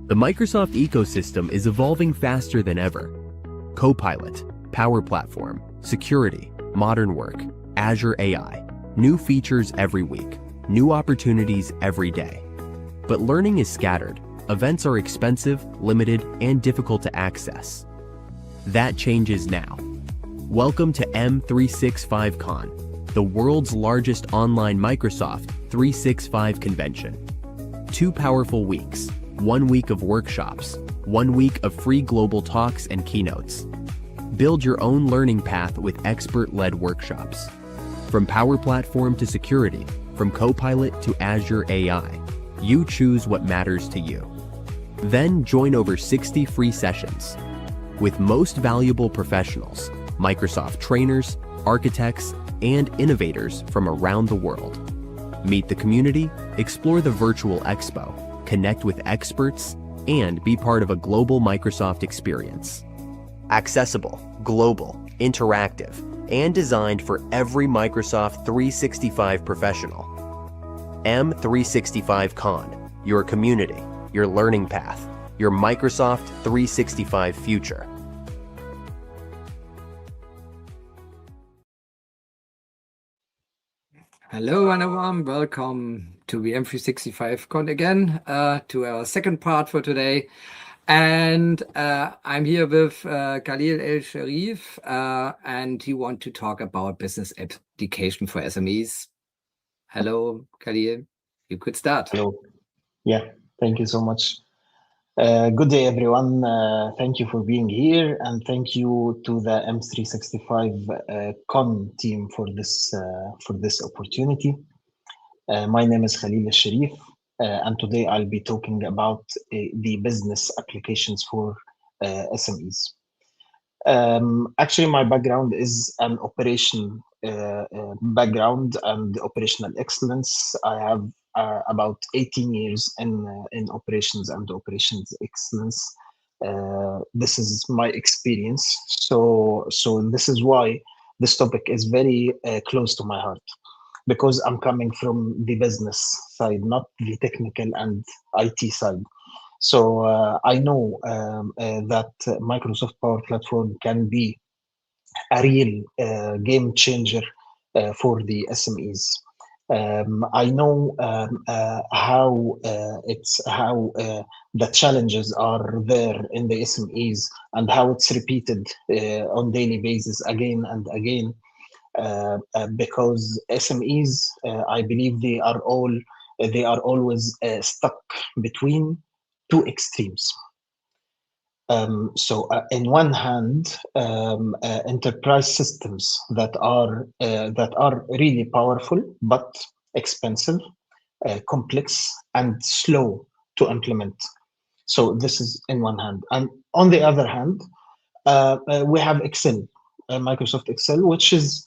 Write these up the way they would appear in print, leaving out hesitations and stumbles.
The Microsoft ecosystem is evolving faster than ever. Copilot, Power Platform, security, modern work, Azure AI, new features every week, new opportunities every day. But learning is scattered. Events are expensive, limited, and difficult to access. That changes now. Welcome to M365 Con, the world's largest online Microsoft 365 convention. 2 powerful weeks, 1 week of workshops, 1 week of free global talks and keynotes. Build your own learning path with expert-led workshops. From Power Platform to security, from Copilot to Azure AI, you choose what matters to you. Then join over 60 free sessions with most valuable professionals, Microsoft trainers, architects, and innovators from around the world. Meet the community, explore the virtual expo, connect with experts, and be part of a global Microsoft experience. Accessible, global, interactive, and designed for every Microsoft 365 professional. M365 Con, your community, your learning path, your Microsoft 365 future. Hello and a warm welcome to the M365 Con again, to our second part for today. And I'm here with Khalil Elsherif, and he wants to talk about business application for SMEs. Hello, Khalil. You could start. Hello. Yeah, thank you so much. Good day, everyone. Thank you for being here, and thank you to the M365 Con team for this opportunity. My name is Khalil Elsherif, and today I'll be talking about the business applications for SMEs. Actually, my background is an operation background and operational excellence. I have about 18 years in operations and operations excellence. This is my experience. So this is why this topic is very close to my heart, because I'm coming from the business side, not the technical and IT side. So I know that Microsoft Power Platform can be a real game changer for the SMEs. I know how the challenges are there in the SMEs and how it's repeated on daily basis again and again, because SMEs, I believe they are always stuck between 2 extremes. So in one hand, enterprise systems that are really powerful but expensive, complex, and slow to implement. So this is in one hand, and on the other hand, we have Excel, Microsoft Excel, which is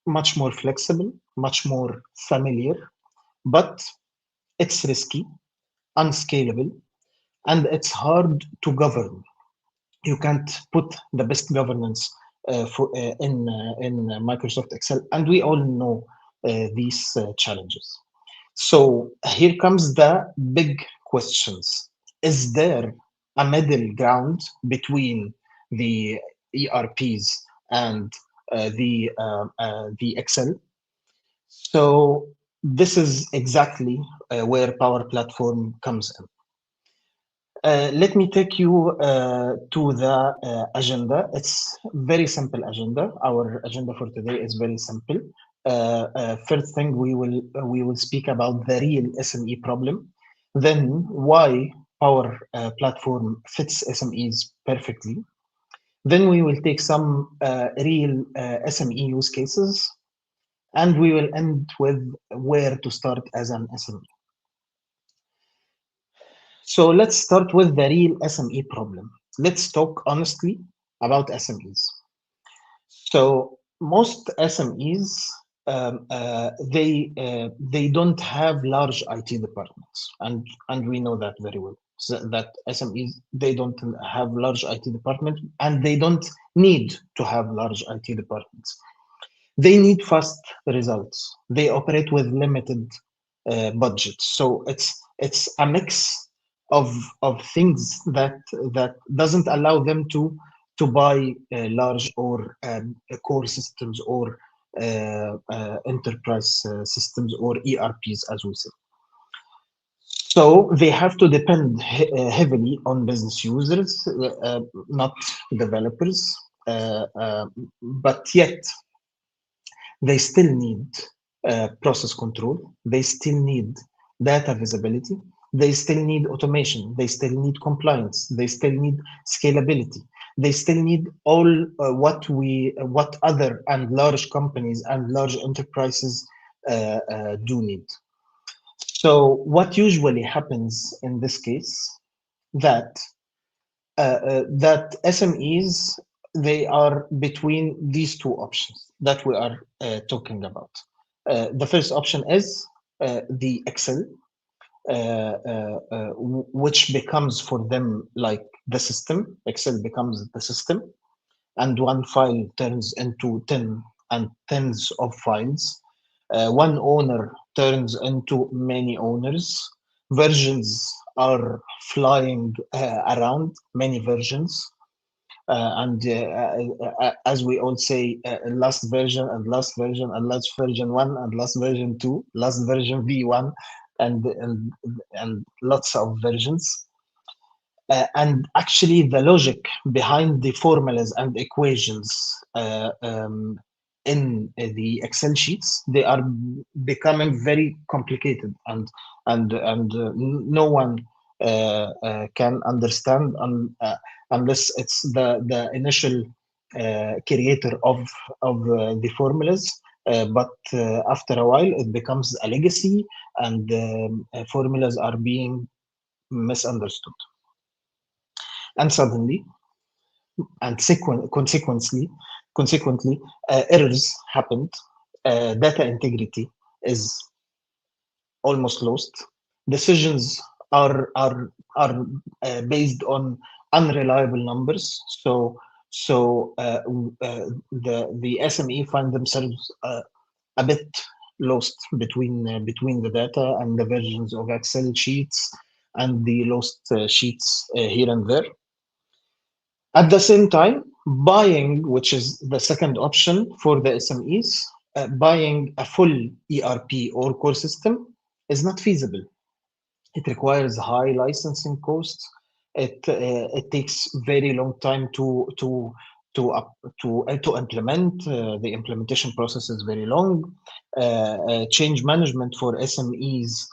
much more flexible, much more familiar, but it's risky, unscalable, and it's hard to govern. You can't put the best governance in Microsoft Excel, and we all know these challenges. So here comes the big questions. Is there a middle ground between the ERPs and the Excel? So this is exactly where Power Platform comes in. Let me take you to the agenda. It's very simple agenda. Our agenda for today is very simple. First thing, we will speak about the real SME problem. Then why Power Platform fits SMEs perfectly. Then we will take some real SME use cases, and we will end with where to start as an SME. So let's start with the real SME problem. Let's talk honestly about SMEs. So most SMEs, they don't have large IT departments, and we know that very well. So that SMEs, they don't have large IT department, and they don't need to have large IT departments. They need fast results. They operate with limited budgets. So it's a mix of things that doesn't allow them to buy large or core systems or enterprise systems or ERPs, as we say. So they have to depend heavily on business users, not developers, but yet they still need process control. They still need data visibility. They still need automation. They still need compliance. They still need scalability. They still need all what other and large companies and large enterprises do need. So what usually happens in this case that that SMEs, they are between these two options that we are talking about. The first option is the Excel, which becomes for them like the system. Excel becomes the system, and one file turns into 10 and tens of files. One owner turns into many owners. Versions are flying around, many versions. As we all say, last version and last version and last version 1 and last version 2, last version v1, and lots of versions. And actually the logic behind the formulas and equations in the Excel sheets, they are becoming very complicated, and no one can understand unless it's the initial creator of the formulas. But after a while, it becomes a legacy, and formulas are being misunderstood. And suddenly, and consequently, errors happened. Data integrity is almost lost. Decisions are based on unreliable numbers. The SME find themselves a bit lost between the data and the versions of Excel sheets and the lost sheets here and there. At the same time, buying, which is the second option for the SMEs, buying a full ERP or core system is not feasible. It requires high licensing costs. It takes very long time to implement. The implementation process is very long. Change management for SMEs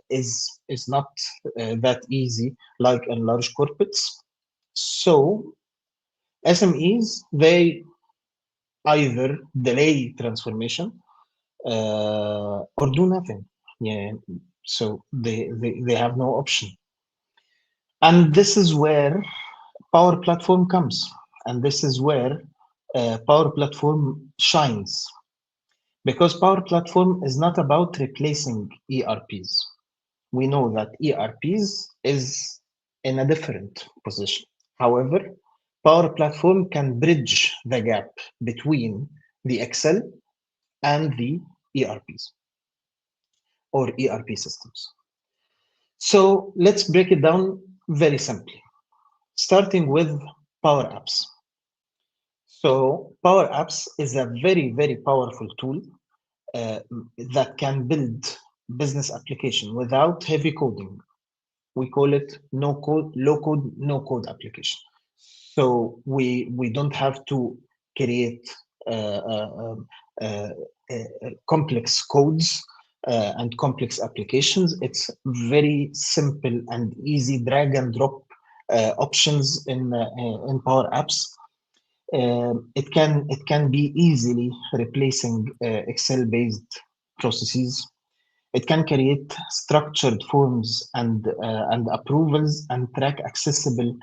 is not that easy like in large corporates. So SMEs, they either delay transformation or do nothing. Yeah, so they have no option. And this is where Power Platform comes, and this is where Power Platform shines, because Power Platform is not about replacing ERPs. We know that ERPs is in a different position. However, Power Platform can bridge the gap between the Excel and the ERPs or ERP systems. So let's break it down very simply, starting with Power Apps. So Power Apps is a very, very powerful tool that can build business application without heavy coding. We call it no code, low code, no code application. So we don't have to create complex codes and complex applications. It's very simple and easy drag and drop options in Power Apps. It can be easily replacing Excel-based processes. It can create structured forms and approvals and track accessible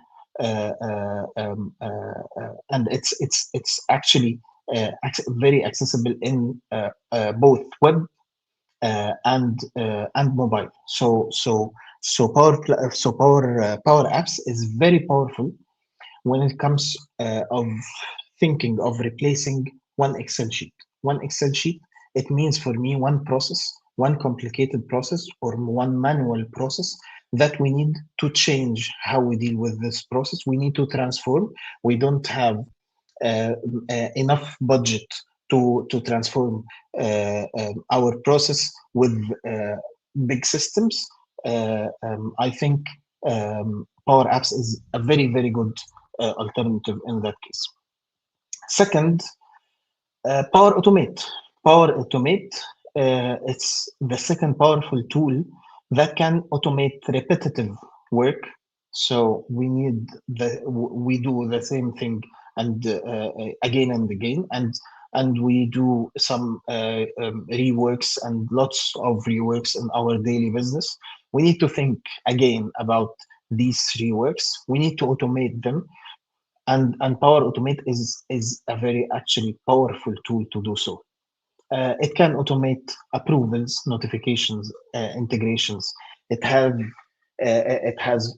and it's actually very accessible in both web and mobile. So Power Apps is very powerful when it comes of thinking of replacing one Excel sheet. One Excel sheet, it means for me one process, one complicated process or one manual process that we need to change how we deal with this process. We need to transform. We don't have enough budget to transform our process with big systems. I think Power Apps is a very, very good alternative in that case. Second, Power Automate. Power Automate, it's the second powerful tool that can automate repetitive work. So we do the same thing and again and again, and we do some reworks and lots of reworks in our daily business. We need to think again about these reworks. We need to automate them, and Power Automate is a very actually powerful tool to do so. It can automate approvals, notifications, integrations. It has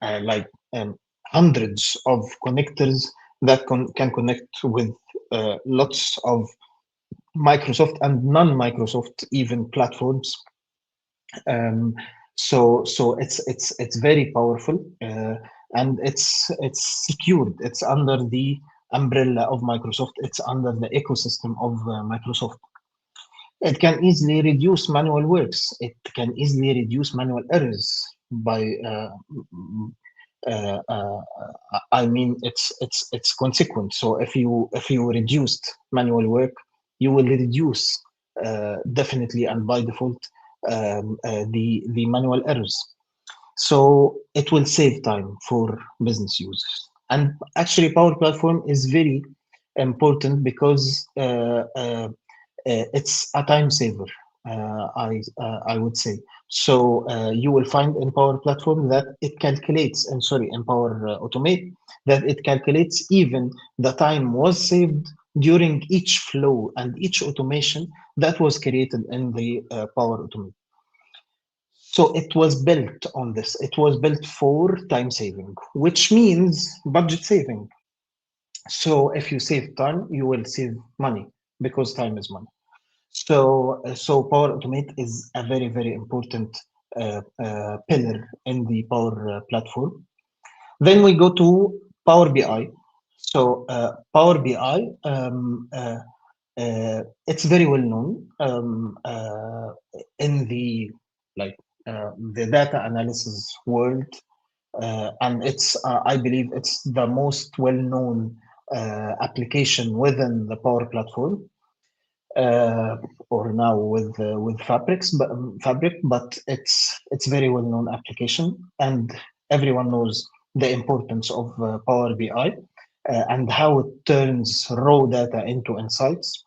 like hundreds of connectors that can connect with lots of Microsoft and non-Microsoft even platforms. So it's very powerful, and it's secured. It's under the umbrella of Microsoft. It's under the ecosystem of Microsoft. It can easily reduce manual works. It can easily reduce manual errors by I mean it's consequent. So if you reduced manual work, you will reduce definitely and by default the manual errors. So it will save time for business users. And actually, Power Platform is very important because it's a time saver. I would say. So you will find in Power Platform that it calculates, and sorry, in Power Automate, that it calculates even the time was saved during each flow and each automation that was created in the Power Automate. So it was built on this. It was built for time saving, which means budget saving. So if you save time, you will save money because time is money. So Power Automate is a very, very important pillar in the Power Platform. Then we go to Power BI. So Power BI, it's very well known in the the data analysis world, and it's I believe it's the most well-known application within the Power Platform. Or now with Fabric, but it's very well known application, and everyone knows the importance of Power BI and how it turns raw data into insights,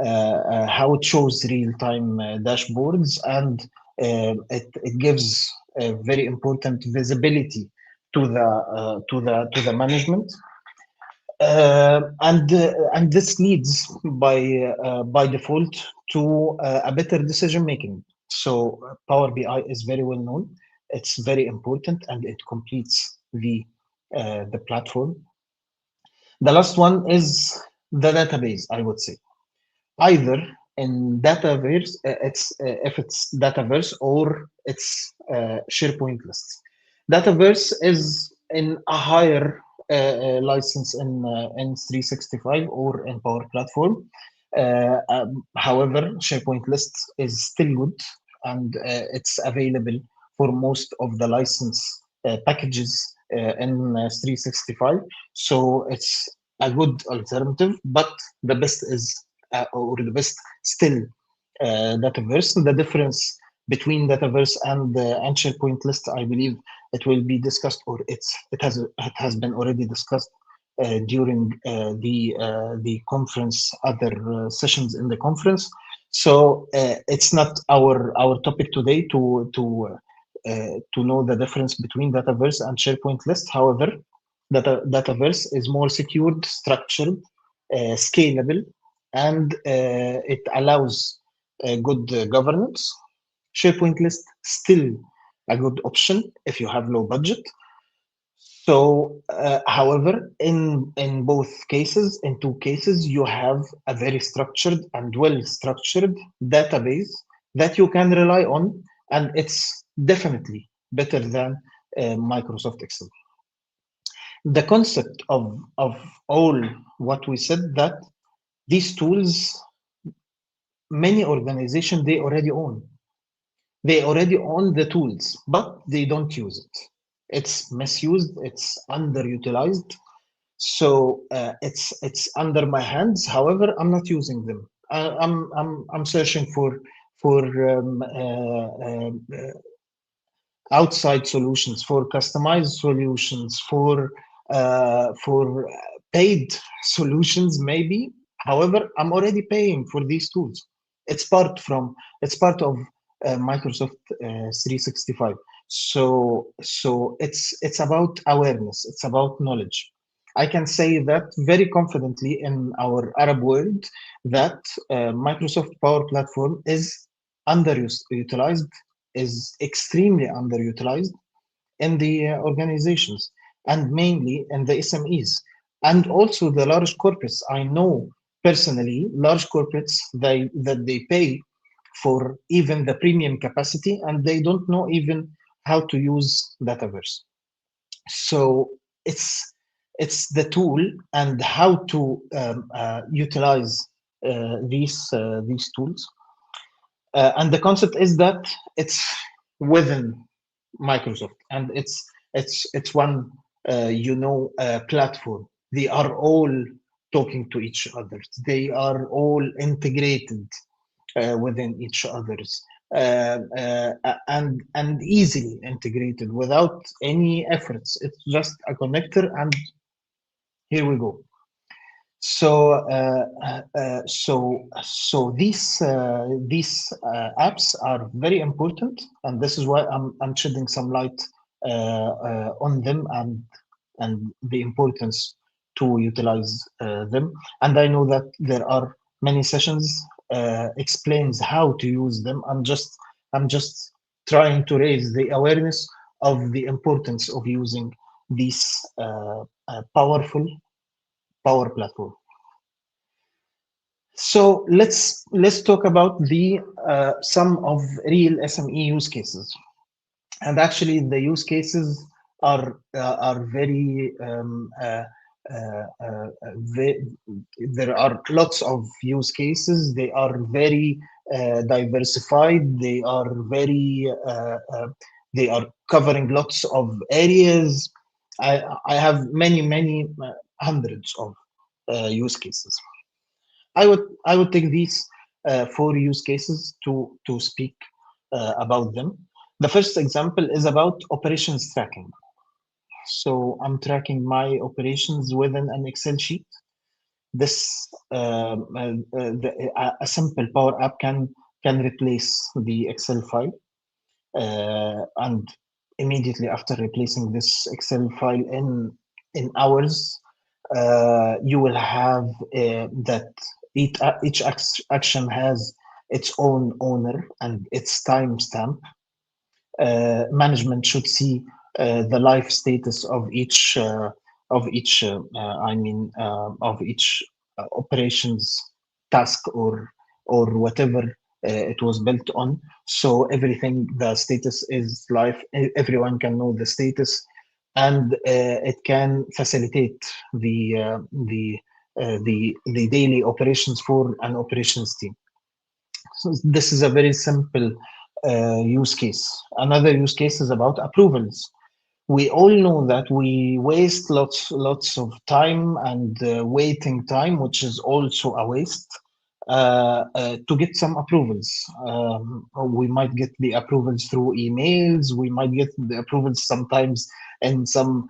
how it shows real time dashboards, and it gives very important visibility to the management. And this leads by default to a better decision making. So Power BI is very well known. It's very important, and it completes the platform. The last one is the database. I would say either in Dataverse, if it's Dataverse or it's SharePoint lists. Dataverse is in a higher license in M365 or in Power Platform. However, SharePoint lists is still good, and it's available for most of the license packages in 365. So it's a good alternative, but the best is or the best still Dataverse. The difference between Dataverse and SharePoint list, I believe it will be discussed, or it has been already discussed during the conference, other sessions in the conference. So it's not our topic today to know the difference between Dataverse and SharePoint list. However, Dataverse is more secured, structured, scalable, and it allows good governance. SharePoint list still a good option if you have low budget. So, however, in both cases, in two cases, you have a very structured and well-structured database that you can rely on, and it's definitely better than Microsoft Excel. The concept of all what we said, that these tools, many organizations, they already own. They already own the tools, but they don't use it. It's misused, it's underutilized. So it's under my hands. However, I'm not using them. I'm searching for outside solutions, for customized solutions, for paid solutions maybe. However, I'm already paying for these tools. It's part of Microsoft 365. So it's about awareness. It's about knowledge. I can say that very confidently in our Arab world that Microsoft Power Platform is underutilized, is extremely underutilized in the organizations, and mainly in the SMEs and also the large corporates. I know personally large corporates that they pay for even the premium capacity, and they don't know even how to use Dataverse. So it's the tool and how to utilize these tools. And the concept is that it's within Microsoft, and it's one platform. They are all talking to each other. They are all integrated within each others, and easily integrated without any efforts. It's just a connector, and here we go. So these apps are very important, and this is why I'm shedding some light on them, and the importance to utilize them. And I know that there are many sessions explains how to use them. I'm just trying to raise the awareness of the importance of using these powerful Power Platform. So let's talk about the some of real SME use cases, and actually the use cases are very, there are lots of use cases. They are very diversified. They are covering lots of areas. I have many hundreds of use cases. I would take these four use cases to speak about them. The first example is about operations tracking. So I'm tracking my operations within an Excel sheet. This a simple Power App can replace the Excel file, and immediately after replacing this Excel file in hours, you will have that each action has its own owner and its timestamp. Management should see the life status of each operations task or whatever it was built on. So everything, the status is live. Everyone can know the status, and it can facilitate the daily operations for an operations team. So this is a very simple use case. Another use case is about approvals. We all know that we waste lots of time and waiting time, which is also a waste, to get some approvals. We might get the approvals through emails. We might get the approvals sometimes in some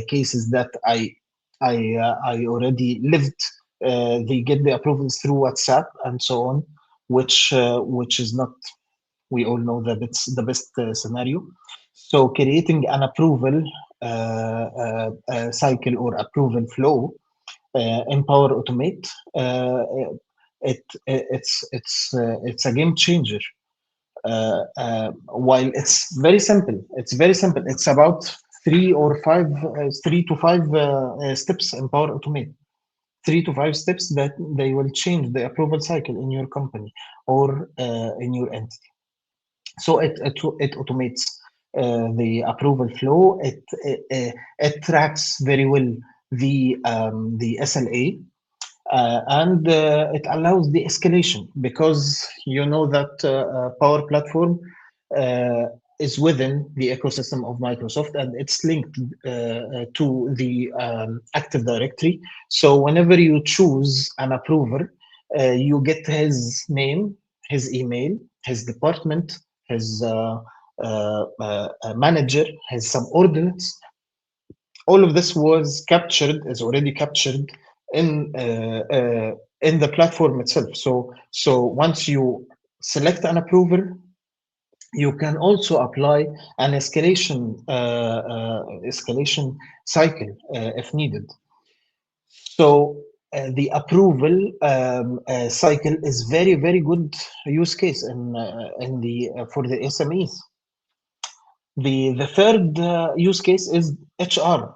cases that I already lived. They get the approvals through WhatsApp and so on, which is not. We all know that it's the best scenario. So creating an approval cycle or approval flow in Power Automate, it's a game changer. While it's very simple, It's about 3 to 5 steps in Power Automate. 3 to 5 steps that they will change the approval cycle in your company or in your entity. So it automates the approval flow. It tracks very well the SLA, and it allows the escalation, because you know that Power Platform uh, is within the ecosystem of Microsoft, and it's linked to the Active Directory. So whenever you choose an approver, you get his name, his email, his department, his manager, his subordinates. All of this is already captured in in the platform itself. So once you select an approver, you can also apply an escalation cycle if needed. So the approval cycle is very good use case in the for the SMEs. The third use case is HR.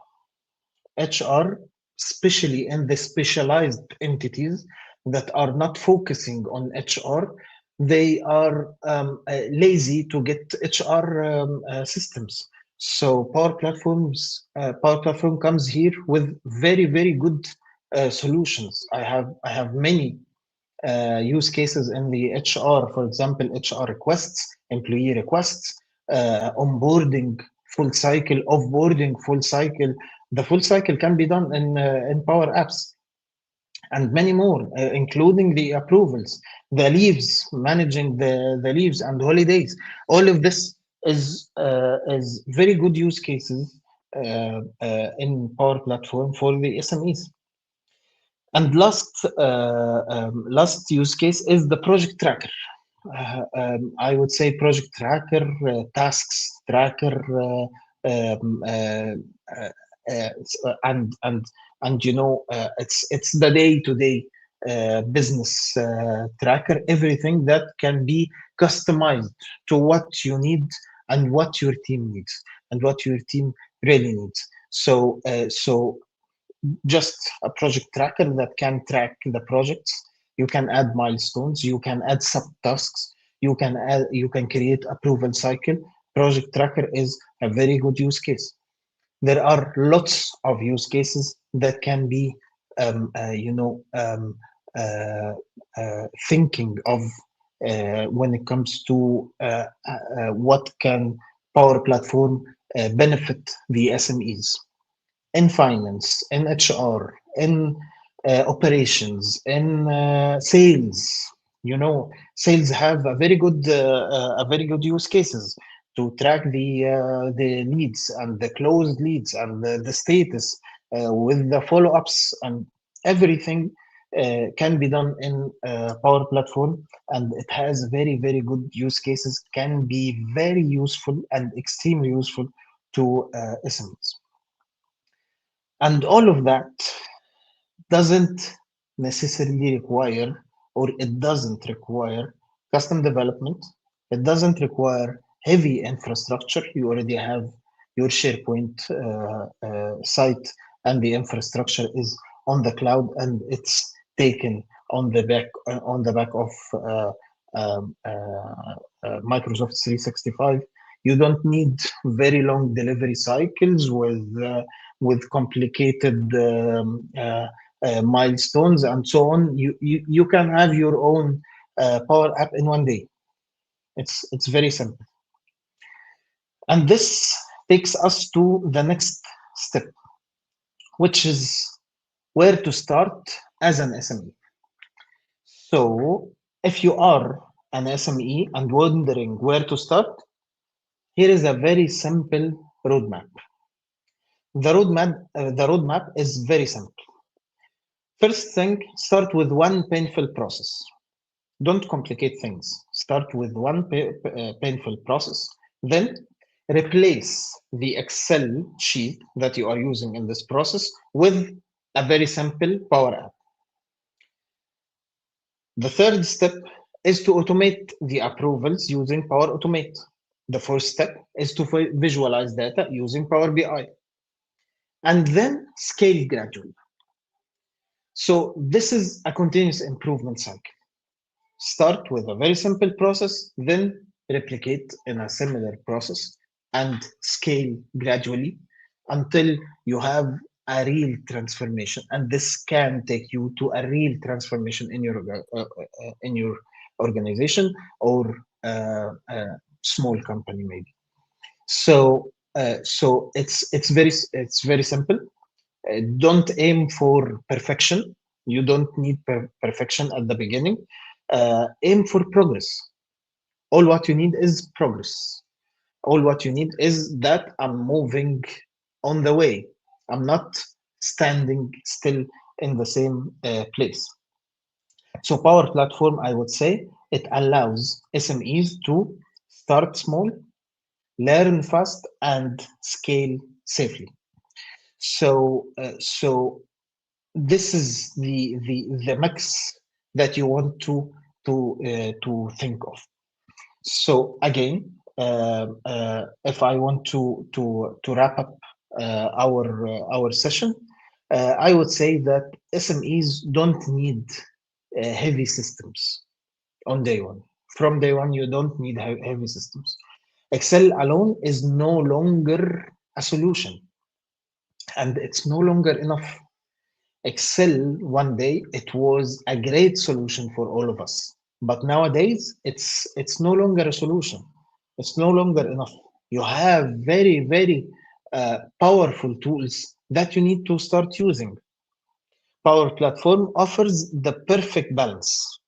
HR, especially in the specialized entities that are not focusing on HR, they are lazy to get HR systems. So Power Platform comes here with very good solutions. I have many use cases in the HR, for example, HR requests, employee requests, onboarding full cycle, offboarding full cycle. The full cycle can be done in Power Apps, and many more, including the approvals, the leaves, managing the leaves and holidays. All of this is very good use cases in Power Platform for the SMEs. And last use case is the project tracker. I would say project tracker, tasks tracker, and you know, it's the day-to-day business tracker. Everything that can be customized to what you need and what your team needs and what your team really needs. So just a project tracker that can track the projects. You can add milestones, you can add subtasks, you can create approval cycle. Project tracker is a very good use case. There are lots of use cases that can be thinking of when it comes to what can Power Platform benefit the SMEs in finance, in HR, in operations, in sales. You know, sales have a very good use cases to track the leads and the closed leads and the status with the follow-ups, and everything can be done in Power Platform, and it has very good use cases, can be very useful and extremely useful to SMEs. And all of that doesn't necessarily require, or it doesn't require custom development. It doesn't require heavy infrastructure. You already have your SharePoint site, and the infrastructure is on the cloud, and it's taken on the back of Microsoft 365. You don't need very long delivery cycles with complicated milestones and so on. You can have your own Power App in one day. It's very simple. And this takes us to the next step, which is where to start as an SME. So if you are an SME and wondering where to start, here is a very simple roadmap. The roadmap is very simple. First thing, start with one painful process. Don't complicate things. Start with one painful process. Then replace the Excel sheet that you are using in this process with a very simple Power App. The third step is to automate the approvals using Power Automate. The fourth step is to visualize data using Power BI. And then scale gradually. So this is a continuous improvement cycle. Start with a very simple process, then replicate in a similar process, and scale gradually until you have a real transformation. And this can take you to a real transformation in your organization or small company maybe. So it's very simple. Don't aim for perfection. You don't need perfection at the beginning. Aim for progress. All what you need is progress. All what you need is that I'm moving on the way. I'm not standing still in the same place. So Power Platform, I would say, it allows SMEs to start small, learn fast, and scale safely. So this is the mix that you want to think of. So again, if I want to wrap up our session, I would say that SMEs don't need heavy systems on day one. From day one, you don't need heavy systems. Excel alone is no longer a solution, and it's no longer enough. Excel one day it was a great solution for all of us, but nowadays it's no longer a solution. It's no longer enough. You have very powerful tools that you need to start using. Power Platform offers the perfect balance.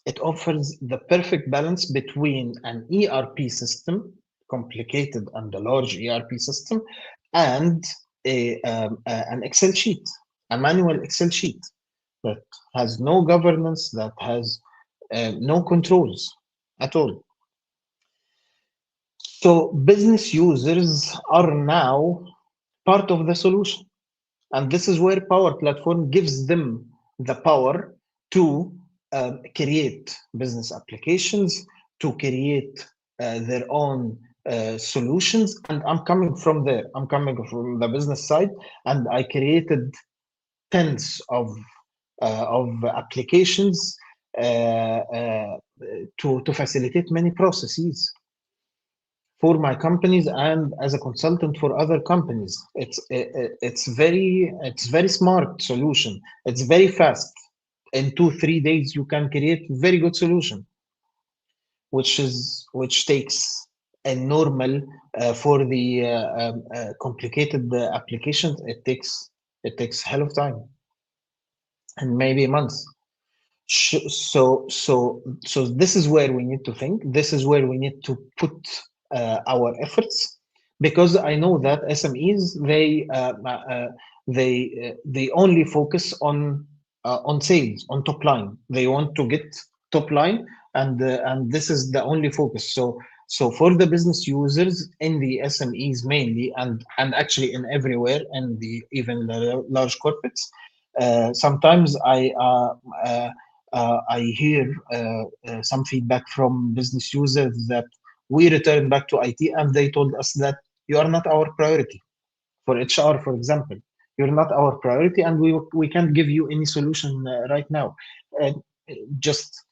It offers the perfect balance between an ERP system, complicated and a large ERP system, and an Excel sheet, a manual Excel sheet that has no governance, that has no controls at all. So business users are now part of the solution. And this is where Power Platform gives them the power to create business applications, to create their own solutions. And I'm coming from there. I'm coming from the business side, and I created tens of applications to facilitate many processes for my companies and as a consultant for other companies. It's very smart solution. It's very fast. In 2 3 days you can create very good solution, which takes a normal for the complicated applications. It takes hell of time and maybe months. So this is where we need to think. This is where we need to put our efforts, because I know that SMEs they only focus on sales, on top line. They want to get top line, and this is the only focus. So for the business users in the SMEs mainly, and actually in everywhere, and even the large corporates, sometimes I hear some feedback from business users that we returned back to IT and they told us that you are not our priority. For HR, for example, you're not our priority, and we can't give you any solution right now. Uh, just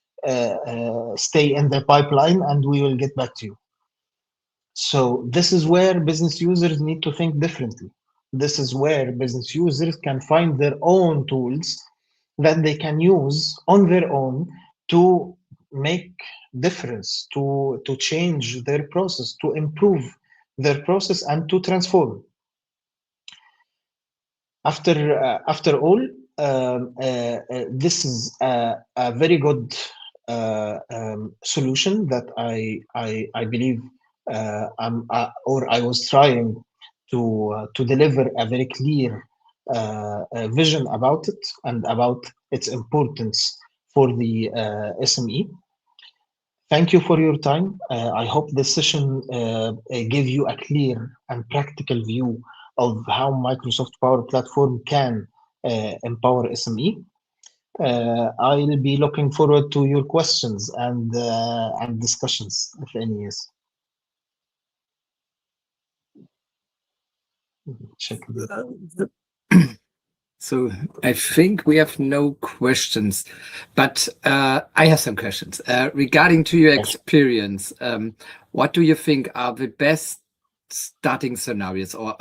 stay in the pipeline, and we will get back to you. So this is where business users need to think differently. This is where business users can find their own tools that they can use on their own to make difference, to change their process, to improve their process, and to transform. After all, this is a very good solution that I believe or I was trying to deliver a very clear vision about it and about its importance for the SME. Thank you for your time. I hope this session gave you a clear and practical view of how Microsoft Power Platform can empower SME. I'll be looking forward to your questions and discussions, if any is. Check. So I think we have no questions, but I have some questions regarding to your experience. What do you think are the best starting scenarios, or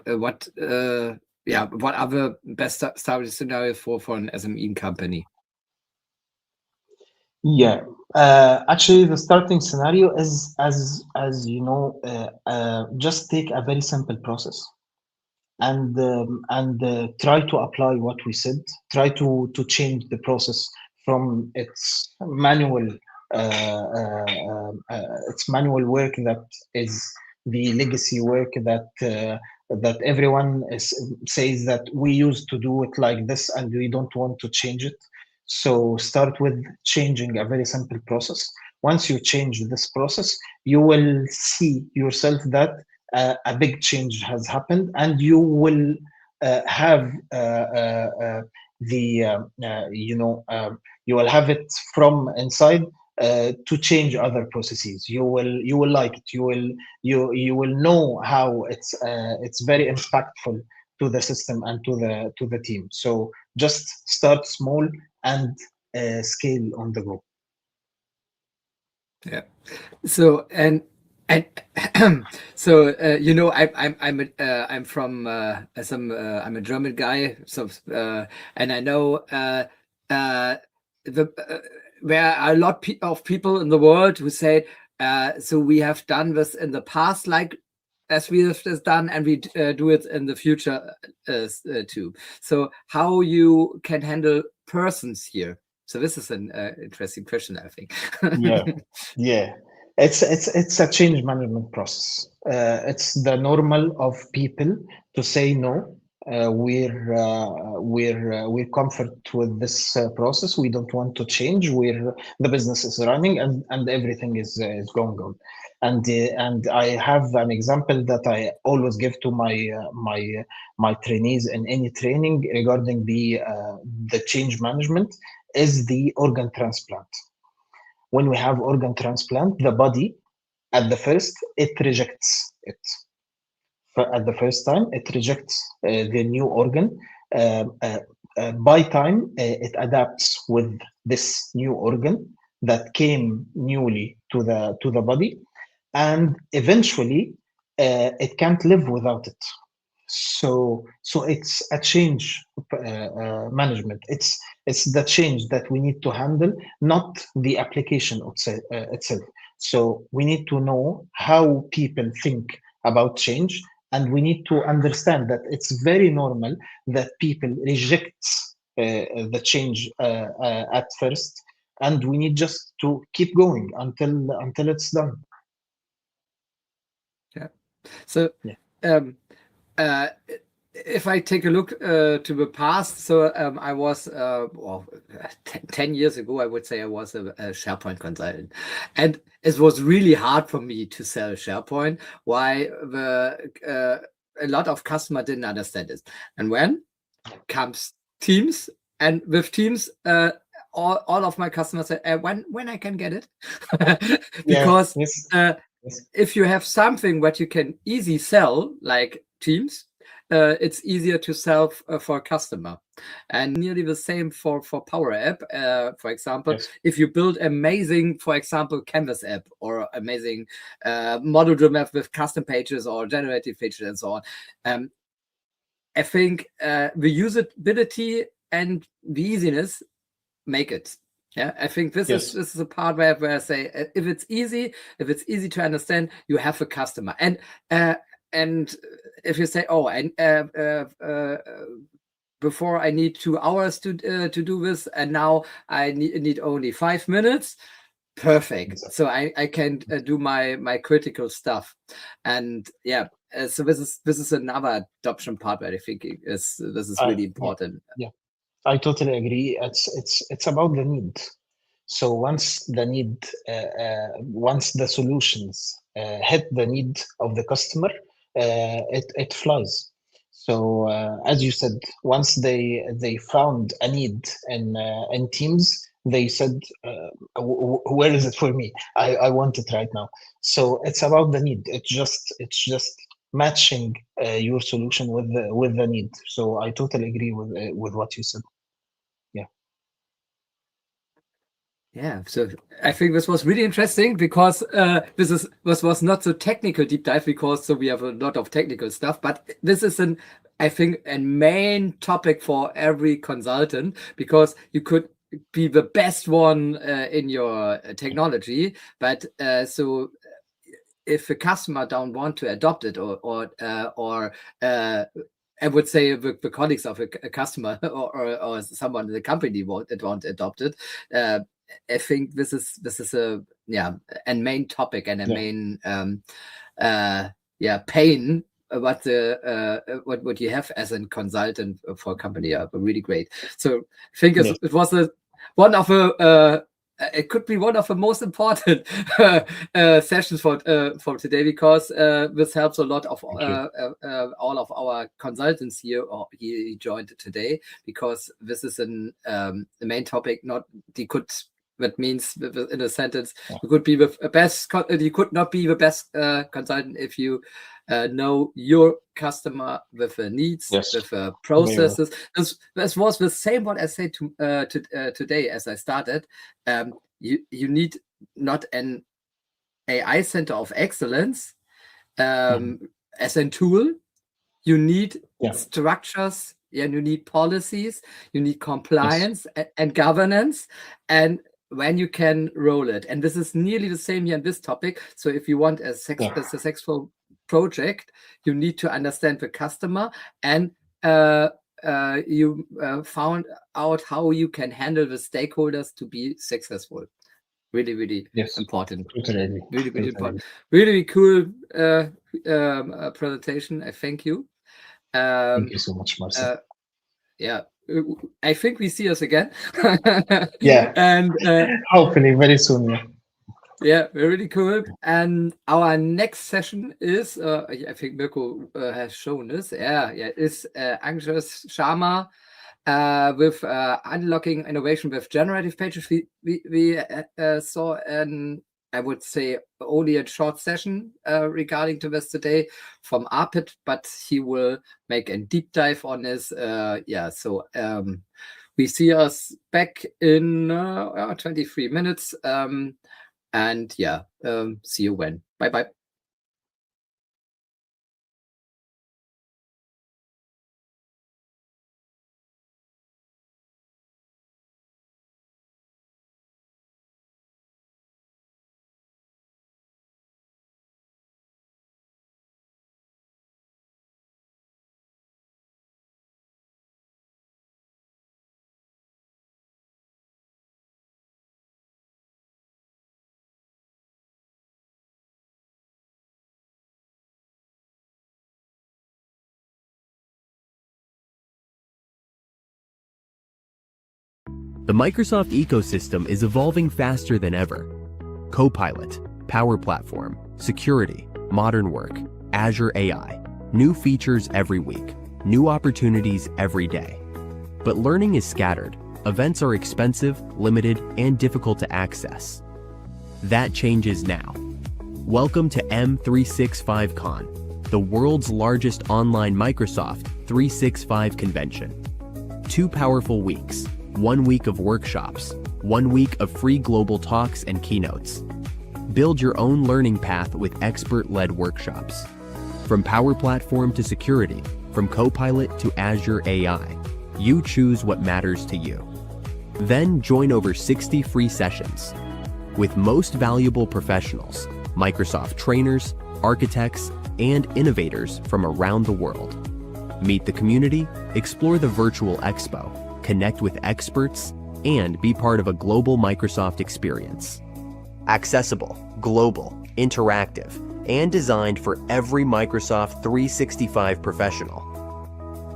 what? What are the best starting scenarios for an SME company? Yeah, actually, the starting scenario is, as you know, just take a very simple process and try to apply what we said. Try to change the process from its manual work that is the legacy work that everyone says that we used to do it like this and we don't want to change it. So start with changing a very simple process. Once you change this process, you will see yourself that a big change has happened, and you will have the you will have it from inside to change other processes. You will like it. You will know how it's very impactful to the system and to the team. So just start small and scale on the go. Yeah. So and so you know, I'm from I'm a German guy, so and I know there are a lot of people in the world who say so we have done this in the past, like as we have just done, and we do it in the future too. So how you can handle persons here? So this is an interesting question, I think. Yeah. It's a change management process. It's the normal of people to say no. We're comfort with this process. We don't want to change. The business is running and everything is going on. And I have an example that I always give to my trainees in any training regarding the change management is the organ transplant. When we have organ transplant, the body at the first it rejects it. At the first time, it rejects the new organ. By time, it adapts with this new organ that came newly to the body, and eventually, it can't live without it. So it's a change management. It's the change that we need to handle, not the application itself. So we need to know how people think about change, and we need to understand that it's very normal that people reject the change at first, and we need just to keep going until it's done. Yeah. So if I take a look to the past, so I was, 10 years ago, I would say I was a SharePoint consultant. And it was really hard for me to sell SharePoint. Why? A lot of customers didn't understand it. And when comes Teams, and with Teams, all of my customers say, when I can get it? Because if you have something that you can easily sell, like Teams, it's easier to sell for a customer. And nearly the same for Power App. For example, if you build amazing, for example, Canvas app or amazing model-driven app with custom pages or generative pages and so on, I think the usability and the easiness make it. Yeah, I think this is a part where I say if it's easy to understand, you have a customer. And if you say, oh, before I need 2 hours to do this, and now I need only 5 minutes, perfect. So I can do my critical stuff. And yeah, so this is another adoption part where I think this is really important. Yeah, I totally agree. It's about the need. So once the solutions hit the need of the customer, it flies. So as you said, once they found a need in Teams, they said, where is it for me? I want it right now. So it's about the need. It's just matching your solution with the need. So I totally agree with what you said. Yeah. Yeah, so I think this was really interesting because this was not so technical deep dive, because so we have a lot of technical stuff, but this is I think a main topic for every consultant, because you could be the best one in your technology, but so if a customer don't want to adopt it, or I would say the colleagues of a customer or someone in the company won't adopt it. I think this is a main topic and a main pain. What you have as a consultant for a company are really great. So I think it was one of it could be one of the most important sessions for today, because this helps a lot of all of our consultants here, or he joined today, because this is the main topic. Not they could. That means, in a sentence, you could be the best. You could not be the best consultant if you know your customer with the needs, with processes. This was the same what I said today as I started. You need not an AI center of excellence as a tool. You need structures, and you need policies, you need compliance and governance, and when you can roll it. And this is nearly the same here in this topic. So if you want a successful project, you need to understand the customer, and you found out how you can handle the stakeholders to be successful. Really important. Totally. Really important. Really cool presentation. I thank you. Thank you so much, Marcel. Yeah, I think we see us again. Yeah, and hopefully very soon. Yeah, really cool. And our next session is, I think Mirko has shown this. Is Akshansh Sharma with unlocking innovation with generative pages. We saw I would say only a short session regarding to this today from Arpit, but he will make a deep dive on this. So we see us back in 23 minutes. And see you when. Bye. The Microsoft ecosystem is evolving faster than ever. Copilot, Power Platform, security, modern work, Azure AI, new features every week, new opportunities every day. But learning is scattered. Events are expensive, limited, and difficult to access. That changes now. Welcome to M365 Con, the world's largest online Microsoft 365 convention. 2 powerful weeks. 1 week of workshops, 1 week of free global talks and keynotes. Build your own learning path with expert-led workshops. From Power Platform to security, from Copilot to Azure AI, you choose what matters to you. Then join over 60 free sessions with most valuable professionals, Microsoft trainers, architects, and innovators from around the world. Meet the community, explore the virtual expo, connect with experts, and be part of a global Microsoft experience. Accessible, global, interactive, and designed for every Microsoft 365 professional.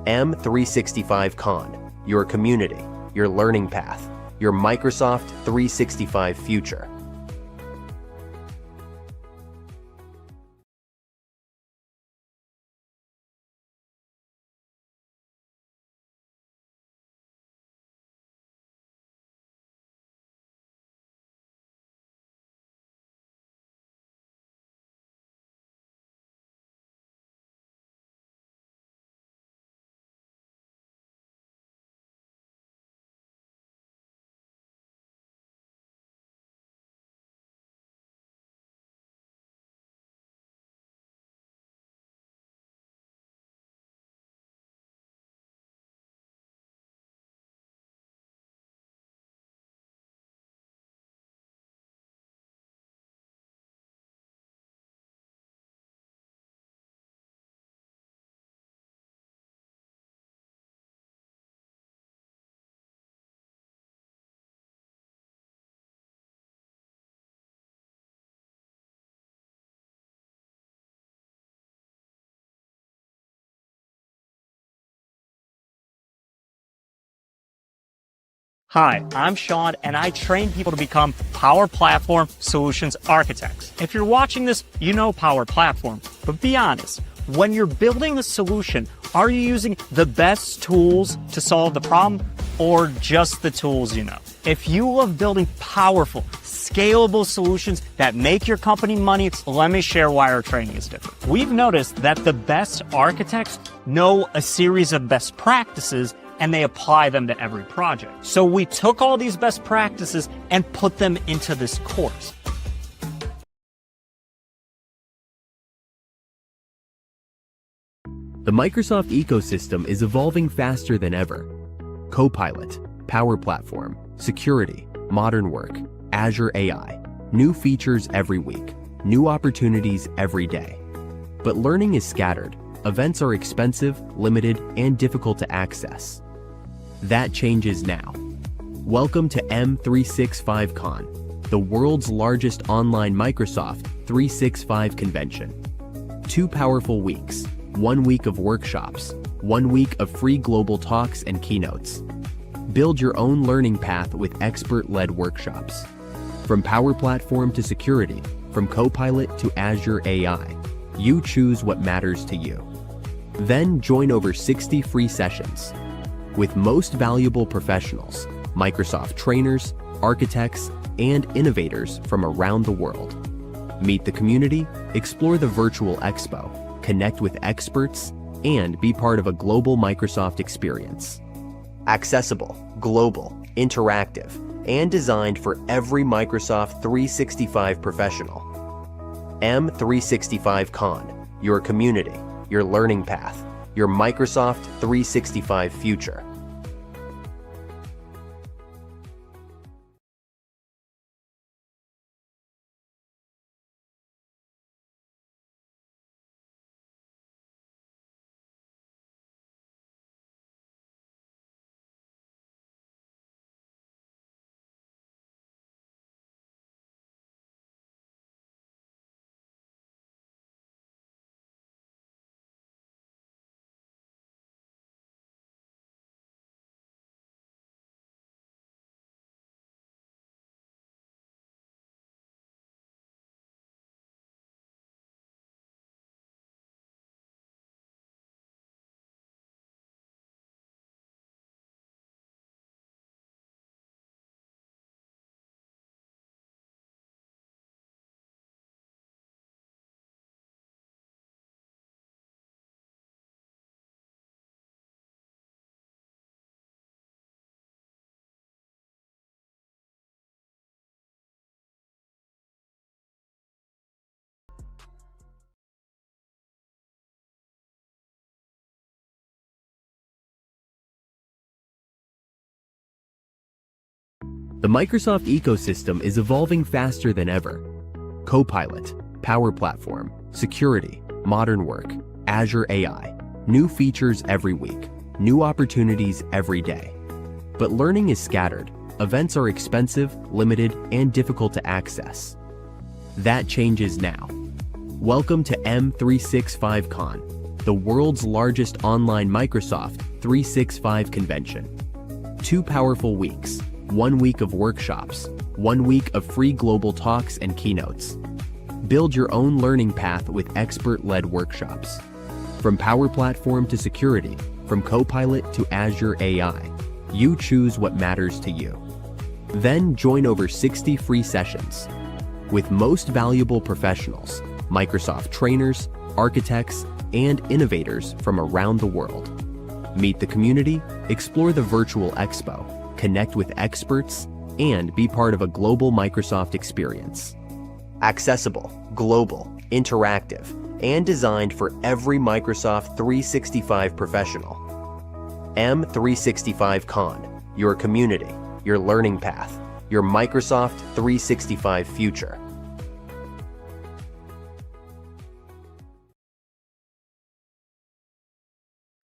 M365 Con, your community, your learning path, your Microsoft 365 future. Hi, I'm Sean, and I train people to become Power Platform Solutions Architects. If you're watching this, you know Power Platform, but be honest, when you're building a solution, are you using the best tools to solve the problem or just the tools you know? If you love building powerful, scalable solutions that make your company money, let me share why our training is different. We've noticed that the best architects know a series of best practices and they apply them to every project. So we took all these best practices and put them into this course. The Microsoft ecosystem is evolving faster than ever. Copilot, Power Platform, security, modern work, Azure AI, new features every week, new opportunities every day. But learning is scattered. Events are expensive, limited, and difficult to access. That changes now. Welcome to M365 Con, the world's largest online Microsoft 365 convention. 2 powerful weeks, 1 week of workshops, 1 week of free global talks and keynotes. Build your own learning path with expert-led workshops. From Power Platform to security, from Copilot to Azure AI, you choose what matters to you. Then join over 60 free sessions with most valuable professionals, Microsoft trainers, architects, and innovators from around the world. Meet the community, explore the virtual expo, connect with experts, and be part of a global Microsoft experience. Accessible, global, interactive, and designed for every Microsoft 365 professional. M365 Con, your community, your learning path, your Microsoft 365 future. The Microsoft ecosystem is evolving faster than ever. Copilot, Power Platform, security, modern work, Azure AI, new features every week, new opportunities every day. But learning is scattered. Events are expensive, limited, and difficult to access. That changes now. Welcome to M365 Con, the world's largest online Microsoft 365 convention. 2 powerful weeks, 1 week of workshops, 1 week of free global talks and keynotes. Build your own learning path with expert-led workshops. From Power Platform to security, from Copilot to Azure AI, you choose what matters to you. Then join over 60 free sessions with most valuable professionals, Microsoft trainers, architects, and innovators from around the world. Meet the community, explore the virtual expo, connect with experts, and be part of a global Microsoft experience. Accessible, global, interactive, and designed for every Microsoft 365 professional. M365 Con, your community, your learning path, your Microsoft 365 future.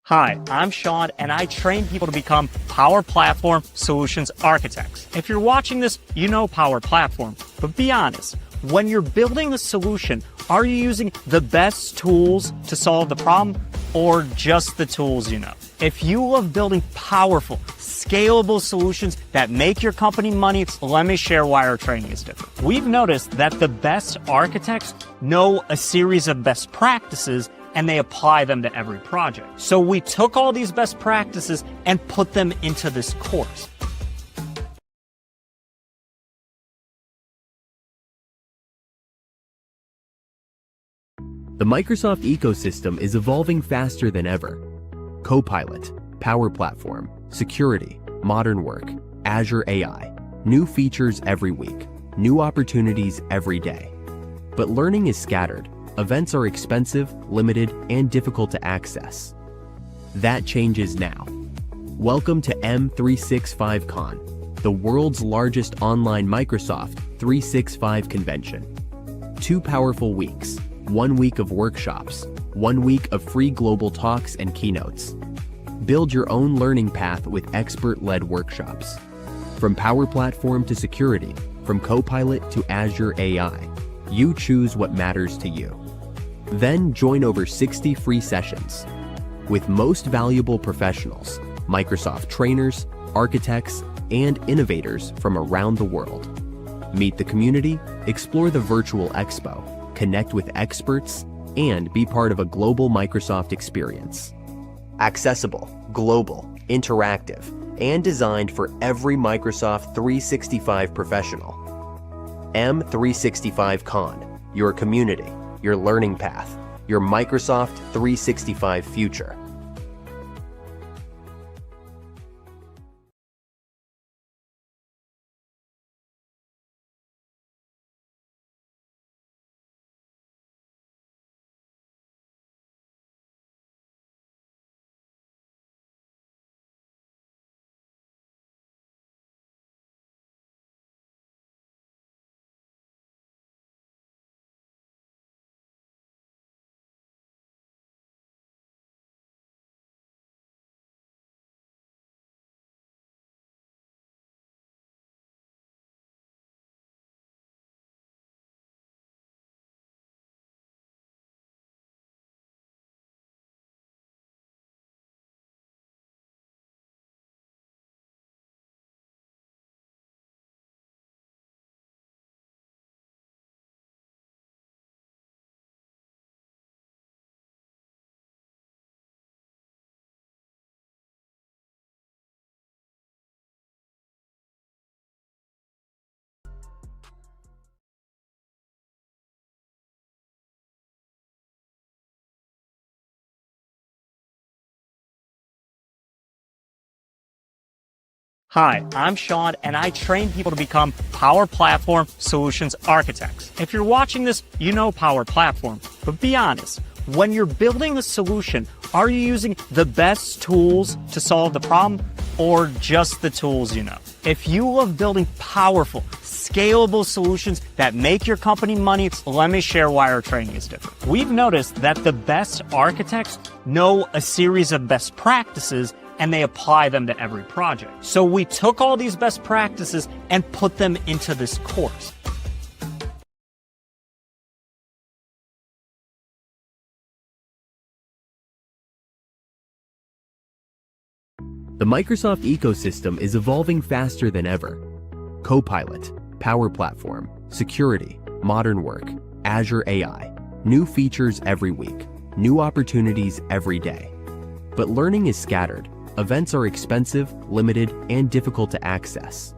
Hi, I'm Sean, and I train people to become Power Platform Solutions Architects. If you're watching this, you know Power Platform, but be honest, when you're building a solution, are you using the best tools to solve the problem or just the tools you know? If you love building powerful, scalable solutions that make your company money, let me share why our training is different. We've noticed that the best architects know a series of best practices and they apply them to every project. So we took all these best practices and put them into this course. The Microsoft ecosystem is evolving faster than ever. Copilot, Power Platform, security, modern work, Azure AI, new features every week, new opportunities every day. But learning is scattered. Events are expensive, limited, and difficult to access. That changes now. Welcome to M365 Con, the world's largest online Microsoft 365 convention. 2 powerful weeks, 1 week of workshops, 1 week of free global talks and keynotes. Build your own learning path with expert-led workshops. From Power Platform to security, from Copilot to Azure AI, you choose what matters to you. Then join over 60 free sessions with most valuable professionals, Microsoft trainers, architects, and innovators from around the world. Meet the community, explore the virtual expo, connect with experts, and be part of a global Microsoft experience. Accessible, global, interactive, and designed for every Microsoft 365 professional. M365 Con, your community, your learning path, your Microsoft 365 future. Hi, I'm Sean, and I train people to become Power Platform Solutions Architects. If you're watching this, you know Power Platform, but be honest, when you're building a solution, are you using the best tools to solve the problem or just the tools you know? If you love building powerful, scalable solutions that make your company money, let me share why our training is different. We've noticed that the best architects know a series of best practices and they apply them to every project. So we took all these best practices and put them into this course. The Microsoft ecosystem is evolving faster than ever. Copilot, Power Platform, security, modern work, Azure AI, new features every week, new opportunities every day. But learning is scattered. Events are expensive, limited, and difficult to access.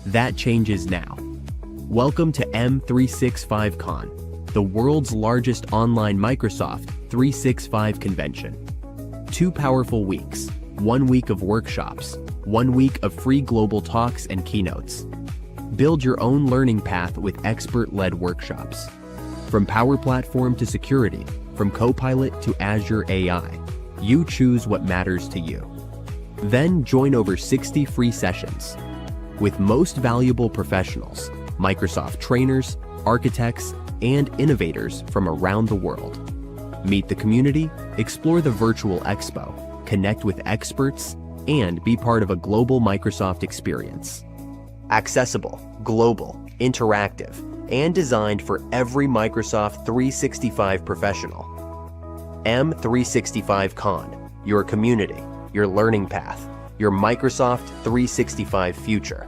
That changes now. Welcome to M365 Con, the world's largest online Microsoft 365 convention. 2 powerful weeks, 1 week of workshops, 1 week of free global talks and keynotes. Build your own learning path with expert-led workshops. From Power Platform to security, from Copilot to Azure AI, you choose what matters to you. Then join over 60 free sessions with most valuable professionals, Microsoft trainers, architects, and innovators from around the world. Meet the community, explore the virtual expo, connect with experts, and be part of a global Microsoft experience. Accessible, global, interactive, and designed for every Microsoft 365 professional. M365 Con, your community, your learning path, your Microsoft 365 future.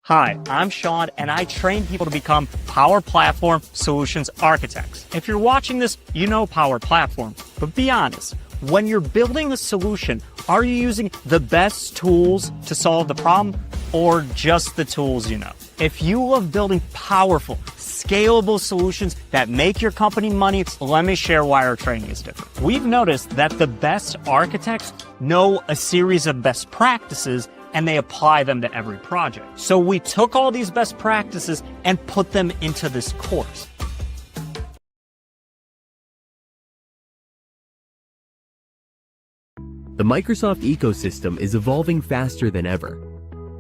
Hi, I'm Sean, and I train people to become Power Platform Solutions Architects. If you're watching this, you know Power Platform, but be honest, when you're building a solution, are you using the best tools to solve the problem, or just the tools you know? If you love building powerful, scalable solutions that make your company money, let me share why our training is different. We've noticed that the best architects know a series of best practices and they apply them to every project. So we took all these best practices and put them into this course. The Microsoft ecosystem is evolving faster than ever.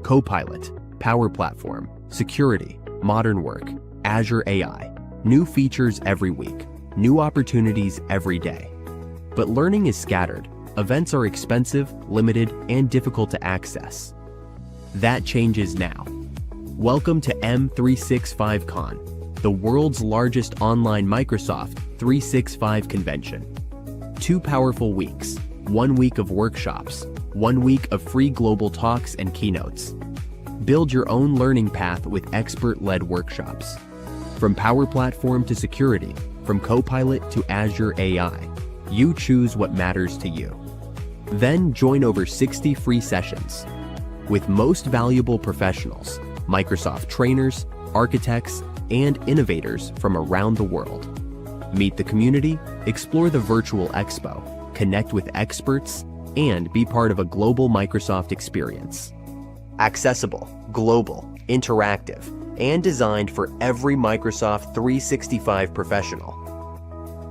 Copilot, Power Platform, security, modern work, Azure AI, new features every week, new opportunities every day. But learning is scattered. Events are expensive, limited, and difficult to access. That changes now. Welcome to M365 Con, the world's largest online Microsoft 365 convention. 2 powerful weeks, 1 week of workshops, 1 week of free global talks and keynotes. Build your own learning path with expert-led workshops. From Power Platform to security, from Copilot to Azure AI, you choose what matters to you. Then join over 60 free sessions with most valuable professionals, Microsoft trainers, architects, and innovators from around the world. Meet the community, explore the virtual expo, connect with experts, and be part of a global Microsoft experience. Accessible, global, interactive, and designed for every Microsoft 365 professional.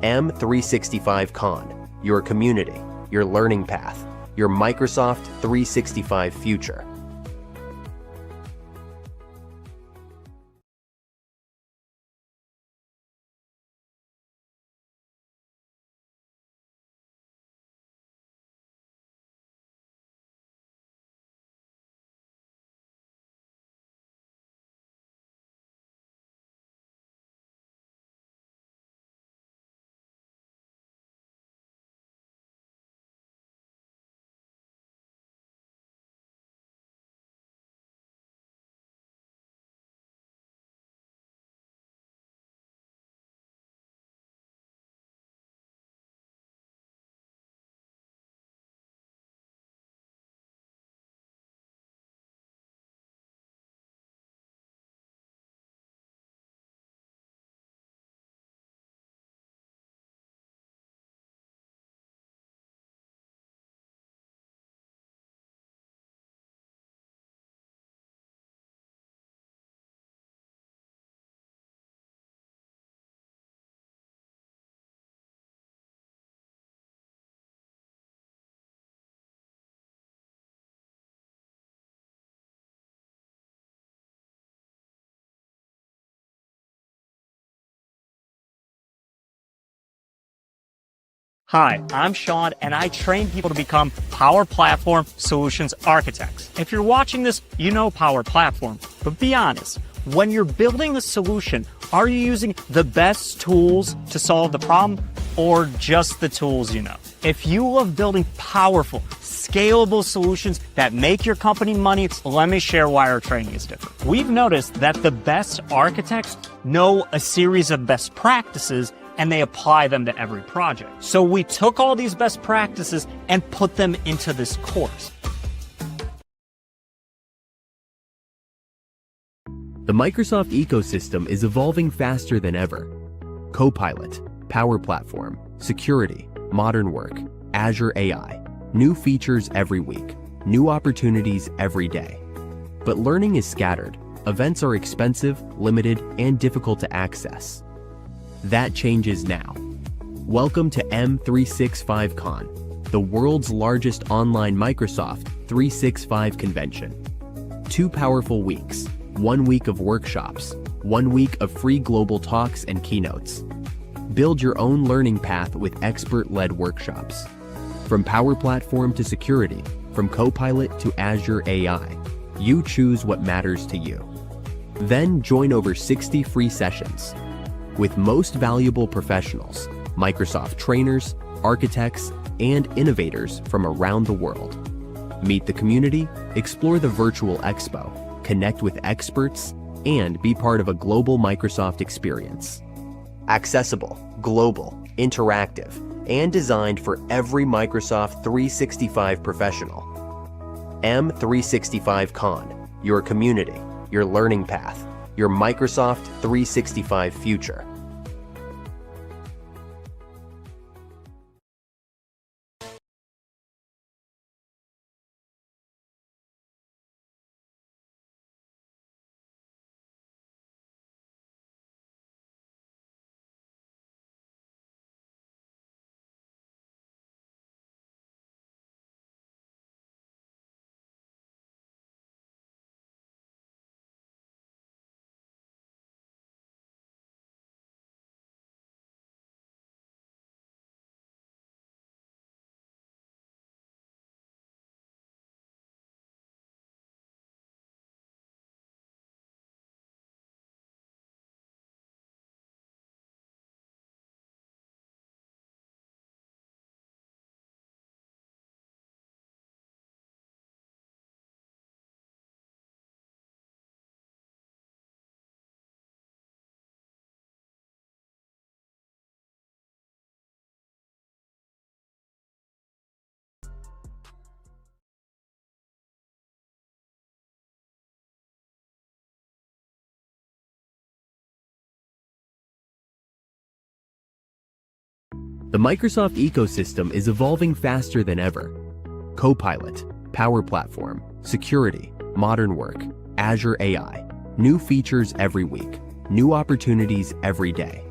M365 Con, your community, your learning path, your Microsoft 365 future. Hi, I'm Sean, and I train people to become Power Platform Solutions Architects. If you're watching this, you know Power Platform, but be honest, when you're building a solution, are you using the best tools to solve the problem, or just the tools you know. If you love building powerful, scalable solutions that make your company money, let me share why our training is different. We've noticed that the best architects know a series of best practices and they apply them to every project. So we took all these best practices and put them into this course. The Microsoft ecosystem is evolving faster than ever. Copilot, Power Platform, security, modern work, Azure AI, new features every week, new opportunities every day. But learning is scattered. Events are expensive, limited, and difficult to access. That changes now. Welcome to M365 Con, the world's largest online Microsoft 365 convention. 2 powerful weeks, 1 week of workshops, 1 week of free global talks and keynotes. Build your own learning path with expert-led workshops. From Power Platform to security, from Copilot to Azure AI, you choose what matters to you. Then join over 60 free sessions with most valuable professionals, Microsoft trainers, architects, and innovators from around the world. Meet the community, explore the virtual expo, connect with experts, and be part of a global Microsoft experience. Accessible, global, interactive, and designed for every Microsoft 365 professional. M365 Con, your community, your learning path, your Microsoft 365 future. The Microsoft ecosystem is evolving faster than ever. Copilot, Power Platform, security, modern work, Azure AI, new features every week, new opportunities every day.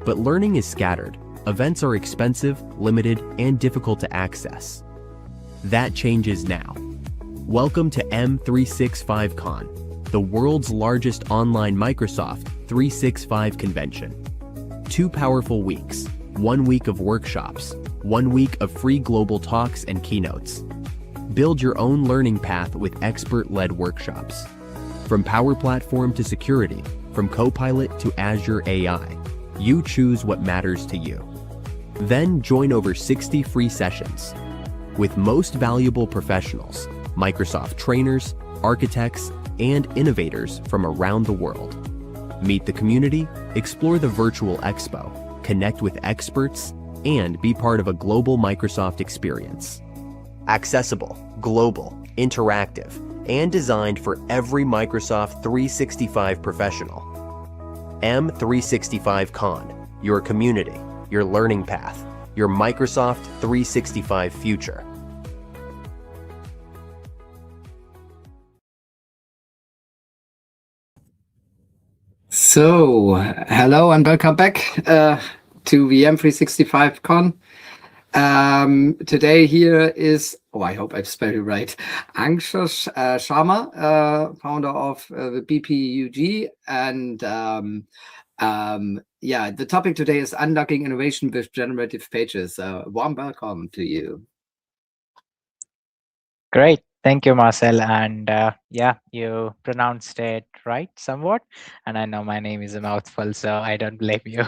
But learning is scattered. Events are expensive, limited, and difficult to access. That changes now. Welcome to M365 Con, the world's largest online Microsoft 365 convention. 2 powerful weeks, 1 week of workshops, 1 week of free global talks and keynotes. Build your own learning path with expert-led workshops. From Power Platform to security, from Copilot to Azure AI, you choose what matters to you. Then join over 60 free sessions with most valuable professionals, Microsoft trainers, architects, and innovators from around the world. Meet the community, explore the virtual expo, connect with experts, and be part of a global Microsoft experience. Accessible, global, interactive, and designed for every Microsoft 365 professional. M365 Con, your community, your learning path, your Microsoft 365 future. So, hello and welcome back to the M365 Con. Today here is, I hope I've spelled it right, Akshansh Sharma, founder of the BPUG. And the topic today is unlocking innovation with generative pages. Warm welcome to you. Great. Thank you, Marcel. And yeah, you pronounced it right somewhat. And I know my name is a mouthful, so I don't blame you.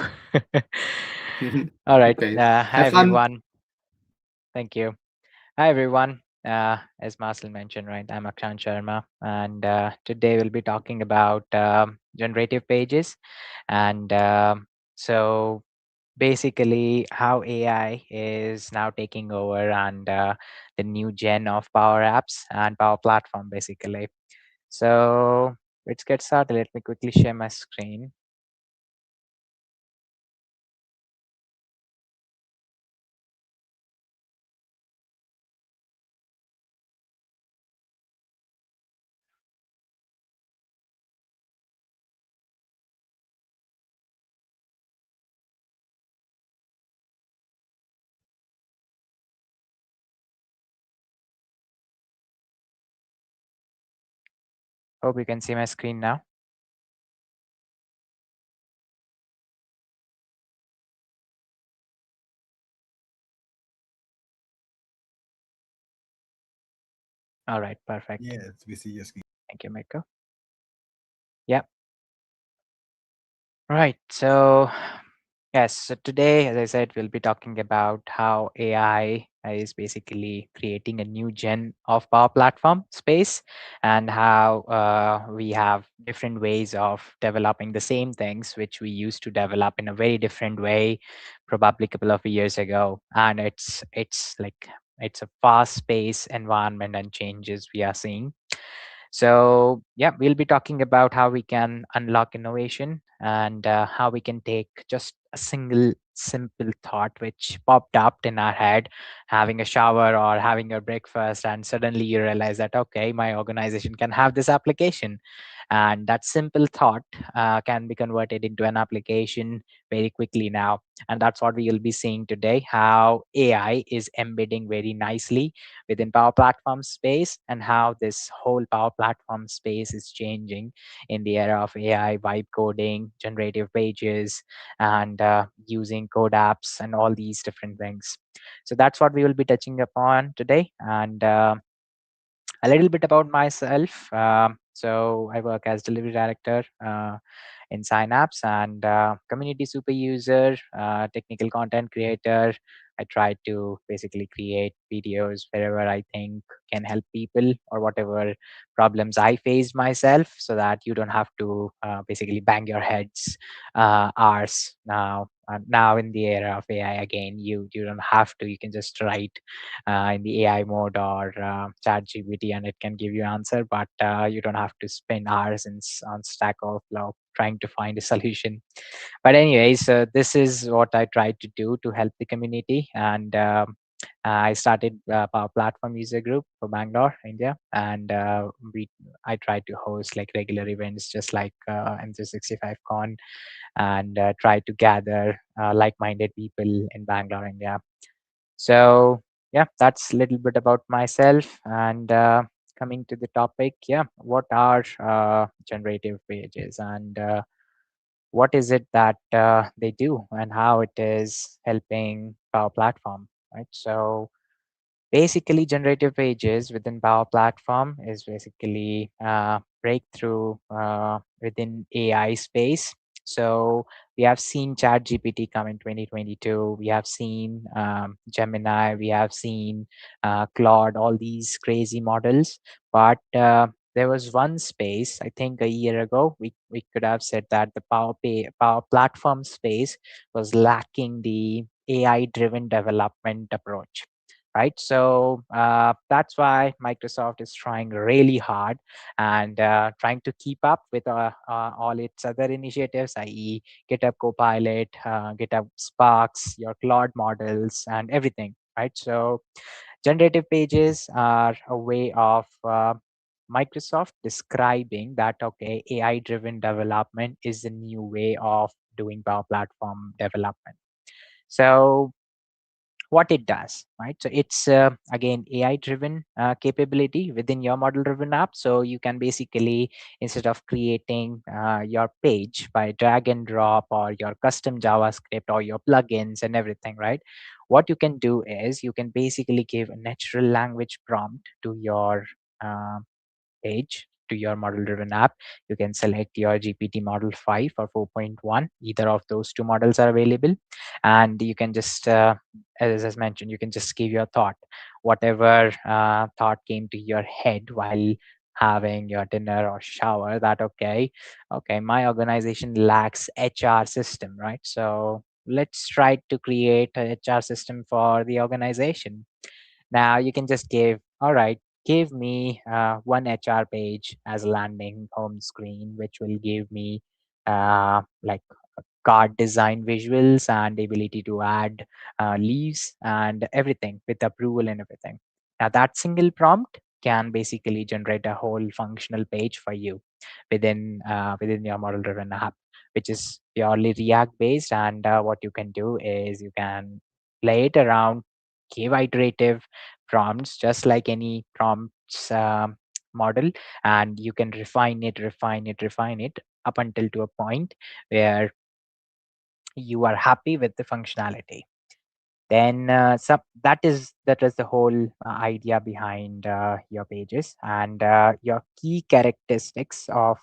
All right. Okay. Hi, Have fun. everyone. Thank you. Hi, everyone. As Marcel mentioned, right, I'm Akshansh Sharma, and today we'll be talking about generative pages. And so basically, how AI is now taking over and the new gen of Power Apps and Power Platform, basically. So let's get started. Let me quickly share my screen. Hope you can see my screen now. All right, perfect. Yes, we see your screen. Thank you, Miko. Yeah. Right. So, yes. So today, as I said, we'll be talking about how AI is basically creating a new gen of Power Platform space, and how we have different ways of developing the same things which we used to develop in a very different way, probably a couple of years ago. And it's like it's a fast paced environment and changes we are seeing. So, yeah, we'll be talking about how we can unlock innovation, and how we can take just a single simple thought which popped up in our head, having a shower or having a breakfast, and suddenly you realize that, okay, my organization can have this application. And that simple thought can be converted into an application very quickly now. And that's what we will be seeing today, how AI is embedding very nicely within Power Platform space, and how this whole Power Platform space is changing in the era of AI, vibe coding, generative pages, and using code apps and all these different things. So that's what we will be touching upon today. And a little bit about myself. So I work as delivery director in Synapse, and community super user, technical content creator. I try to basically create videos wherever I think can help people, or whatever problems I face myself, so that you don't have to basically bang your heads hours now. Now in the era of AI, again, you don't have to. You can just write in the AI mode or chat GPT, and it can give you answer, but you don't have to spend hours on Stack Overflow trying to find a solution. But anyways, this is what I try to do to help the community. And I started Power Platform user group for Bangalore, India, and I try to host like regular events, just like M365 Con, and try to gather like-minded people in Bangalore, India. So yeah, that's a little bit about myself. And coming to the topic, yeah, what are generative pages, and what is it that they do, and how it is helping Power Platform, right? So basically, generative pages within Power Platform is basically breakthrough within AI space. So we have seen ChatGPT come in 2022. We have seen Gemini. We have seen Claude. All these crazy models, but there was one space. I think a year ago, we could have said that the Power Platform space was lacking the AI-driven development approach, right? So that's why Microsoft is trying really hard, and trying to keep up with all its other initiatives, i.e. GitHub Copilot, GitHub Sparks, your Claude models, and everything, right? So generative pages are a way of Microsoft describing that, okay, AI driven development is the new way of doing Power Platform development. So what it does, right? So it's again AI driven capability within your model driven app. So you can basically, instead of creating your page by drag and drop, or your custom JavaScript, or your plugins and everything, right? What you can do is you can basically give a natural language prompt to your uh, page to your model driven app, you can select your GPT model 5 or 4.1. Either of those two models are available, and you can just as I mentioned, you can just give your thought, whatever thought came to your head while having your dinner or shower, that okay, my organization lacks HR system, right? So let's try to create a HR system for the organization. Now you can just give, all right, give me one HR page as a landing home screen, which will give me like card design visuals and the ability to add leaves and everything with approval and everything. Now that single prompt can basically generate a whole functional page for you within your model driven app, which is purely React based. And what you can do is you can play it around, give iterative prompts just like any prompts model, and you can refine it up until to a point where you are happy with the functionality. Then that is the whole idea behind your pages. And your key characteristics of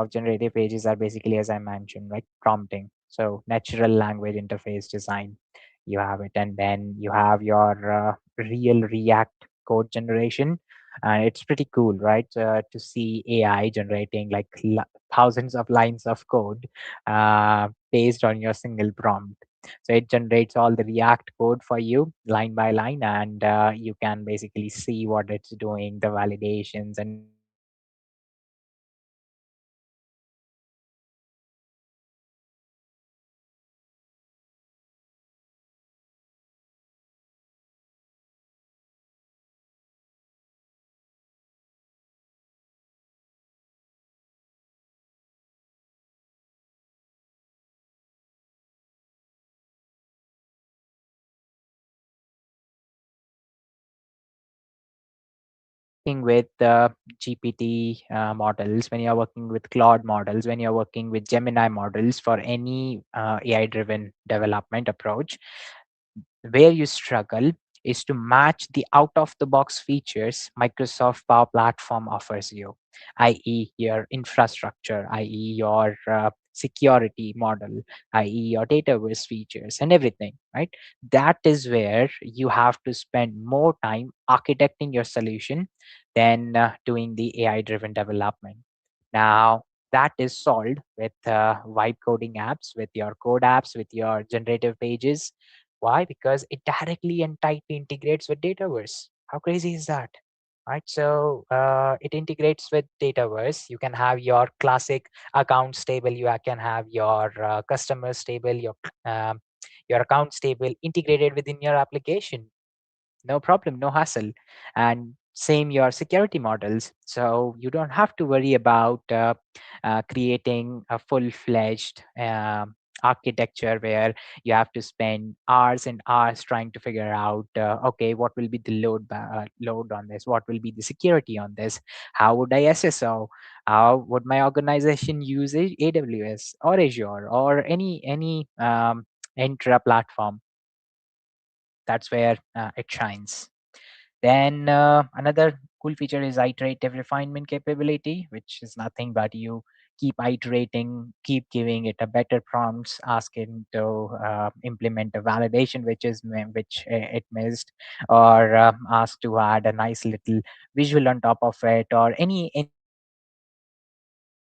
generative pages are basically, as I mentioned, like prompting. So natural language interface design, you have it, and then you have your real React code generation. And it's pretty cool, right? To see AI generating like thousands of lines of code based on your single prompt. So it generates all the React code for you line by line, and you can basically see what it's doing, the validations and everything. Working with GPT models, when you're working with Claude models, when you're working with Gemini models for any AI driven development approach, where you struggle is to match the out of the box features Microsoft Power Platform offers you, i.e., your infrastructure, i.e., your security model, i.e., your Dataverse features and everything, right? That is where you have to spend more time architecting your solution than doing the AI driven development. Now, that is solved with vibe coding apps, with your code apps, with your generative pages. Why? Because it directly and tightly integrates with Dataverse. How crazy is that? Right. So it integrates with Dataverse. You can have your classic accounts table. You can have your customers table, your accounts table integrated within your application. No problem, no hassle. And same your security models, so you don't have to worry about creating a full-fledged architecture where you have to spend hours and hours trying to figure out okay, what will be the load on this, what will be the security on this, how would I SSO, how would my organization use AWS or Azure or any Entra platform. That's where it shines. Then another cool feature is iterative refinement capability, which is nothing but you keep iterating, keep giving it a better prompts, asking to implement a validation which it missed, or ask to add a nice little visual on top of it, or anything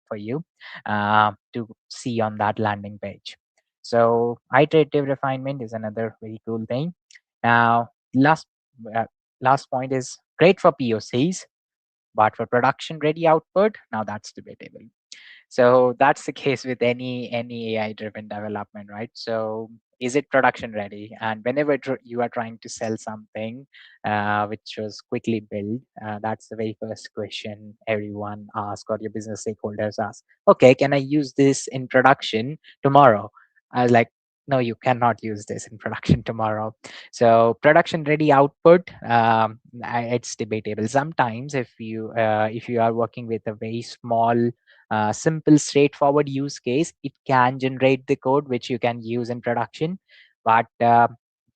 for you to see on that landing page. So iterative refinement is another very cool thing. Now, uh, last point is great for POCs, but for production ready output, now that's debatable. So that's the case with any AI driven development, right? So is it production ready? And whenever you are trying to sell something which was quickly built, that's the very first question everyone asks, or your business stakeholders ask. Okay, can I use this in production tomorrow? I was like, no, you cannot use this in production tomorrow. So production ready output, it's debatable. Sometimes if you are working with a very small simple straightforward use case, it can generate the code which you can use in production. But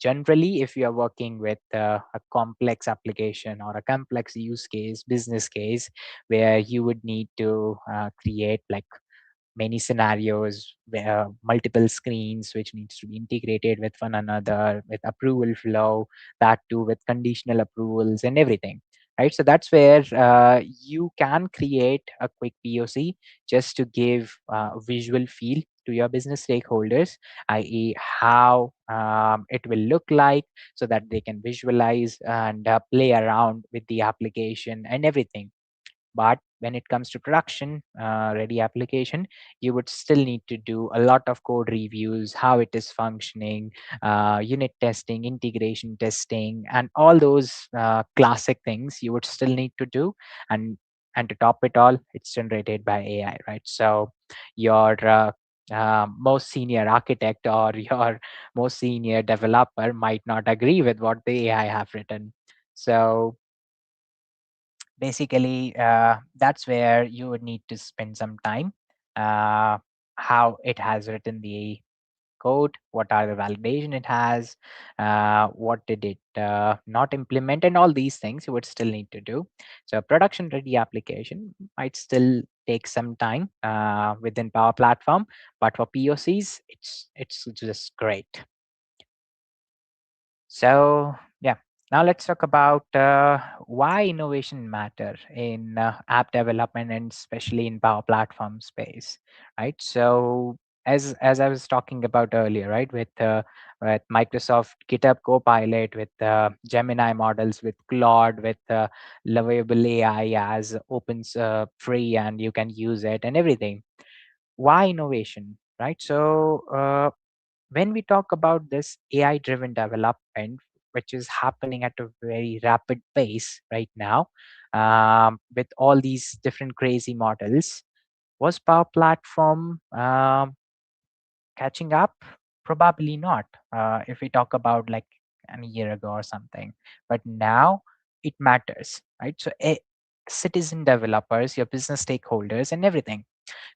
generally, if you are working with a complex application or a complex use case, business case, where you would need to create like many scenarios where multiple screens which needs to be integrated with one another, with approval flow, that too with conditional approvals and everything, right? So that's where you can create a quick POC just to give a visual feel to your business stakeholders, i.e. how it will look like, so that they can visualize and play around with the application and everything. But when it comes to production ready application, you would still need to do a lot of code reviews, how it is functioning, unit testing, integration testing, and all those classic things you would still need to do. And and to top it all, it's generated by AI, right? So your most senior architect or your most senior developer might not agree with what the AI have written. So basically, that's where you would need to spend some time, uh, how it has written the code, what are the validation it has, what did it not implement, and all these things you would still need to do. So a production ready application might still take some time within Power Platform, but for POCs, it's just great. So yeah, now let's talk about why innovation matter in app development, and especially in Power Platform space, right? So as I was talking about earlier, right, with Microsoft GitHub Copilot, with Gemini models, with Claude, with lovable AI as opens free and you can use it and everything. Why innovation, right? So when we talk about this AI driven development, which is happening at a very rapid pace right now, with all these different crazy models, was Power Platform catching up? Probably not. If we talk about like a year ago or something, but now it matters, right? So citizen developers, your business stakeholders, and everything.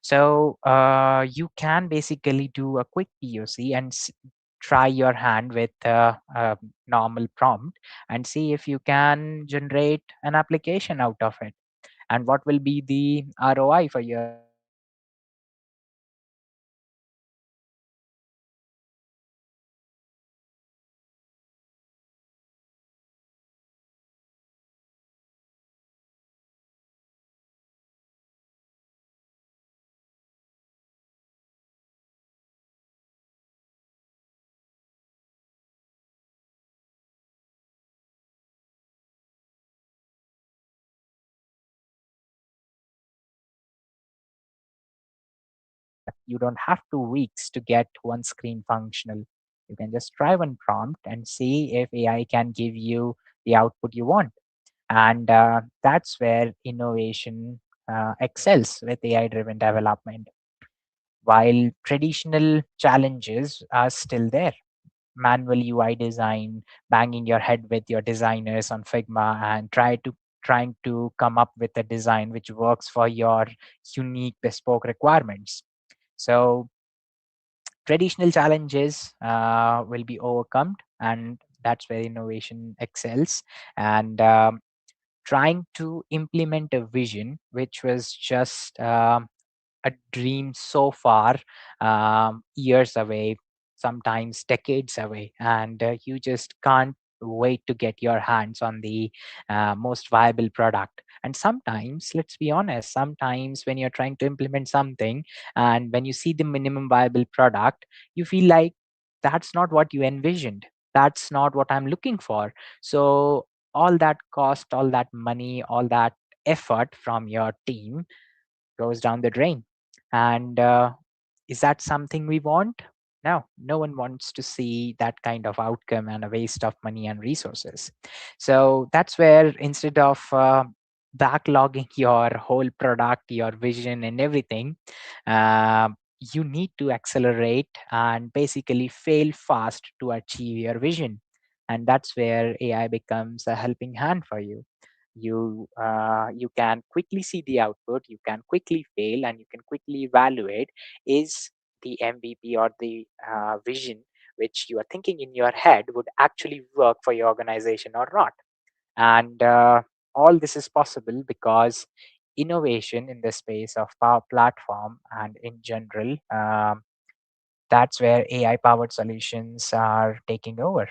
So you can basically do a quick POC and try your hand with a normal prompt and see if you can generate an application out of it, and what will be the ROI for your business. And basically, you don't have 2 weeks to get one screen functional. You can just try one prompt and see if AI can give you the output you want. And that's where innovation excels with AI driven development. While traditional challenges are still there, manual UI design, banging your head with your designers on Figma and trying to come up with a design which works for your unique bespoke requirements. So traditional challenges will be overcome, and that's where innovation excels. And trying to implement a vision which was just a dream so far, years away, sometimes decades away, and you just can't wait to get your hands on the most viable product. And sometimes, let's be honest, sometimes when you're trying to implement something and when you see the minimum viable product, you feel like that's not what you envisioned, that's not what I'm looking for. So all that cost, all that money, all that effort from your team goes down the drain. And is that something we want? No, no one wants to see that kind of outcome and a waste of money and resources. So that's where instead of backlogging your whole product, your vision, and everything, uh, you need to accelerate and basically fail fast to achieve your vision. And that's where AI becomes a helping hand for you. You can quickly see the output, you can quickly fail, and you can quickly evaluate, is the MVP or the vision which you are thinking in your head would actually work for your organization or not. And all this is possible because innovation in the space of Power Platform and in general, that's where AI powered solutions are taking over.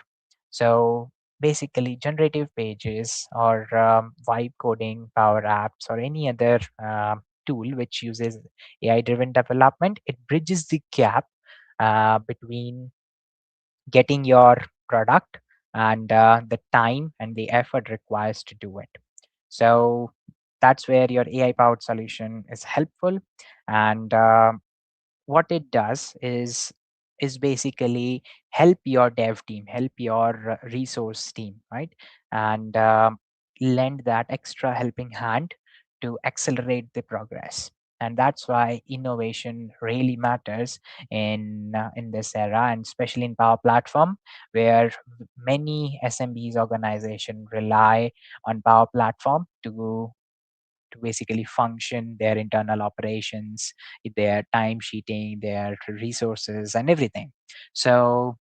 So basically, generative pages or vibe coding, power apps, or any other tool which uses AI driven development, it bridges the gap between getting your product and the time and the effort requires to do it. So that's where your AI powered solution is helpful. And what it does is basically help your dev team, help your resource team, right? And lend that extra helping hand to accelerate the progress. And that's why innovation really matters in this era, and especially in Power Platform, where many SMBs organization rely on Power Platform to basically function their internal operations, their time sheeting, their resources, and everything. So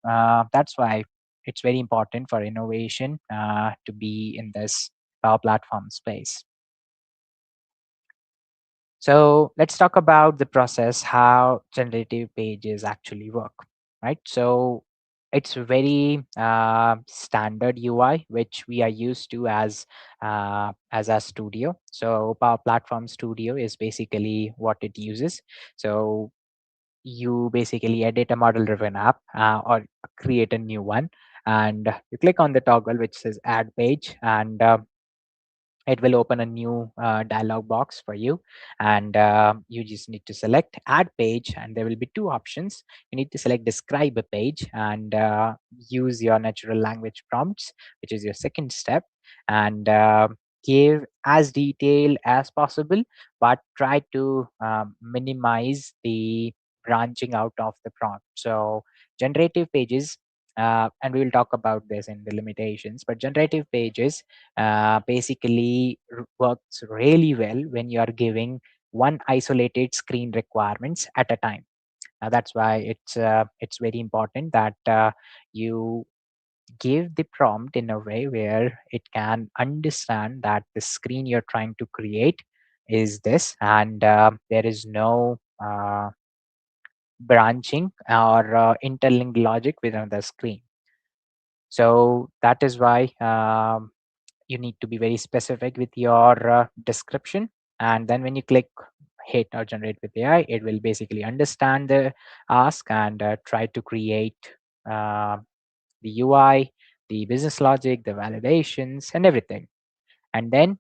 that's why it's very important for innovation to be in this Power Platform space. So let's talk about the process, how generative pages actually work, right? So it's a very standard UI, which we are used to as a studio. So Power Platform Studio is basically what it uses. So you basically edit a model-driven app or create a new one, and you click on the toggle which says Add Page, and it will open a new dialog box for you, and you just need to select add page, and there will be two options. You need to select describe a page and use your natural language prompts, which is your second step, and give as detail as possible, but try to minimize the branching out of the prompt. So generative pages, and we will talk about this in the limitations, but generative pages basically works really well when you are giving one isolated screen requirements at a time. That's why it's very important that you give the prompt in a way where it can understand that the screen you're trying to create is this, and there is no branching or interlinked logic with another screen. So that is why you need to be very specific with your description, and then when you click hit or generate with AI, it will basically understand the ask and try to create uh, the UI, the business logic, the validations, and everything. And then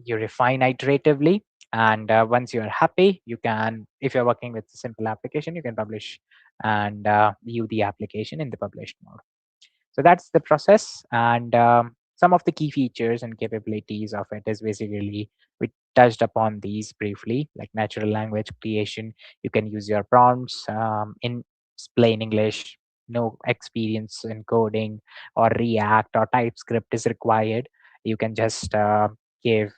you refine iteratively, and once you're happy, you can, if you're working with a simple application, you can publish and view the application in the published mode. So that's the process, and some of the key features and capabilities of it is basically, we touched upon these briefly, like natural language creation. You can use your prompts in plain English. No experience in coding or React or TypeScript is required. You can just give,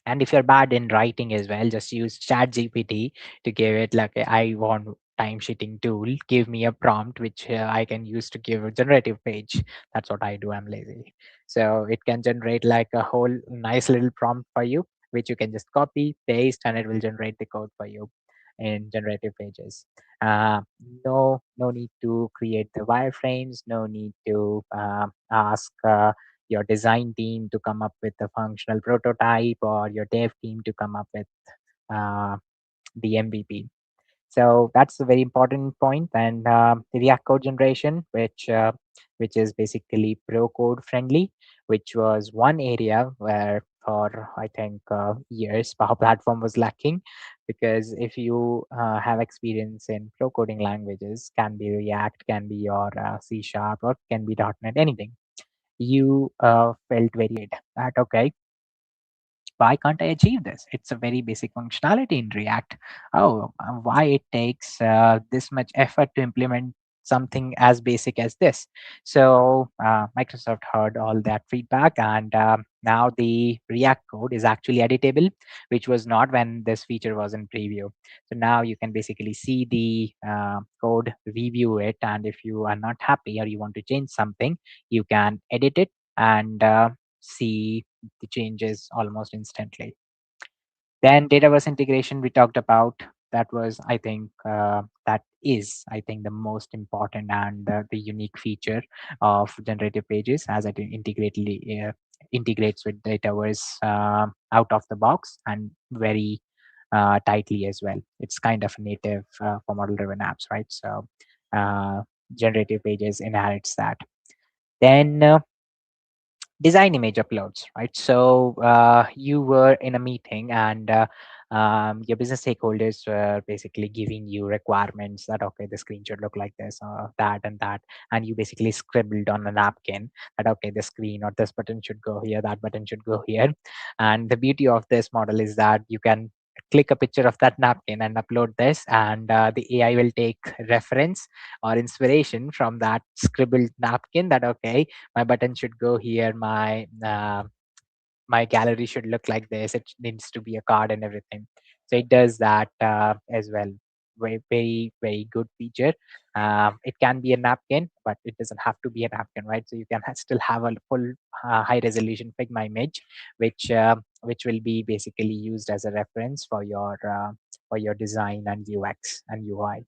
and if you're bad in writing as well, just use chat gpt to give it like I want time sheeting tool, give me a prompt which I can use to give a generative page. That's what I do, I'm lazy. So it can generate like a whole nice little prompt for you, which you can just copy paste, and it will generate the code for you in generative pages. uh, no need to create the wireframes, no need to ask your design team to come up with a functional prototype, or your dev team to come up with uh, the MVP. So that's a very important point. And the React code generation, which is basically pro code friendly, which was one area where for I think years Power Platform was lacking, because if you have experience in pro coding languages, can be React, can be your C Sharp, or can be .NET, anything, you felt very that okay, why can't I achieve this? It's a very basic functionality in React. Oh, why it takes this much effort to implement something as basic as this. So Microsoft heard all that feedback, and now the React code is actually editable, which was not when this feature was in preview. So now you can basically see the code, review it, and if you are not happy or you want to change something, you can edit it and see the changes almost instantly. Then Dataverse integration we talked about. That was, I think, that is, I think, the most important and the unique feature of Generative Pages, as it integrates with Dataverse out of the box and very tightly as well. It's kind of native for model-driven apps, right? So Generative Pages inherits that. Then design image uploads, right? So you were in a meeting, and your business stakeholders were basically giving you requirements that, okay, the screen should look like this or that and that, and you basically scribbled on a napkin that, okay, the screen or this button should go here, that button should go here. And the beauty of this model is that you can click a picture of that napkin and upload this, and the AI will take reference or inspiration from that scribbled napkin, that, okay, my button should go here, my gallery should look like this, it needs to be a card and everything. So it does that as well. Very good feature. It can be a napkin, but it doesn't have to be a napkin, right? So you can still have a full high resolution Figma image, which will be basically used as a reference for your design and UX and UI.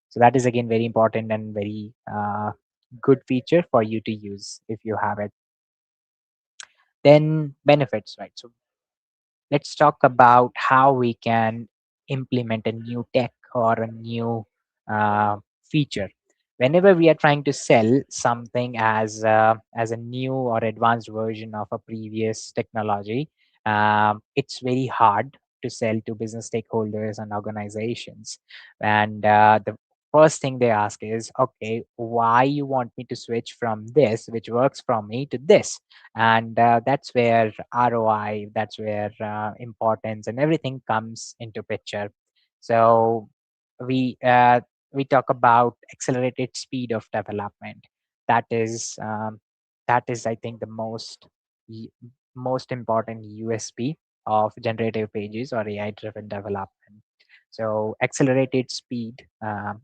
So that is again very important and very good feature for you to use if you have it. Then benefits, right? So let's talk about how we can implement a new tech or a new feature. Whenever we are trying to sell something as a new or advanced version of a previous technology, it's very hard to sell to business stakeholders and organizations. And the first thing they ask is, okay, why you want me to switch from this, which works for me, to this? And that's where ROI, that's where importance and everything comes into picture. So we uh, we talk about accelerated speed of development. That is I think the y- most important USP of Generative Pages or AI driven development. So accelerated speed,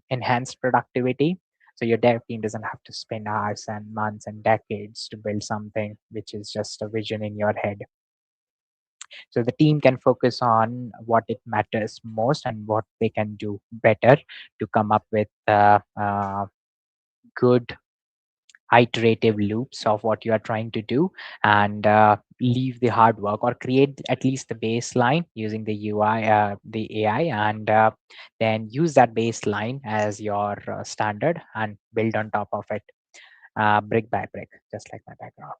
enhanced productivity. So your dev team doesn't have to spend hours and months and decades to build something which is just a vision in your head. So the team can focus on what it matters most and what they can do better to come up with good iterative loops of what you are trying to do, and leave the hard work or create at least the baseline using the UI, the AI, and then use that baseline as your standard and build on top of it, brick by brick, just like my background.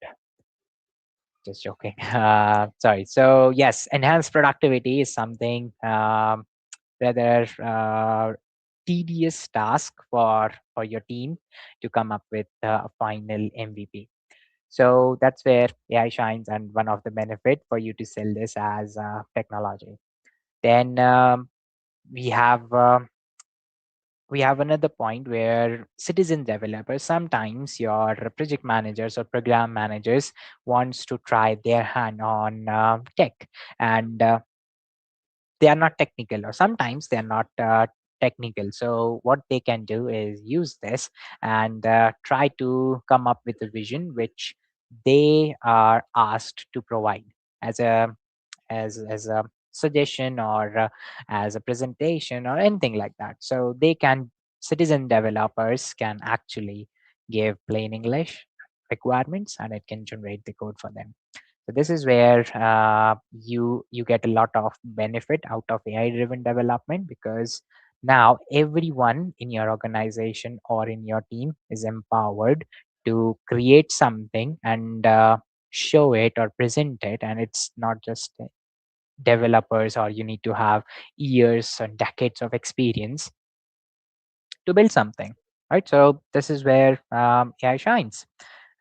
Just joking. Sorry. So yes, enhanced productivity is something rather tedious task for your team to come up with a final MVP. So that's where AI shines, and one of the benefit for you to sell this as technology. Then we have we have another point where citizen developers, sometimes your project managers or program managers wants to try their hand on tech, and they are not technical, or sometimes they are not technical. So what they can do is use this and try to come up with a vision which they are asked to provide as a suggestion, or as a presentation or anything like that. So they can, citizen developers can actually give plain English requirements, and it can generate the code for them. So this is where you get a lot of benefit out of AI driven development, because now everyone in your organization or in your team is empowered to create something and show it or present it, and it's not just developers, or you need to have years and decades of experience to build something, right? So this is where AI shines.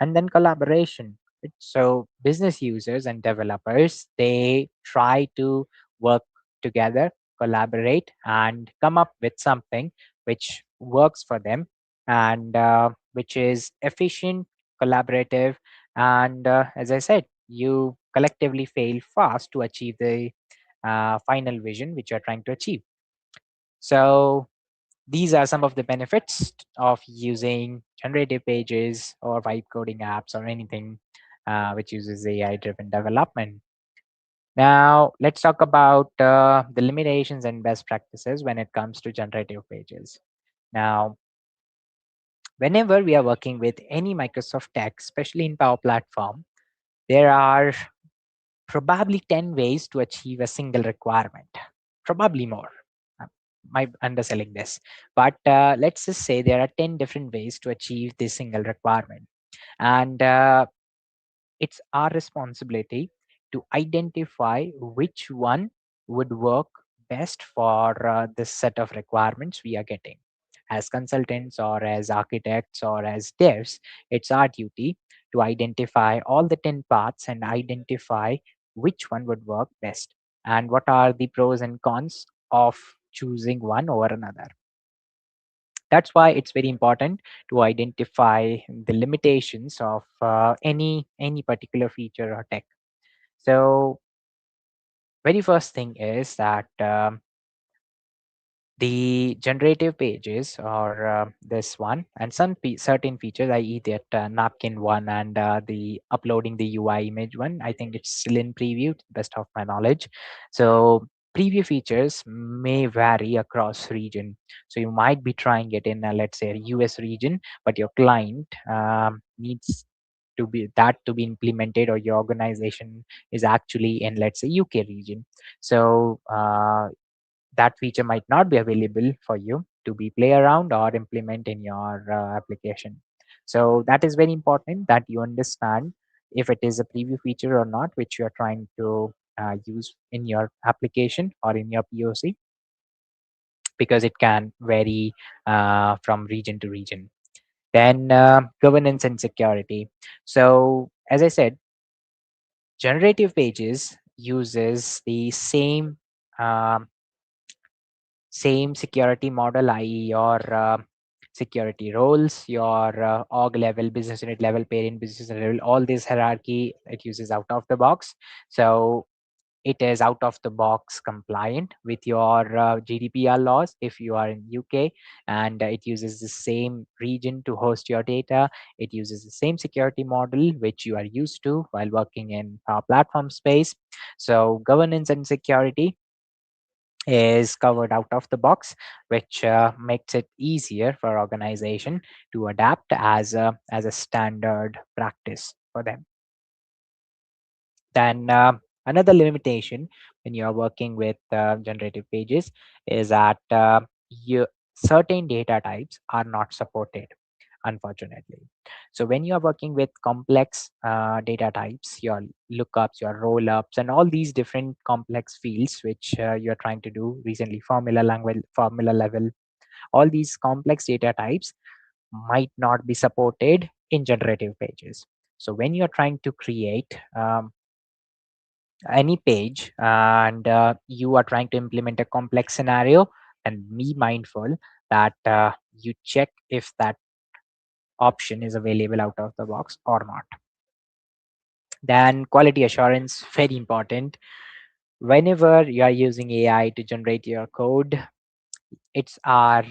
And then collaboration, right? So business users and developers, they try to work together, collaborate, and come up with something which works for them, and which is efficient, collaborative, and as I said, you collectively fail fast to achieve the final vision which you're trying to achieve. So these are some of the benefits of using generative pages or vibe coding apps or anything which uses AI driven development. Now, let's talk about the limitations and best practices when it comes to generative pages. Now, whenever we are working with any Microsoft tech, especially in Power Platform, there are probably 10 ways to achieve a single requirement, probably more. I might underselling this, but let's just say there are 10 different ways to achieve this single requirement. And it's our responsibility to identify which one would work best for this set of requirements we are getting. As consultants or as architects or as devs, it's our duty to identify all the 10 paths and identify which one would work best and what are the pros and cons of choosing one over another. That's why it's very important to identify the limitations of any particular feature or tech. So very first thing is that the generative pages or this one and some certain features, i.e. that napkin one and the uploading the UI image one, I think it's still in preview to the best of my knowledge. So preview features may vary across region. So you might be trying it in let's say a US region, but your client needs to be that to be implemented, or your organization is actually in let's say UK region. So that feature might not be available for you to be play around or implement in your application. So that is very important that you understand if it is a preview feature or not which you are trying to use in your application or in your POC, because it can vary from region to region. Then governance and security. So as I said, generative pages uses the um, same security model, i.e. your security roles, your org level, business unit level, parent business unit level, all this hierarchy it uses out of the box. So it is out of the box compliant with your GDPR laws if you are in UK, and it uses the same region to host your data. It uses the same security model which you are used to while working in our platform space. So governance and security is covered out of the box, which makes it easier for organization to adapt as a standard practice for them. Then another limitation when you are working with generative pages is that certain data types are not supported, unfortunately. So when you are working with complex data types, your lookups, your roll-ups, and all these different complex fields which you're trying to do recently, formula language, formula level, all these complex data types might not be supported in generative pages. So when you're trying to create any page and you are trying to implement a complex scenario, and be mindful that you check if that option is available out of the box or not. Then quality assurance, very important. Whenever you are using AI to generate your code, it's our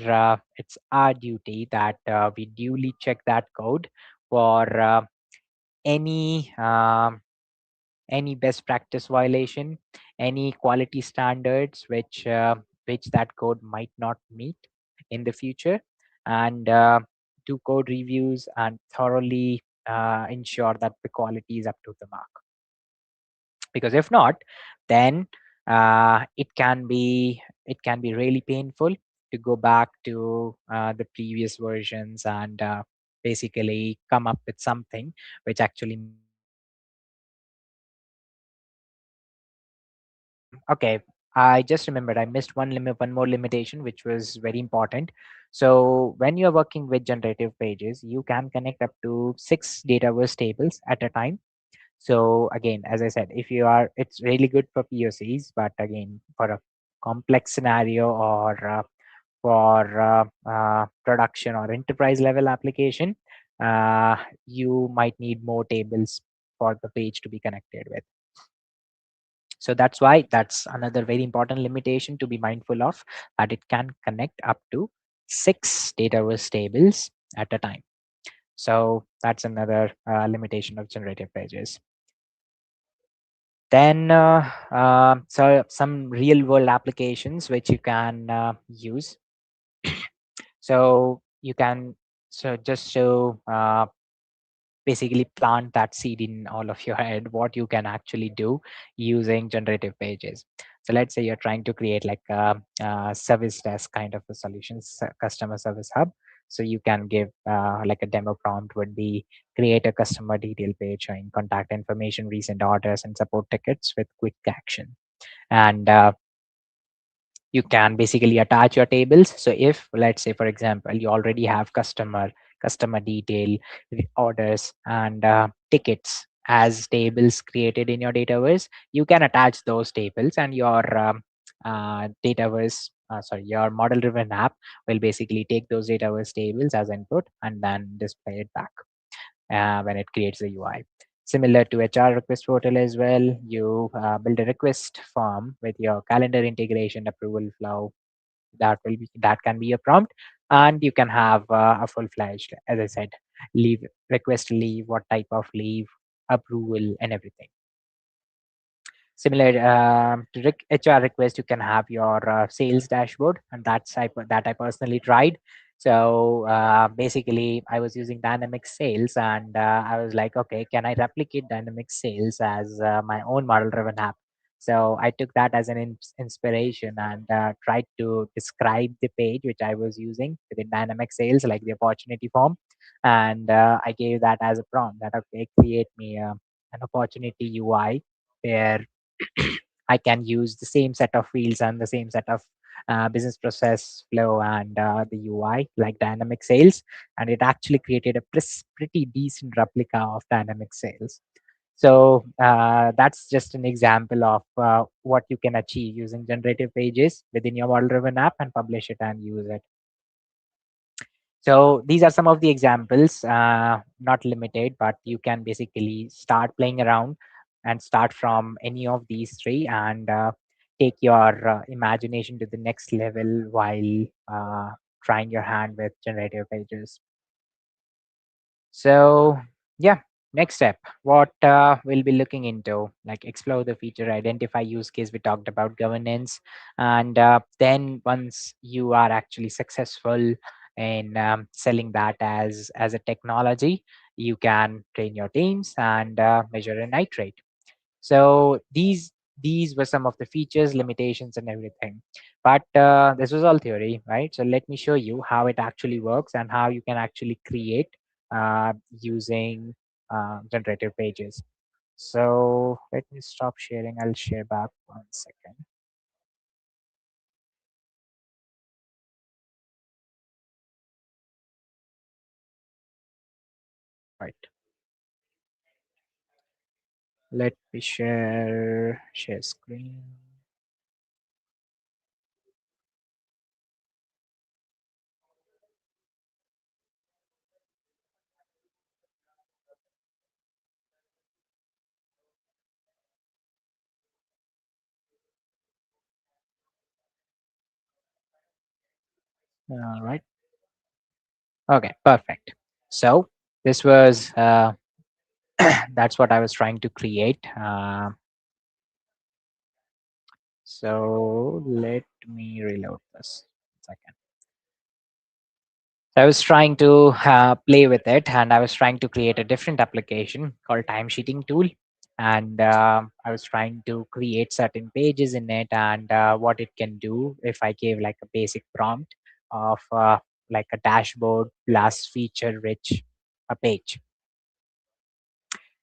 duty that we duly check that code for any any best practice violation, any quality standards which that code might not meet in the future, and do code reviews and thoroughly ensure that the quality is up to the mark. Because if not, then it can be really painful to go back to the previous versions and basically come up with something which actually okay, I just remembered I missed one more limitation which was very important. So when you're working with generative pages, you can connect up to 6 dataverse tables at a time. So again, as I said, if you are, it's really good for POCs, but again, for a complex scenario or for production or enterprise level application, you might need more tables for the page to be connected with. So that's why that's another very important limitation to be mindful of, that it can connect up to 6 Dataverse tables at a time. So that's another limitation of generative pages. Then so some real world applications which you can use. So you can, so just to basically plant that seed in all of your head, what you can actually do using generative pages. So let's say you're trying to create like a service desk kind of a solution, customer service hub. So you can give like a demo prompt would be create a customer detail page showing contact information, recent orders, and support tickets with quick action. And you can basically attach your tables. So if, let's say, for example, you already have customer detail, orders, and tickets as tables created in your Dataverse, you can attach those tables, and your Dataverse, your model driven app will basically take those Dataverse tables as input and then display it back when it creates the UI. Similar to HR request portal as well, you build a request form with your calendar integration approval flow. That can be a prompt, and you can have a full-fledged, as I said, leave leave, what type of leave, approval, and everything. Similar to HR request, you can have your sales dashboard, and that I personally tried. So basically, I was using dynamic sales, and I was like, okay, can I replicate dynamic sales as my own model-driven app? So I took that as an inspiration and tried to describe the page which I was using within dynamic sales, like the opportunity form, and I gave that as a prompt that, okay, create me an opportunity UI where I can use the same set of fields and the same set of business process flow and the UI like dynamic sales, and it actually created a pretty decent replica of dynamic sales. So that's just an example of what you can achieve using generative pages within your model driven app and publish it and use it. So these are some of the examples, not limited, but you can basically start playing around and start from any of these three and take your imagination to the next level while trying your hand with generative pages. So yeah, next step, what we'll be looking into, like explore the feature, identify use case. We talked about governance, and then once you are actually successful in selling that as a technology, you can train your teams and measure and iterate. So these were some of the features, limitations, and everything. But this was all theory, right? So let me show you how it actually works and how you can actually create using generative pages. So let me stop sharing. I'll share back 1 second. Right. Let me share screen. All right. Okay, perfect. So this was that's what I was trying to create. So let me reload this 1 second. So I was trying to play with it, and I was trying to create a different application called timesheeting tool. And I was trying to create certain pages in it, and what it can do if I gave like a basic prompt of like a dashboard plus feature rich a page.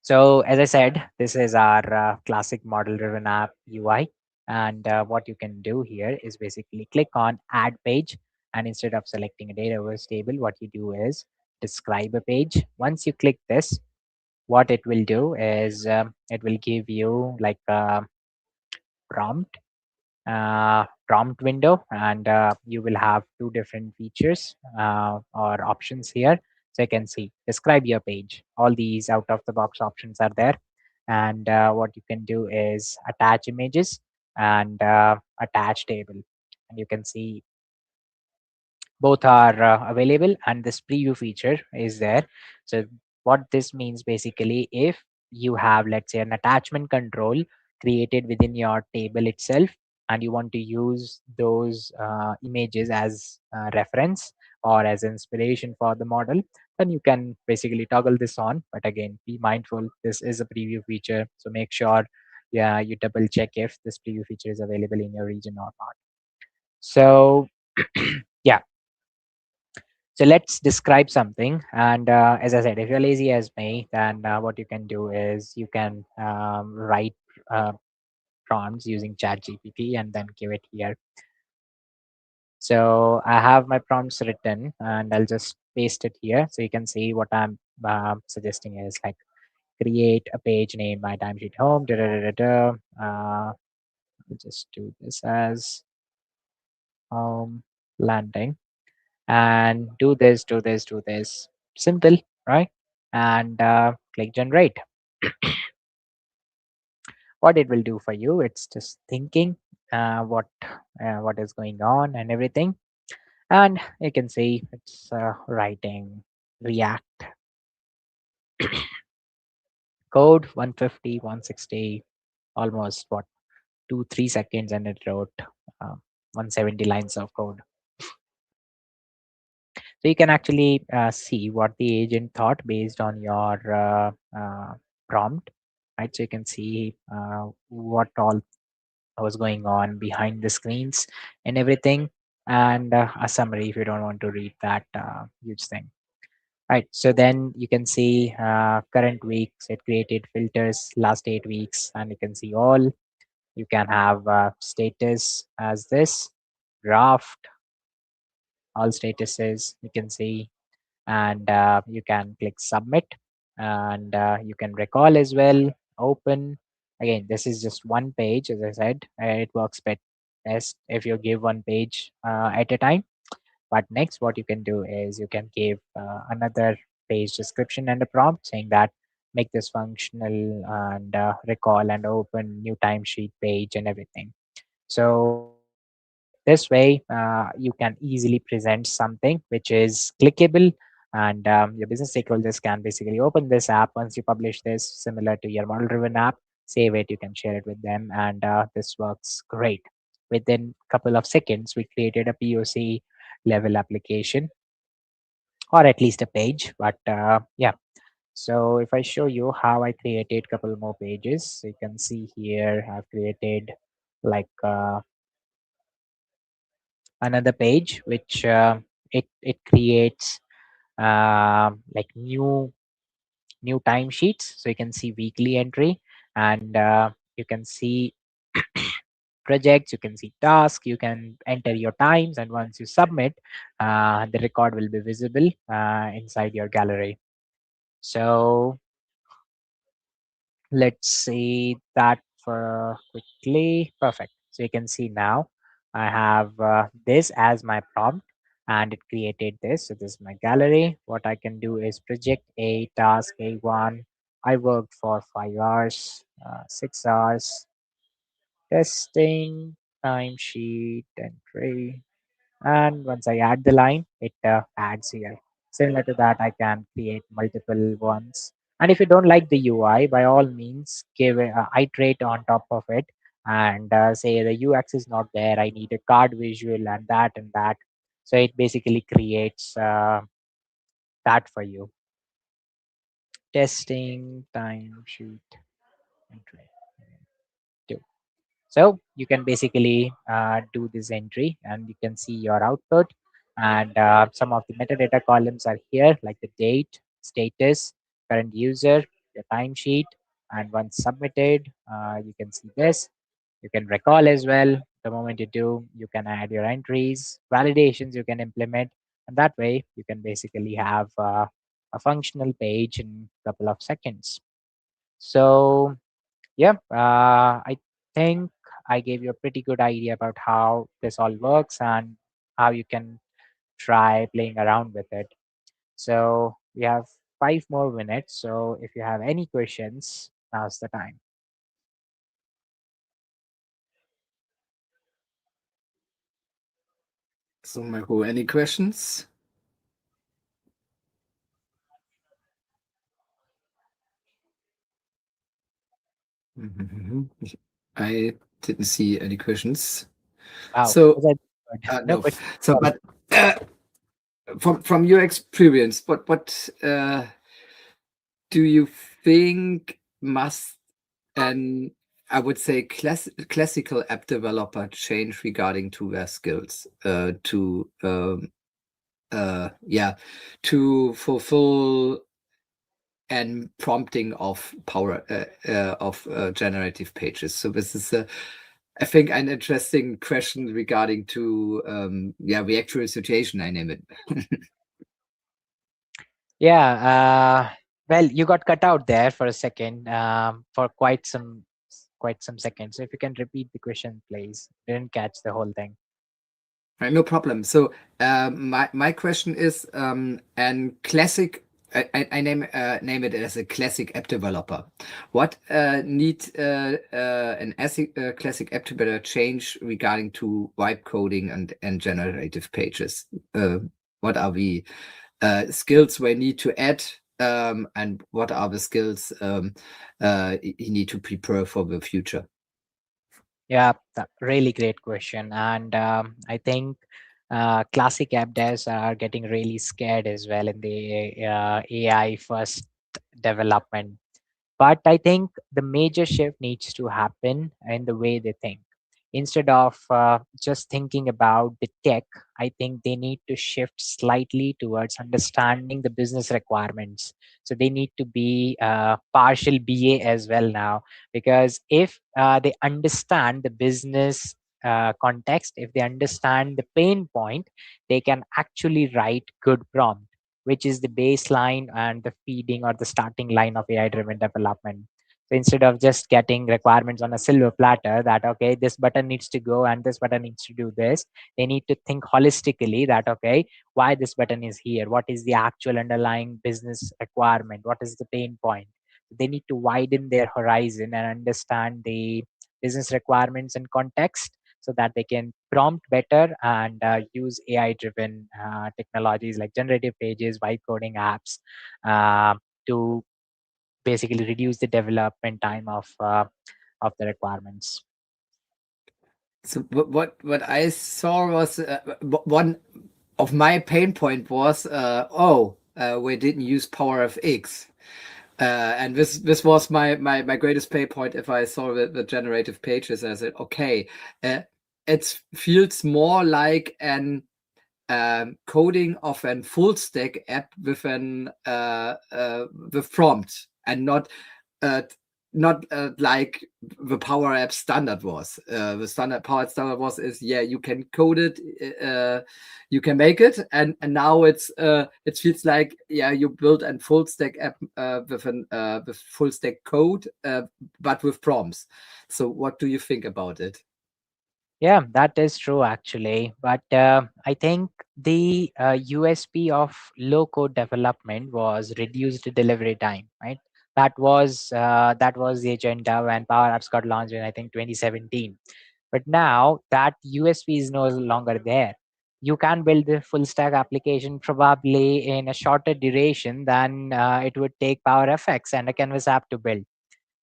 So as I said, this is our classic model driven app UI. And what you can do here is basically click on add page. And instead of selecting a Dataverse table, what you do is describe a page. Once you click this, what it will do is it will give you like a prompt prompt window, and you will have two different features or options here. So you can see describe your page. All these out of the box options are there. And what you can do is attach images and attach table. And you can see both are available, and this preview feature is there. So what this means basically, if you have, let's say, an attachment control created within your table itself, and you want to use those images as reference or as inspiration for the model, then you can basically toggle this on. But again, be mindful, this is a preview feature, so make sure, yeah, you double check if this preview feature is available in your region or not. So yeah, so let's describe something. And as I said, if you're lazy as me, then what you can do is you can write uh, prompts using ChatGPT and then give it here. So I have my prompts written and I'll just paste it here. So you can see what I'm suggesting is like create a page name my timesheet home. Da, da, da, da, da. I'll just do this as home landing and do this, do this, do this. Simple, right? And click generate. What it will do for you, it's just thinking what is going on and everything. And you can see it's writing React code 150, 160, almost what 2 3 seconds, and it wrote uh, 170 lines of code. So you can actually see what the agent thought based on your prompt, right? So you can see what all was going on behind the screens and everything, and a summary if you don't want to read that huge thing. Right. So then you can see current weeks. It created filters last 8 weeks, and you can see all. You can have status as this draft, all statuses. You can see, and you can click submit, and you can recall as well. Open. Again, this is just one page. As I said, it works best if you give one page at a time. But next, what you can do is you can give another page description and a prompt saying that make this functional and recall and open new timesheet page and everything. So this way, you can easily present something which is clickable, and your business stakeholders can basically open this app once you publish this, similar to your model-driven app. Save it, you can share it with them, and this works great. Within a couple of seconds, we created a POC level application, or at least a page. But yeah, so if I show you how I created a couple more pages, so you can see here I've created like another page which it creates like new timesheets. So you can see weekly entry, and you can see projects, you can see tasks, you can enter your times, and once you submit, the record will be visible inside your gallery. So let's see that for quickly. Perfect. So you can see now I have this as my prompt, and it created this. So this is my gallery. What I can do is project a task A1. I worked for 5 hours, 6 hours, testing, timesheet entry. And once I add the line, it adds here. Similar to that, I can create multiple ones. And if you don't like the UI, by all means, give iterate on top of it, and say the UX is not there. I need a card visual and that and that. So it basically creates that for you. Testing timesheet entry. So you can basically do this entry, and you can see your output, and some of the metadata columns are here, like the date, status, current user, your timesheet, and once submitted, you can see this. You can recall as well. The moment you do, you can add your entries, validations you can implement, and that way you can basically have a functional page in a couple of seconds. So yeah, I think I gave you a pretty good idea about how this all works and how you can try playing around with it. So we have 5 more minutes. So if you have any questions, now's the time. So, Marco, any questions? I didn't see any questions. Wow. So, was that good? No no. questions. So, but from your experience, what do you think must an I would say classical app developer change regarding to their skills to fulfill and prompting of generative pages. So this is I think an interesting question regarding to the actual situation, I name it. Yeah. Well, you got cut out there for a second, for quite some seconds. So if you can repeat the question, please. Didn't catch the whole thing. Right, no problem. So my question is an classic. I name it as a classic app developer. What need an classic app developer change regarding to vibe coding and generative pages? What are the skills we need to add, and what are the skills you need to prepare for the future? Yeah, really great question. And I think classic app devs are getting really scared as well in the AI first development. But I think the major shift needs to happen in the way they think. Instead of just thinking about the tech, I think they need to shift slightly towards understanding the business requirements. So they need to be partial BA as well now, because if they understand the business context, if they understand the pain point, they can actually write good prompt, which is the baseline and the feeding or the starting line of AI driven development. So instead of just getting requirements on a silver platter that, okay, this button needs to go and this button needs to do this, they need to think holistically that, okay, why this button is here? What is the actual underlying business requirement? What is the pain point? They need to widen their horizon and understand the business requirements and context so that they can prompt better and use AI driven technologies like generative pages, vibe coding apps to basically reduce the development time of the requirements. So what I saw was one of my pain point was we didn't use PowerFX. And this was my greatest pain point. If I saw the generative pages, I said, okay, it feels more like an coding of an full stack app with an with prompt, and not like the Power App standard was. The standard Power App standard was is you can code it, you can make it, and now it feels like you build a full stack app with full stack code, but with prompts. So what do you think about it? Yeah, that is true actually. But I think the USP of low code development was reduced delivery time, right? That was the agenda when Power Apps got launched in, I think, 2017. But now that USP is no longer there. You can build the full stack application probably in a shorter duration than it would take Power FX and a Canvas app to build.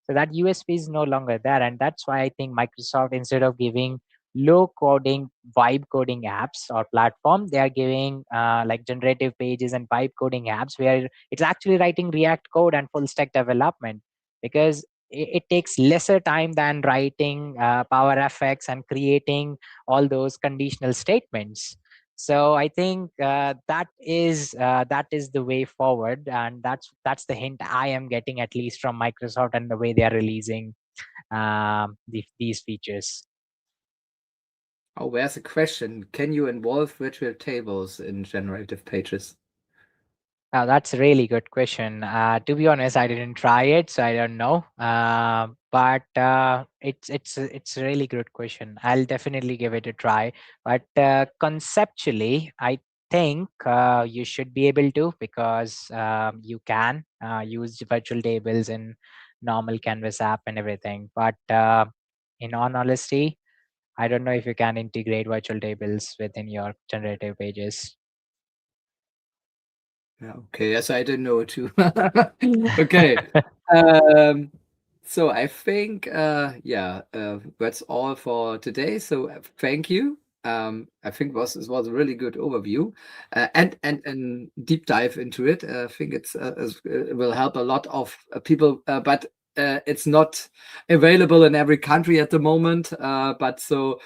So that USP is no longer there. And that's why I think Microsoft, instead of giving low coding vibe coding apps or platform, they are giving like generative pages and vibe coding apps where it's actually writing React code and full stack development, because it takes lesser time than writing Power FX and creating all those conditional statements. So I think that is the way forward, and that's the hint I am getting, at least from Microsoft and the way they are releasing these features. Oh, there's a question. Can you involve virtual tables in generative pages? Now that's a really good question. To be honest, I didn't try it, so I don't know. But it's a really good question. I'll definitely give it a try. But conceptually, I think you should be able to, because you can use virtual tables in normal Canvas app and everything. But in all honesty, I don't know if you can integrate virtual tables within your generative pages. Yeah, okay, yes, I didn't know too. Okay. Um, so I think that's all for today. So thank you. I think it was a really good overview and deep dive into it. I think it will help a lot of people, but it's not available in every country at the moment. But so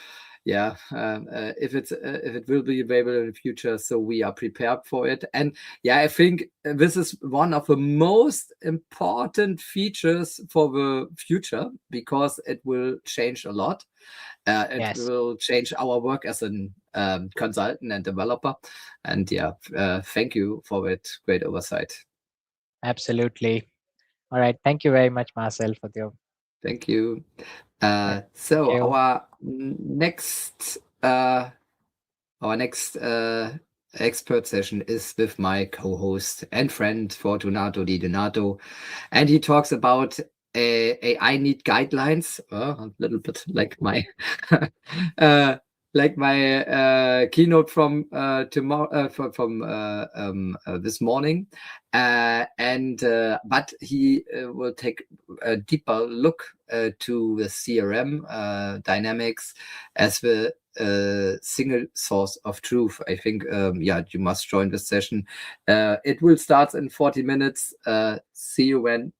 yeah, if it will be available in the future, so we are prepared for it. And yeah, I think this is one of the most important features for the future because it will change a lot. It Yes, will change our work as an consultant and developer. And yeah, thank you for that great oversight. absolutely. All right. Thank you very much, Marcel, for the. Thank you. Right. Thank So you. our next expert session is with my co-host and friend Fortunato Di Donato, and he talks about AI need guidelines, a little bit like my keynote from tomorrow from this morning, but he will take a deeper look to the CRM dynamics as the single source of truth. I think you must join this session. It will start in 40 minutes. See you when.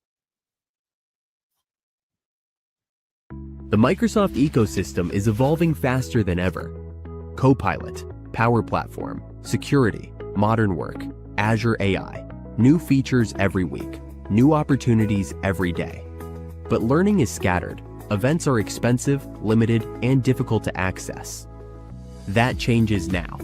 The Microsoft ecosystem is evolving faster than ever. Copilot, Power Platform, security, modern work, Azure AI, new features every week, new opportunities every day. But learning is scattered. Events are expensive, limited, and difficult to access. That changes now.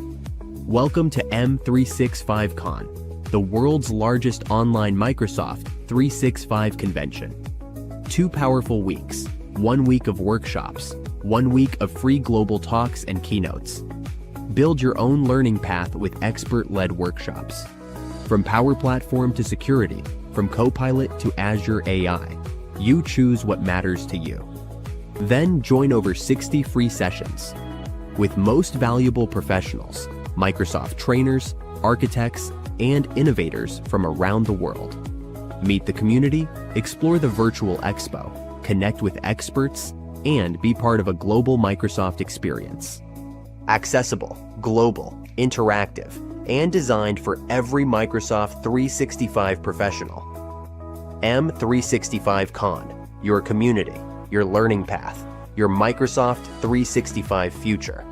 Welcome to M365 Con, the world's largest online Microsoft 365 convention. 2 powerful weeks, 1 week of workshops, 1 week of free global talks and keynotes. Build your own learning path with expert-led workshops. From Power Platform to security, from Copilot to Azure AI, you choose what matters to you. Then join over 60 free sessions with most valuable professionals, Microsoft trainers, architects, and innovators from around the world. Meet the community, explore the virtual expo, connect with experts, and be part of a global Microsoft experience. Accessible, global, interactive, and designed for every Microsoft 365 professional. M365 Con, your community, your learning path, your Microsoft 365 future.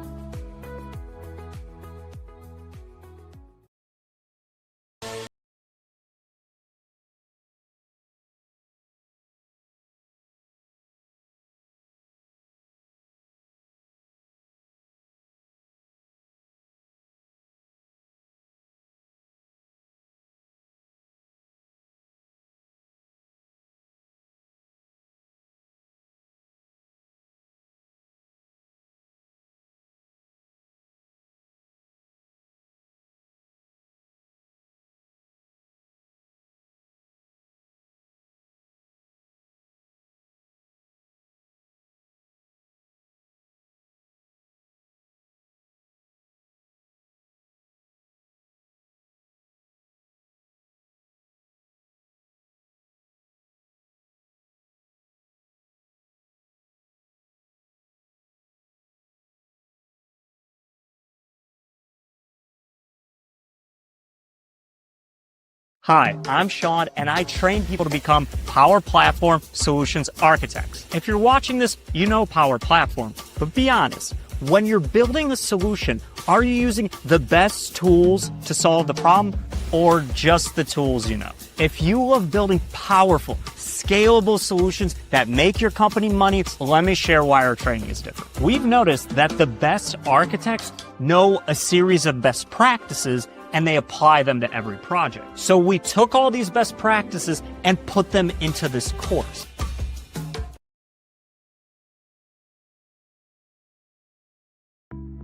Hi, I'm Sean, and I train people to become Power Platform Solutions Architects. If you're watching this, you know Power Platform, but be honest, when you're building a solution, are you using the best tools to solve the problem or just the tools you know? If you love building powerful, scalable solutions that make your company money, let me share why our training is different. We've noticed that the best architects know a series of best practices and they apply them to every project. So we took all these best practices and put them into this course.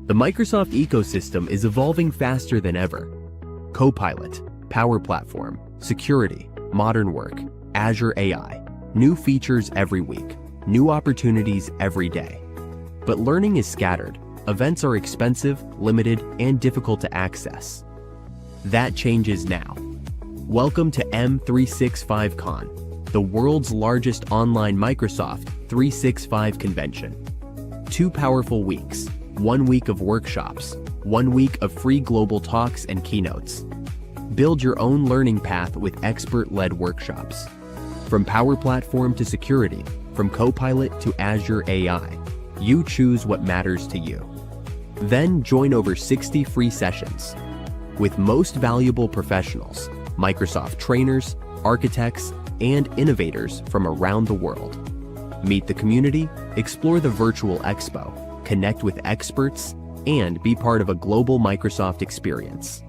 The Microsoft ecosystem is evolving faster than ever. Copilot, Power Platform, security, modern work, Azure AI, new features every week, new opportunities every day. But learning is scattered. Events are expensive, limited, and difficult to access. That changes now. Welcome to M365 Con, the world's largest online Microsoft 365 convention. 2 powerful weeks, 1 week of workshops, 1 week of free global talks and keynotes. Build your own learning path with expert-led workshops. From Power Platform to security, from Copilot to Azure AI, you choose what matters to you. Then join over 60 free sessions with most valuable professionals, Microsoft trainers, architects, and innovators from around the world. Meet the community, explore the virtual expo, connect with experts, and be part of a global Microsoft experience.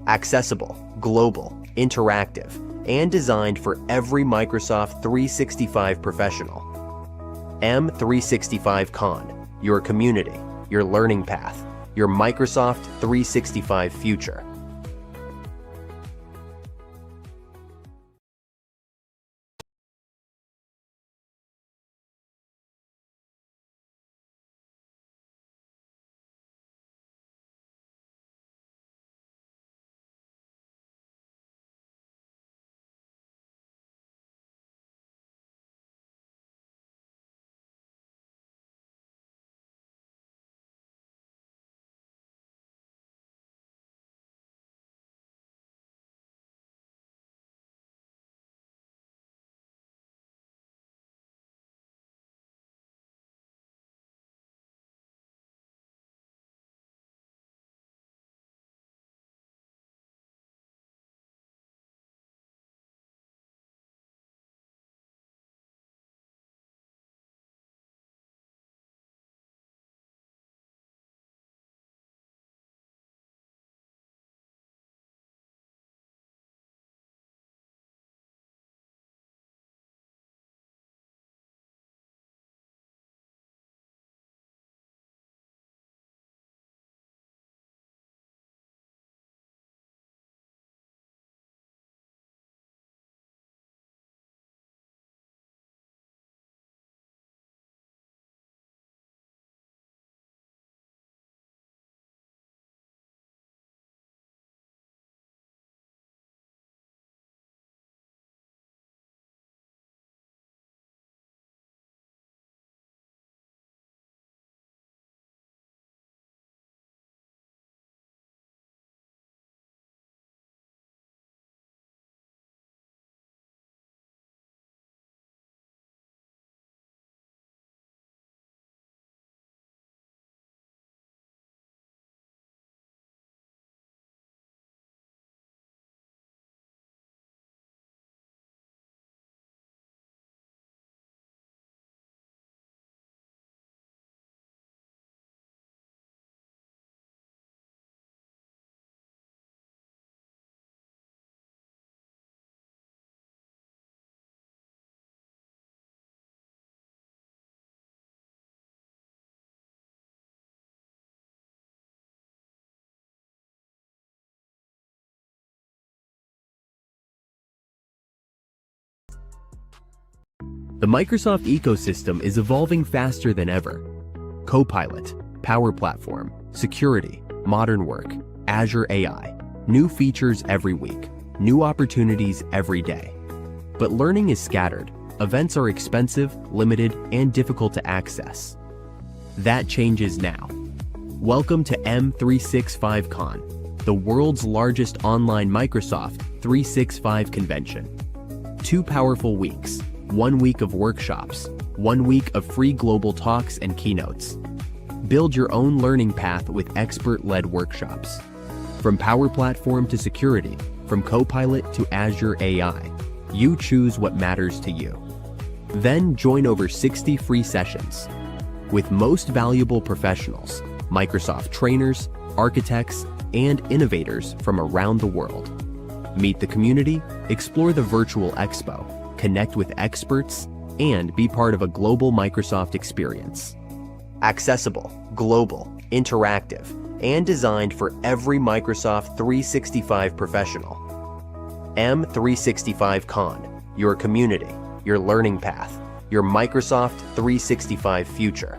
Accessible, global, interactive, and designed for every Microsoft 365 professional. M365 Con, your community, your learning path, your Microsoft 365 future. The Microsoft ecosystem is evolving faster than ever. Copilot, Power Platform, security, modern work, Azure AI, new features every week, new opportunities every day. But learning is scattered. Events are expensive, limited, and difficult to access. That changes now. Welcome to M365 Con, the world's largest online Microsoft 365 convention. 2 powerful weeks, 1 week of workshops, 1 week of free global talks and keynotes. Build your own learning path with expert-led workshops. From Power Platform to security, from Copilot to Azure AI, you choose what matters to you. Then join over 60 free sessions with most valuable professionals, Microsoft trainers, architects, and innovators from around the world. Meet the community, explore the virtual expo, connect with experts, and be part of a global Microsoft experience. Accessible, global, interactive, and designed for every Microsoft 365 professional. M365 Con, your community, your learning path, your Microsoft 365 future.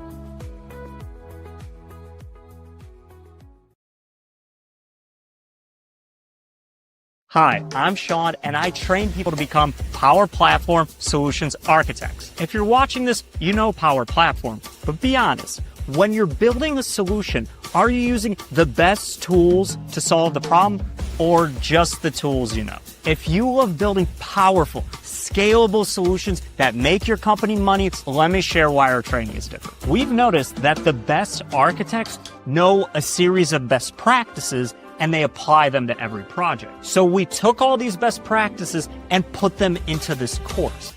Hi, I'm Sean, and I train people to become Power Platform Solutions Architects. If you're watching this, you know Power Platform, but be honest, when you're building a solution, are you using the best tools to solve the problem, or just the tools you know? If you love building powerful, scalable solutions that make your company money, let me share why our training is different. We've noticed that the best architects know a series of best practices and they apply them to every project. So we took all these best practices and put them into this course.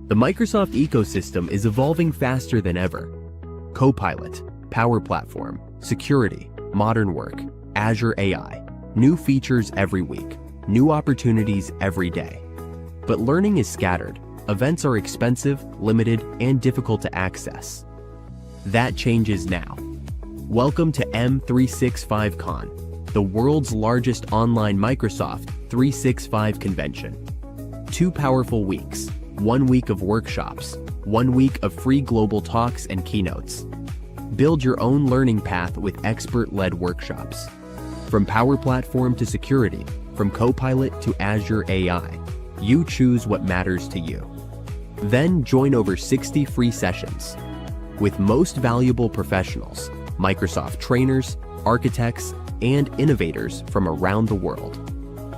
The Microsoft ecosystem is evolving faster than ever. Copilot, Power Platform, security, modern work, Azure AI, new features every week, new opportunities every day. But learning is scattered. Events are expensive, limited, and difficult to access. That changes now. Welcome to M365 Con, the world's largest online Microsoft 365 convention. 2 powerful weeks, 1 week of workshops, 1 week of free global talks and keynotes. Build your own learning path with expert-led workshops. From Power Platform to security, from Copilot to Azure AI, you choose what matters to you. Then join over 60 free sessions with most valuable professionals, Microsoft trainers, architects, and innovators from around the world.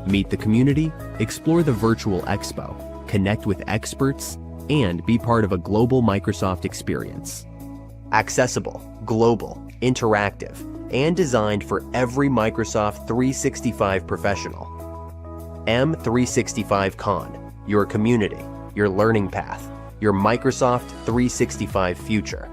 Meet the community, explore the virtual expo, connect with experts, and be part of a global Microsoft experience. Accessible, global, interactive, and designed for every Microsoft 365 professional. M365 Con, your community, your learning path, your Microsoft 365 future.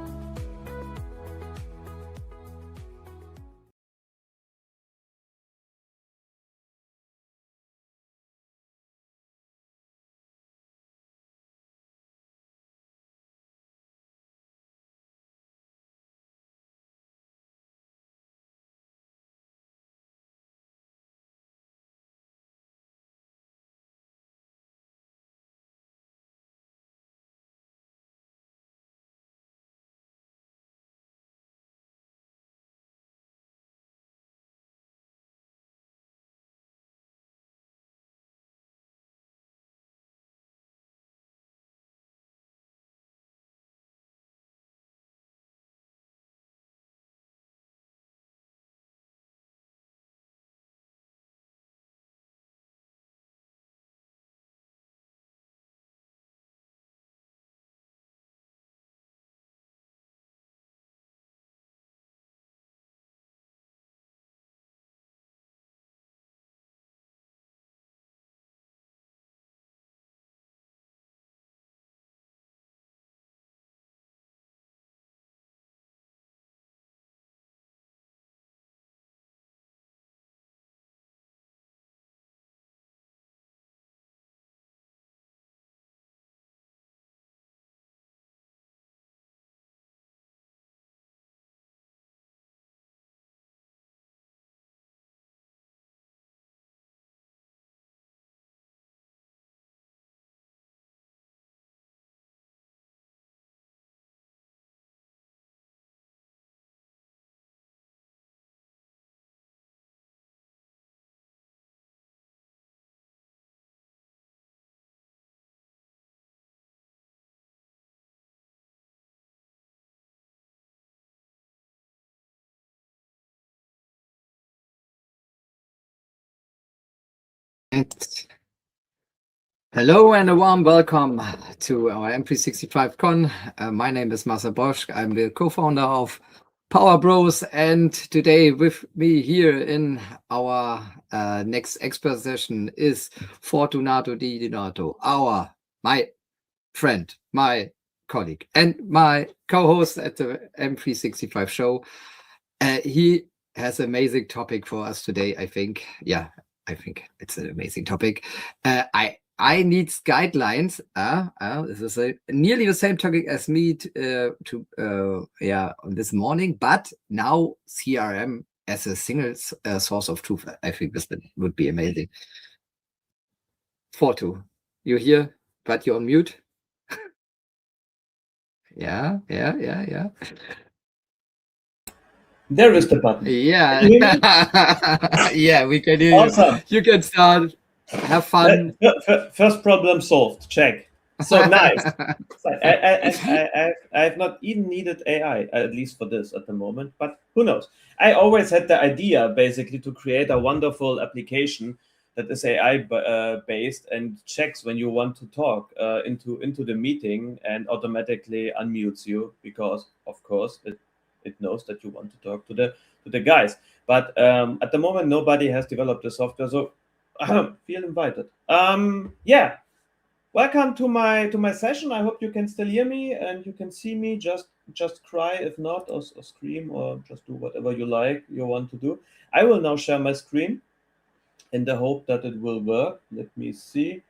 Hello and a warm welcome to our M365 Con. My name is Marcel Bosch. I'm the co-founder of Power Bros, and today with me here in our next expert session is Fortunato Di Donato, my friend, my colleague, and my co-host at the M365 show. He has an amazing topic for us today, I think. Yeah, I think it's an amazing topic. I need guidelines. This is nearly the same topic as me this morning, but now CRM as a single source of truth. I think this would be amazing. Fortu, you're here, but you're on mute. Yeah. There is the button. Yeah. Can you hear me? Yeah, we can hear Awesome. you. You can start. Have fun. First problem solved. Check. So nice. I have not even needed AI, at least for this at the moment, but who knows? I always had the idea basically to create a wonderful application that is AI based and checks when you want to talk into the meeting and automatically unmutes you because, of course, it knows that you want to talk to the guys. But at the moment, nobody has developed the software, so feel invited. Yeah, welcome to my session. I hope you can still hear me and you can see me. Just cry if not, or scream, or just do whatever you want to do. I will now share my screen in the hope that it will work. Let me see.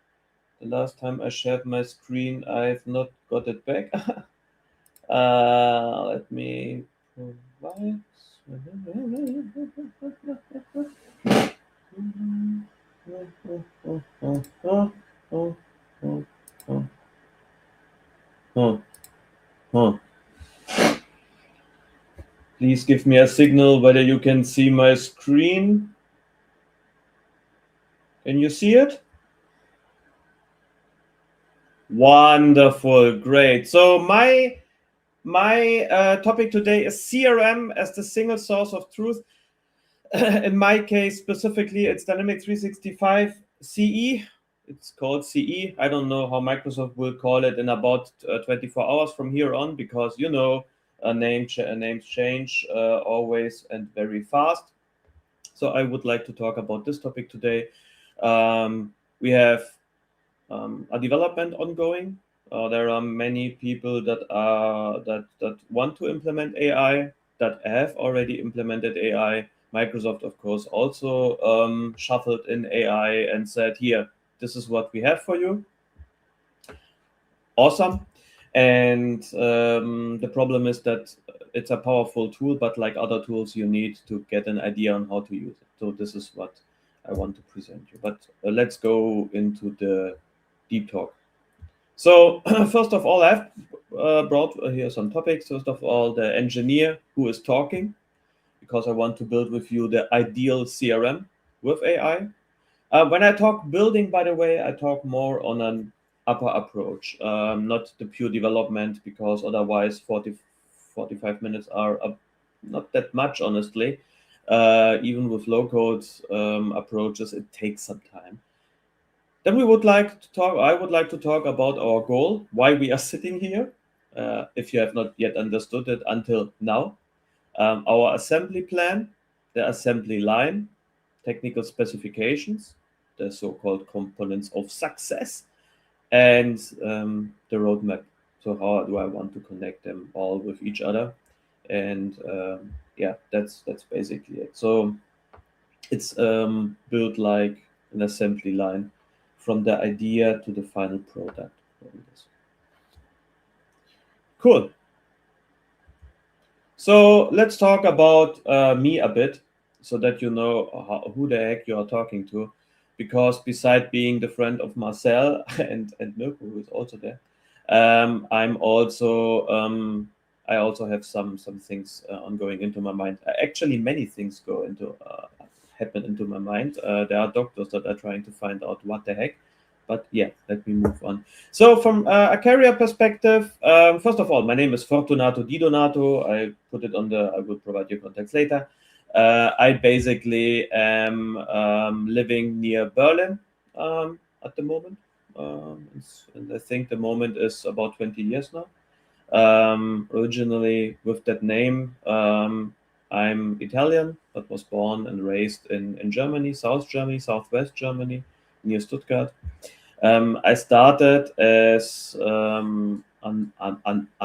The last time I shared my screen, I've not got it back. Let me provide. Please give me a signal whether you can see my screen. Can you see it? Wonderful, great. So my topic today is CRM as the single source of truth. In my case specifically, it's Dynamics 365 CE. It's called CE. I don't know how Microsoft will call it in about 24 hours from here on, because names change always and very fast. So I would like to talk about this topic today. We have a development ongoing. There are many people that want to implement AI, that have already implemented AI. Microsoft, of course, also shuffled in AI and said, here, this is what we have for you. Awesome. And the problem is that it's a powerful tool, but like other tools, you need to get an idea on how to use it. So this is what I want to present you. But let's go into the deep talk. So first of all, I've brought here some topics. First of all, the engineer who is talking, because I want to build with you the ideal CRM with AI. When I talk building, by the way, I talk more on an upper approach, not the pure development, because otherwise 45 minutes are not that much, honestly. Even with low-code approaches, it takes some time. Then I would like to talk about our goal, why we are sitting here, if you have not yet understood it until now. Our assembly plan, the assembly line, technical specifications, the so-called components of success, and the roadmap. So how do I want to connect them all with each other? And yeah, that's basically it. So it's built like an assembly line from the idea to the final product. Cool. So let's talk about me a bit, so that you know who the heck you are talking to. Because beside being the friend of Marcel and Mirko, who is also there, I also have some things ongoing into my mind. Actually, many things happen into my mind. There are doctors that are trying to find out what the heck. But yeah, let me move on. So from a career perspective, first of all, my name is Fortunato Di Donato. I will provide you context later. I basically am living near Berlin. at the moment. And I think the moment is about 20 years now. Originally with that name, I'm Italian, but was born and raised in Germany, Southwest Germany, near Stuttgart. I started as a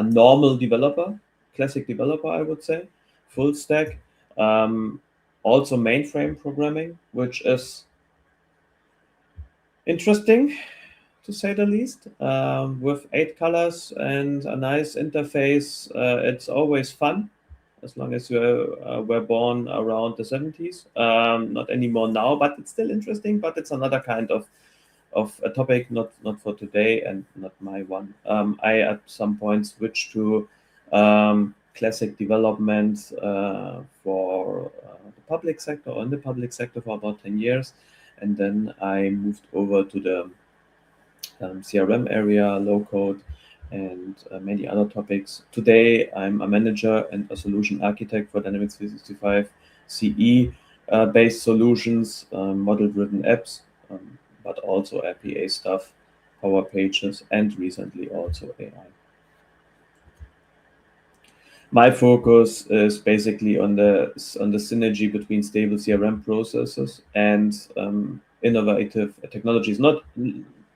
normal developer, classic developer, I would say, full stack. Also mainframe programming, which is interesting to say the least. With 8 colors and a nice interface, it's always fun, as long as you were born around the 70s. Not anymore now, but it's still interesting. But it's another kind of a topic, not for today and not my one. I at some point switched to classic development for the public sector, or in the public sector for about 10 years. And then I moved over to the CRM area, low code, and many other topics. Today, I'm a manager and a solution architect for Dynamics 365 CE based solutions, model-driven apps, but also RPA stuff, Power Pages, and recently also AI. My focus is basically on the synergy between stable CRM processes and innovative technologies, not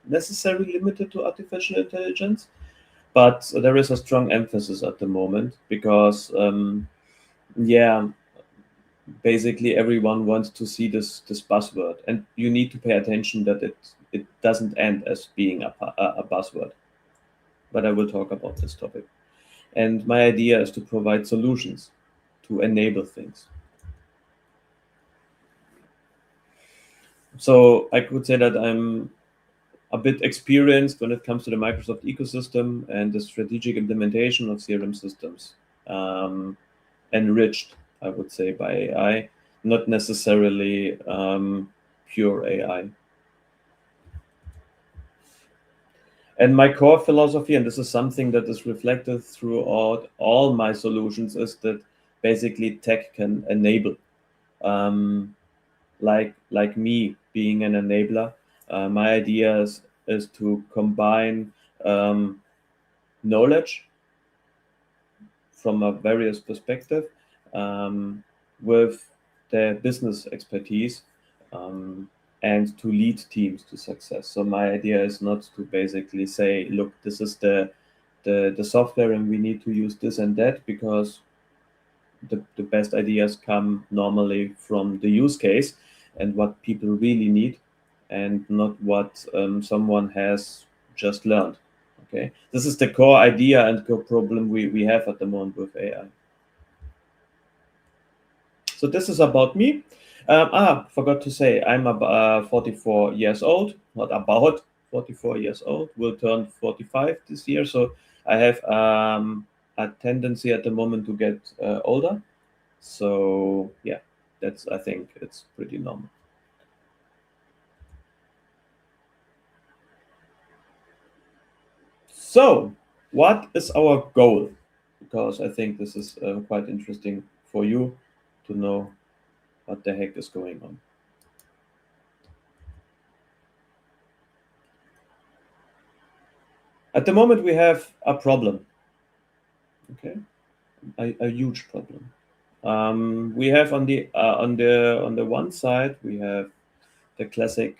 necessarily limited to artificial intelligence, but there is a strong emphasis at the moment because, basically everyone wants to see this buzzword, and you need to pay attention that it doesn't end as being a buzzword. But I will talk about this topic. And my idea is to provide solutions to enable things. So I could say that I'm a bit experienced when it comes to the Microsoft ecosystem and the strategic implementation of CRM systems, enriched, I would say, by AI, not necessarily pure AI. And my core philosophy, and this is something that is reflected throughout all my solutions, is that basically tech can enable. Like me being an enabler, my idea is to combine knowledge from a various perspective with the business expertise and to lead teams to success. So my idea is not to basically say, look, this is the software and we need to use this and that, because the best ideas come normally from the use case and what people really need, and not what someone has just learned. Okay, this is the core idea and core problem we have at the moment with AI. So this is about me. Forgot to say, I'm 44 years old, not about 44 years old, will turn 45 this year. So I have a tendency at the moment to get older. So yeah, I think it's pretty normal. So what is our goal? Because I think this is quite interesting for you to know what the heck is going on. At the moment, we have a problem. Okay, a huge problem. We have on the one side, we have the classic,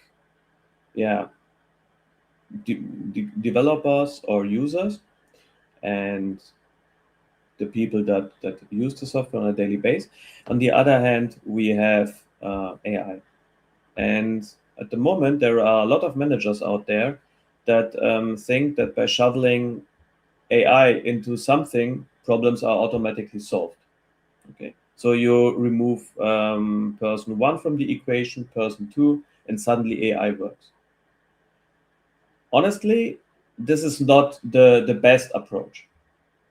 developers or users, and the people that use the software on a daily basis. On the other hand, we have AI. And at the moment, there are a lot of managers out there that think that by shoveling AI into something, problems are automatically solved. Okay, so you remove person 1 from the equation, person 2, and suddenly AI works. Honestly, this is not the best approach.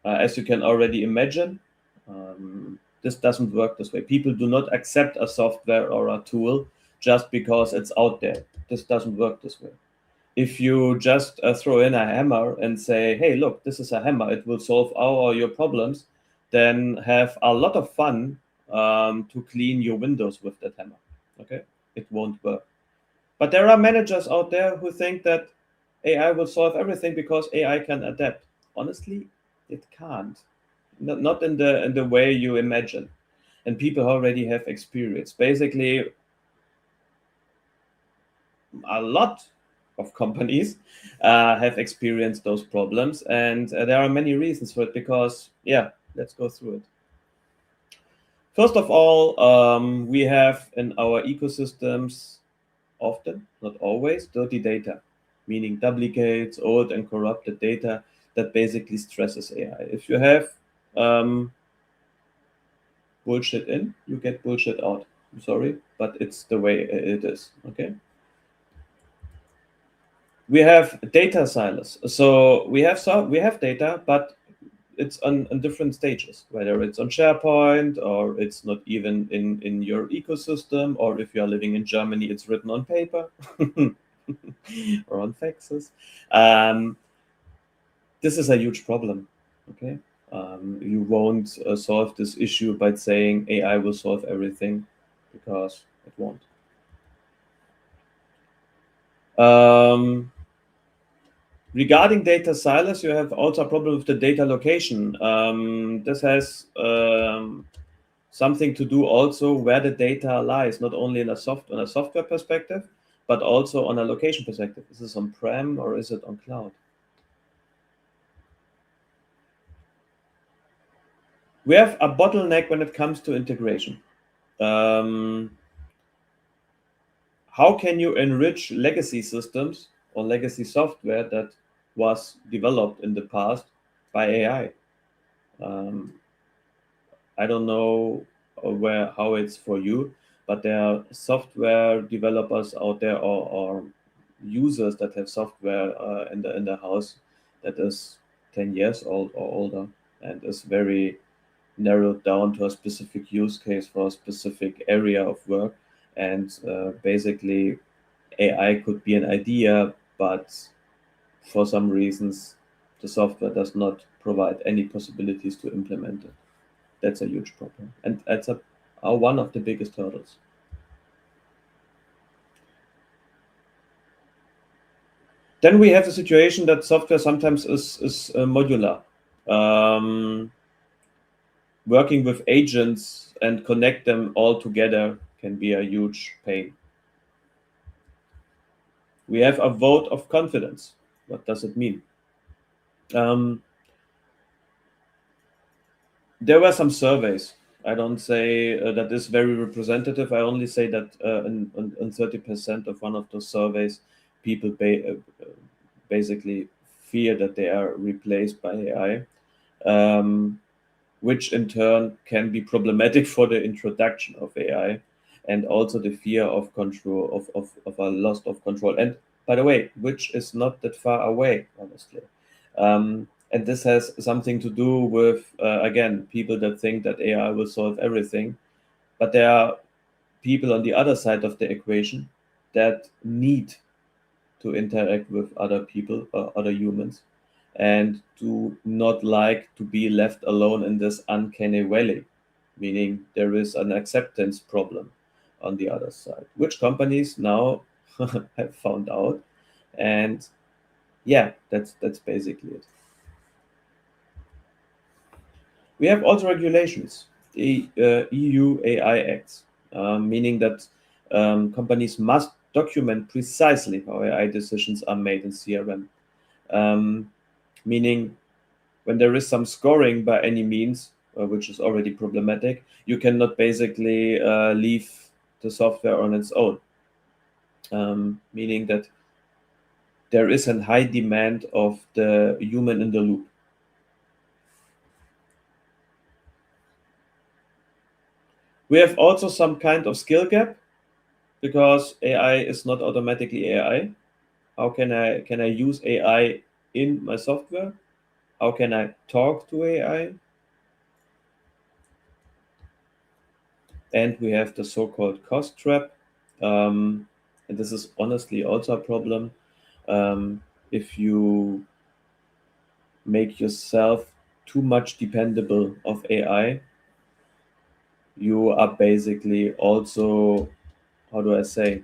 As you can already imagine, this doesn't work this way. People do not accept a software or a tool just because it's out there. This doesn't work this way. If you just throw in a hammer and say, hey, look, this is a hammer, it will solve all your problems, then have a lot of fun to clean your windows with that hammer. Okay, it won't work. But there are managers out there who think that AI will solve everything because AI can adapt. Honestly, it can't. Not in the way you imagine. And people already have experience. Basically, a lot of companies have experienced those problems, and there are many reasons for it. Because, yeah, let's go through it. First of all, we have in our ecosystems often, not always, dirty data, meaning duplicates, old and corrupted data that basically stresses AI. If you have bullshit in, you get bullshit out. I'm sorry, but it's the way it is. Okay. We have data silos. So we have data, but it's on different stages, whether it's on SharePoint or it's not even in your ecosystem, or if you are living in Germany, it's written on paper or on faxes. This is a huge problem. Okay. You won't solve this issue by saying AI will solve everything, because it won't. Regarding data silos, you have also a problem with the data location. This has something to do also where the data lies, not only on a software perspective, but also on a location perspective. Is this on-prem or is it on cloud? We have a bottleneck when it comes to integration. How can you enrich legacy systems or legacy software that was developed in the past by AI? I don't know how it's for you, but there are software developers out there, or users that have software in the house that is 10 years old or older and is very narrowed down to a specific use case for a specific area of work. And basically, AI could be an idea, but for some reasons, the software does not provide any possibilities to implement it. That's a huge problem, and that's one of the biggest hurdles. Then we have the situation that software sometimes is modular. Working with agents and connect them all together can be a huge pain. We have a vote of confidence. What does it mean? There were some surveys. I don't say that is very representative. I only say that in 30% of one of those surveys, people basically fear that they are replaced by AI, which in turn can be problematic for the introduction of AI, and also the fear of control, of a loss of control. And by the way, which is not that far away, honestly. And this has something to do with, again, people that think that AI will solve everything. But there are people on the other side of the equation that need to interact with other people, other humans, and do not like to be left alone in this uncanny valley, meaning there is an acceptance problem on the other side, which companies now have found out. And yeah, that's basically it. We have also regulations, the EU AI Acts, meaning that companies must document precisely how AI decisions are made in CRM. Meaning when there is some scoring by any means, which is already problematic, you cannot basically leave the software on its own. Meaning that there is a high demand of the human in the loop. We have also some kind of skill gap, because AI is not automatically AI. How can I use AI in my software? How can I talk to AI? And we have the so-called cost trap. And this is honestly also a problem. If you make yourself too much dependable of AI, you are basically also, how do I say,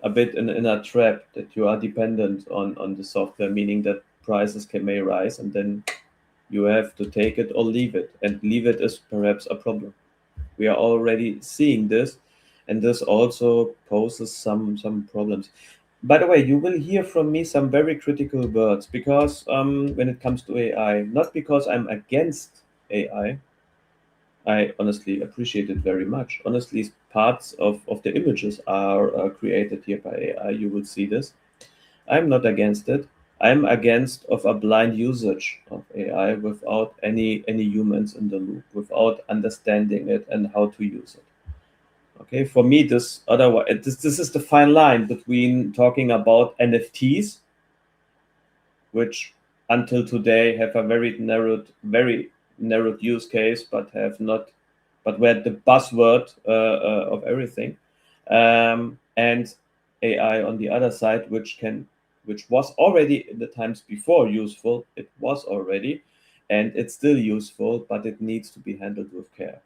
a bit in a trap that you are dependent on the software, meaning that prices may rise, and then you have to take it or leave it, and leave it is perhaps a problem. We are already seeing this, and this also poses some problems. By the way, you will hear from me some very critical words, because when it comes to AI, not because I'm against AI, I honestly appreciate it very much. Honestly, parts of the images are created here by AI. You will see this. I'm not against it. I'm against of a blind usage of AI without any humans in the loop, without understanding it and how to use it. Okay, for me, this is the fine line between talking about NFTs, which until today have a very narrowed use case, but were the buzzword of everything, and AI on the other side, which was already in the times before useful. It was already, and it's still useful, but it needs to be handled with care.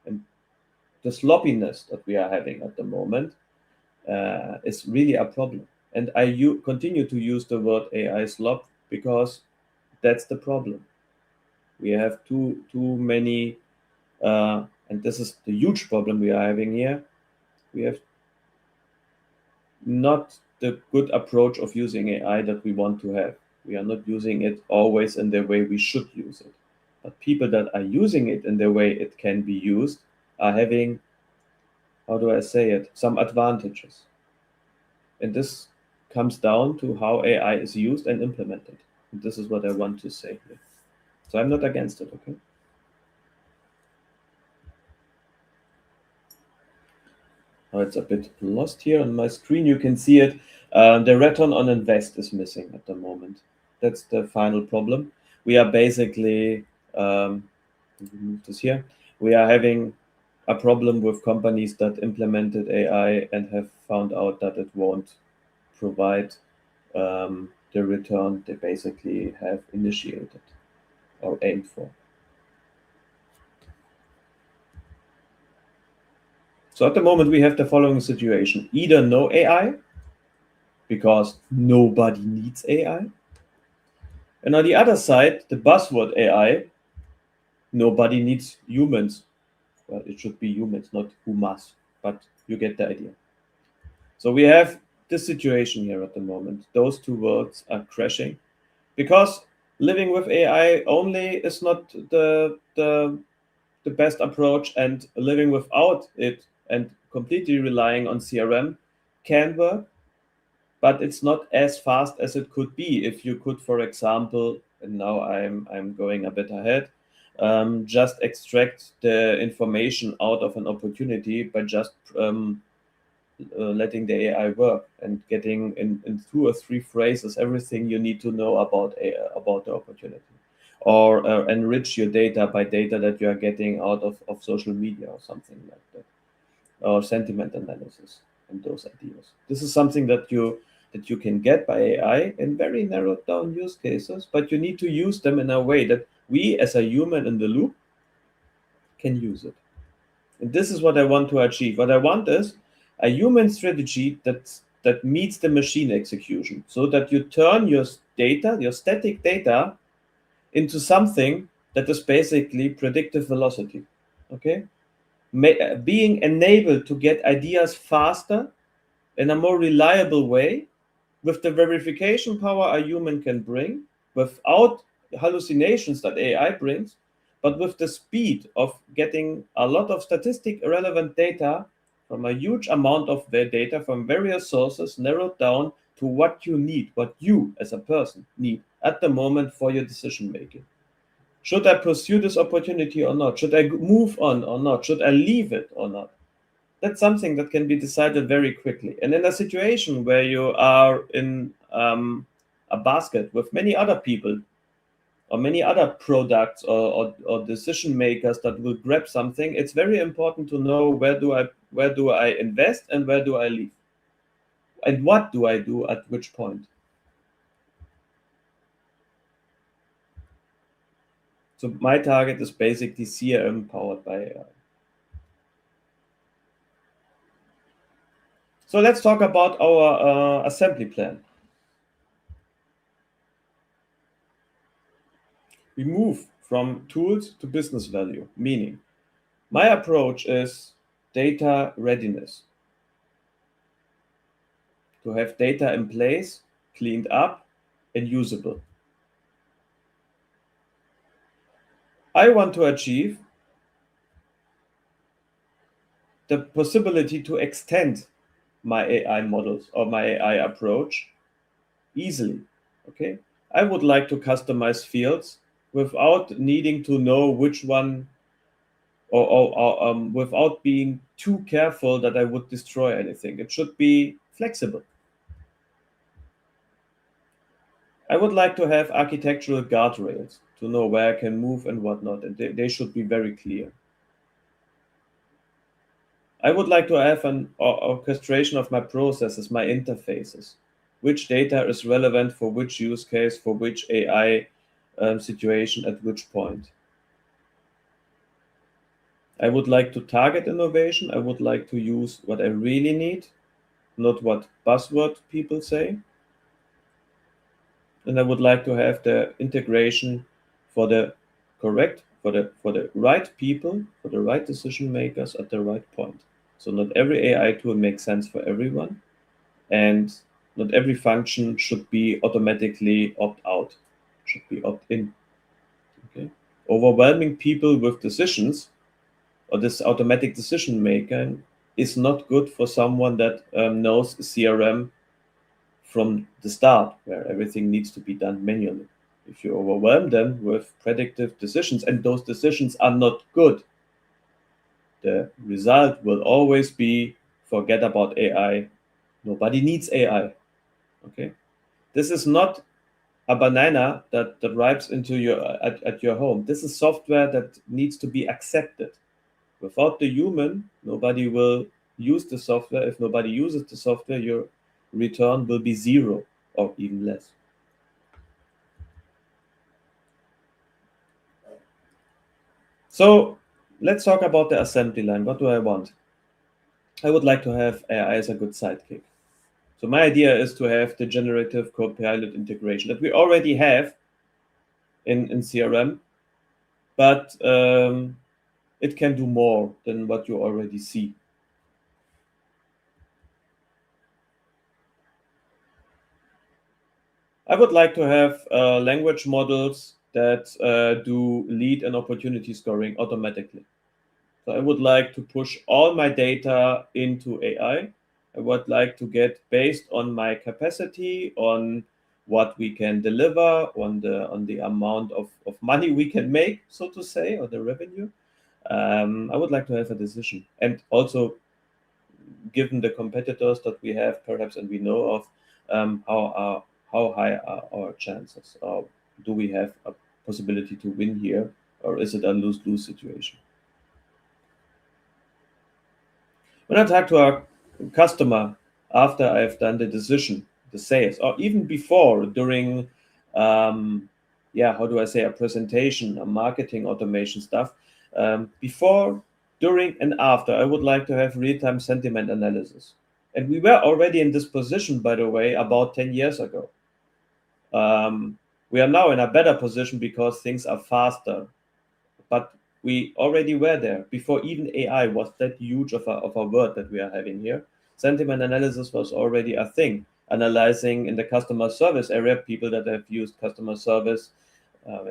And the sloppiness that we are having at the moment is really a problem. And continue to use the word AI slop, because that's the problem. We have too many, and this is the huge problem we are having here. We have not the good approach of using AI that we want to have. We are not using it always in the way we should use it. But people that are using it in the way it can be used are having, how do I say it, some advantages. And this comes down to how AI is used and implemented. And this is what I want to say here. So I'm not against it, okay? Oh, it's a bit lost here on my screen. You can see it. The return on invest is missing at the moment. That's the final problem. We are basically, move this here. We are having a problem with companies that implemented AI and have found out that it won't provide the return they basically have initiated or aimed for. So at the moment, we have the following situation: either no AI, because nobody needs AI, and on the other side, the buzzword AI, nobody needs humans. Well, it should be humans, not humas, but you get the idea. So we have this situation here at the moment. Those two words are crashing, because living with AI only is not the best approach, and living without it and completely relying on CRM can work, but it's not as fast as it could be if you could, for example, and now I'm going a bit ahead, just extract the information out of an opportunity by just letting the AI work and getting in 2 or 3 phrases everything you need to know about the opportunity, or enrich your data by data that you are getting out of social media or something like that, or sentiment analysis and those ideas. This is something that you can get by AI in very narrowed down use cases, but you need to use them in a way that we as a human in the loop can use it. And this is what I want to achieve. What I want is a human strategy that meets the machine execution, so that you turn your data, your static data, into something that is basically predictive velocity. Okay? Being enabled to get ideas faster in a more reliable way, with the verification power a human can bring, without hallucinations that AI brings, but with the speed of getting a lot of statistic relevant data from a huge amount of their data from various sources, narrowed down to what you need, what you as a person need at the moment for your decision making. Should I pursue this opportunity or not? Should I move on or not? Should I leave it or not? That's something that can be decided very quickly. And in a situation where you are in a basket with many other people or many other products or decision makers that will grab something, it's very important to know where do I invest and where do I leave, and what do I do at which point. So my target is basically CRM powered by AI. So let's talk about our assembly plan. We move from tools to business value, meaning my approach is data readiness. To have data in place, cleaned up, and usable. I want to achieve the possibility to extend my AI models or my AI approach easily. Okay, I would like to customize fields without needing to know which one, or without being too careful that I would destroy anything. It should be flexible. I would like to have architectural guardrails to know where I can move and whatnot, and they should be very clear. I would like to have an orchestration of my processes, my interfaces. Which data is relevant for which use case, for which AI situation at which point. I would like to target innovation. I would like to use what I really need, not what buzzword people say. And I would like to have the integration for the right people, for the right decision makers at the right point. So not every AI tool makes sense for everyone, and not every function should be automatically opt-out, should be opt-in. Okay? Overwhelming people with decisions, or this automatic decision making, is not good for someone that knows CRM from the start, where everything needs to be done manually. If you overwhelm them with predictive decisions, and those decisions are not good, the result will always be forget about AI. Nobody needs AI. Okay, this is not a banana that ripes into at your home. This is software that needs to be accepted. Without the human, nobody will use the software. If nobody uses the software, your return will be zero or even less. So let's talk about the assembly line. What do I want? I would like to have AI as a good sidekick. So my idea is to have the generative copilot integration that we already have in CRM, but it can do more than what you already see. I would like to have language models that do lead and opportunity scoring automatically. So I would like to push all my data into AI. I would like to get, based on my capacity, on what we can deliver, on the amount of money we can make, so to say, or the revenue. I would like to have a decision. And also, given the competitors that we have, perhaps, and we know of, how high are our chances? Or do we have a possibility to win here, or is it a lose-lose situation? When I talk to a customer after I've done the decision, the sales, or even before, during, how do I say, a presentation, a marketing automation stuff, before, during, and after, I would like to have real-time sentiment analysis. And we were already in this position, by the way, about 10 years ago. We are now in a better position because things are faster, but we already were there before even AI was that huge of a word that we are having here. Sentiment analysis was already a thing. Analyzing in the customer service area, people that have used customer service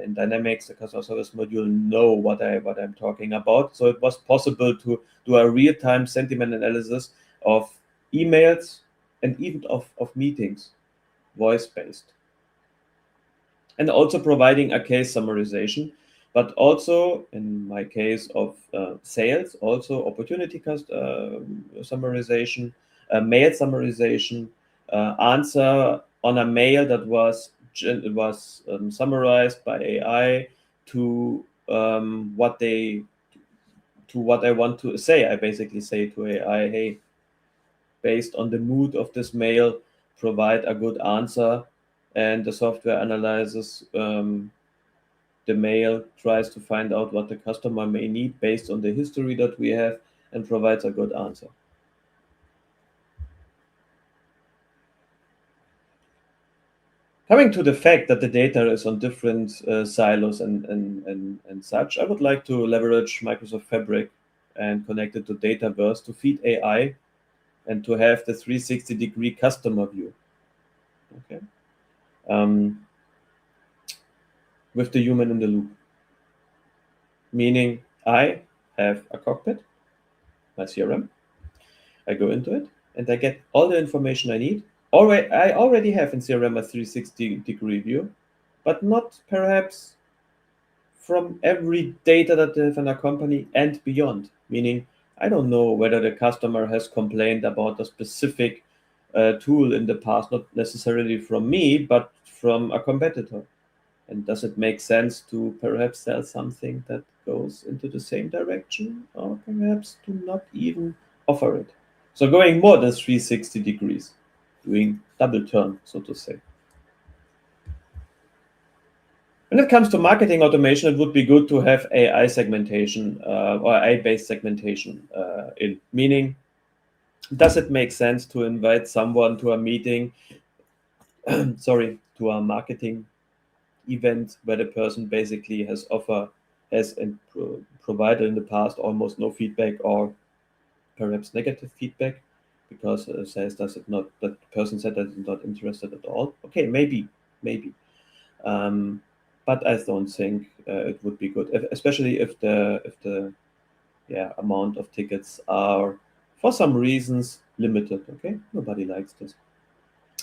in Dynamics, the customer service module, know what I'm talking about. So it was possible to do a real-time sentiment analysis of emails and even of meetings, voice-based. And also providing a case summarization, but also in my case of sales, also opportunity summarization, mail summarization, answer on a mail that was summarized by AI to what I want to say. I basically say to AI, hey, based on the mood of this mail, provide a good answer, and the software analyzes the mail, tries to find out what the customer may need based on the history that we have, and provides a good answer. Coming to the fact that the data is on different silos and such, I would like to leverage Microsoft Fabric and connect it to Dataverse to feed AI and to have the 360-degree customer view. Okay, with the human in the loop. Meaning I have a cockpit, my CRM, I go into it, and I get all the information I need. I already have in CRM a 360-degree view, but not perhaps from every data that they have in a company and beyond. Meaning, I don't know whether the customer has complained about a specific tool in the past, not necessarily from me, but from a competitor. And does it make sense to perhaps sell something that goes into the same direction, or perhaps to not even offer it? So going more than 360 degrees, doing double turn, so to say. When it comes to marketing automation, it would be good to have AI segmentation or AI-based segmentation in. Meaning, does it make sense to invite someone to a meeting, to a marketing event where the person basically has provided in the past almost no feedback or perhaps negative feedback because that person said that is not interested at all. Okay, maybe, but I don't think it would be good, especially if the amount of tickets are for some reasons limited. Okay, nobody likes this.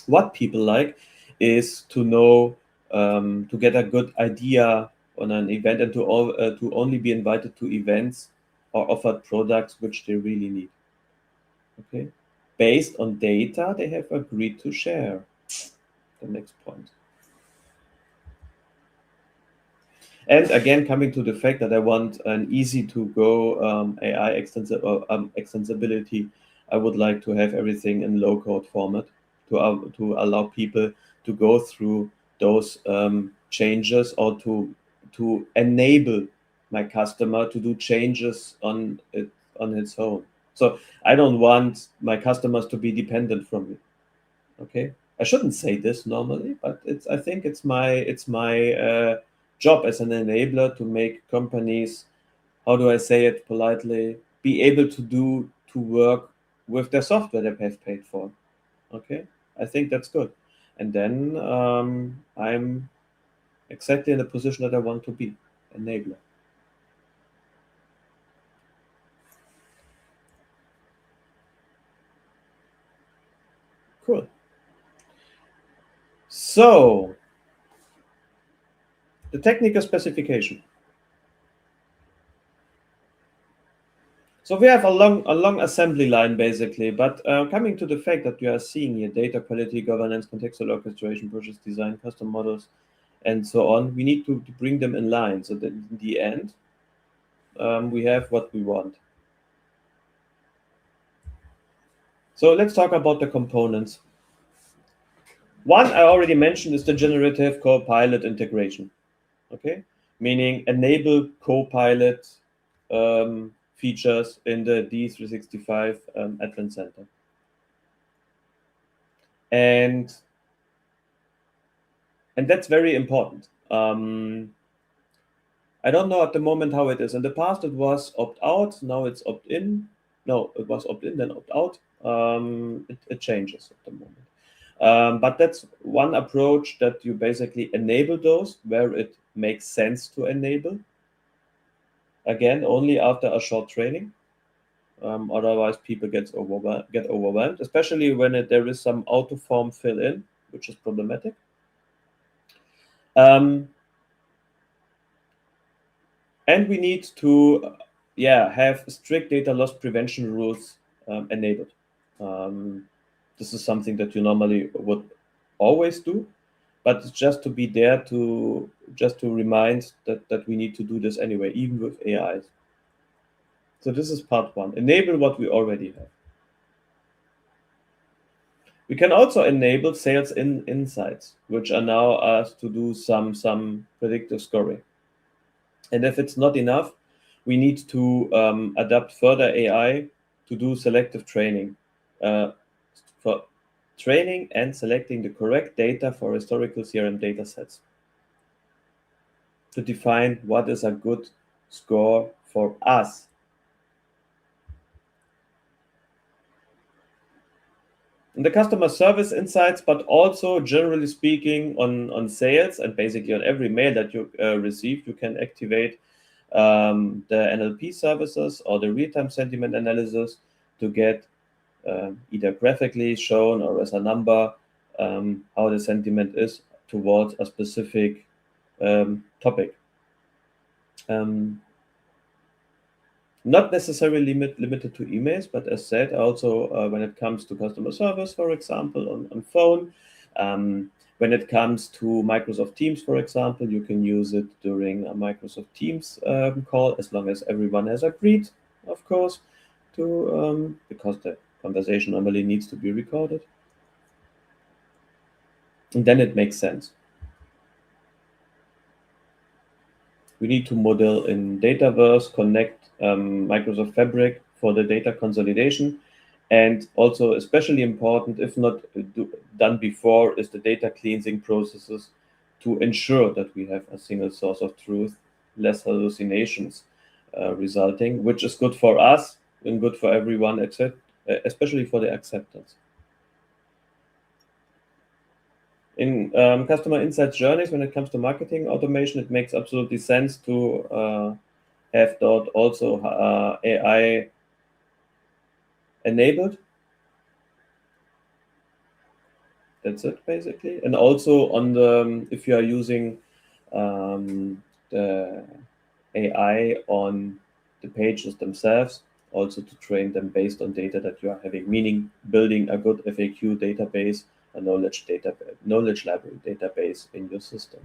What people like is to know, to get a good idea on an event and to only be invited to events or offered products which they really need. Okay, based on data they have agreed to share. The next point. And again, coming to the fact that I want an easy-to-go AI extensibility, I would like to have everything in low-code format to allow people to go through those changes or to enable my customer to do changes on its own. So I don't want my customers to be dependent from me. Okay, I shouldn't say this normally, but I think it's my job as an enabler to make companies, how do I say it politely, be able to work with their software they have paid for. Okay, I think that's good. And then I'm exactly in the position that I want to be, enabler. Cool. So the technical specification. So we have a long assembly line basically, but coming to the fact that you are seeing here data quality, governance, contextual orchestration, process design, custom models, and so on, we need to bring them in line so that in the end we have what we want. So let's talk about the components. One I already mentioned is the generative Copilot integration. Okay, meaning enable Copilot features in the D365 Admin Center. And that's very important. I don't know at the moment how it is. In the past, it was opt-out. Now it's opt-in. No, it was opt-in, then opt-out. It changes at the moment. But that's one approach, that you basically enable those where it makes sense to enable. Again, only after a short training. Otherwise, people get overwhelmed, especially when there is some auto-form fill-in, which is problematic. And we need to have strict data loss prevention rules enabled. This is something that you normally would always do, but it's just to be there to remind that we need to do this anyway, even with AIs. So this is part one. Enable what we already have. We can also enable sales insights, which are now asked to do some predictive scoring. And if it's not enough, we need to adapt further AI to do selective training for training and selecting the correct data for historical CRM data sets to define what is a good score for us. In the customer service insights, but also generally speaking on sales, and basically on every mail that you receive, you can activate the NLP services or the real-time sentiment analysis to get either graphically shown or as a number how the sentiment is towards a specific topic. Not necessarily limited to emails, but as said, also when it comes to customer service, for example, on phone. When it comes to Microsoft Teams, for example, you can use it during a Microsoft Teams call, as long as everyone has agreed, of course, to because the conversation normally needs to be recorded. And then it makes sense. We need to model in Dataverse, connect Microsoft Fabric for the data consolidation. And also especially important, if not done before, is the data cleansing processes to ensure that we have a single source of truth, less hallucinations resulting, which is good for us and good for everyone, except especially for the acceptance. In customer insights journeys, when it comes to marketing automation, it makes absolutely sense to have dot also AI enabled. That's it basically. And also on the, if you are using the AI on the pages themselves, also to train them based on data that you are having, meaning building a good FAQ database, a knowledge library database in your system.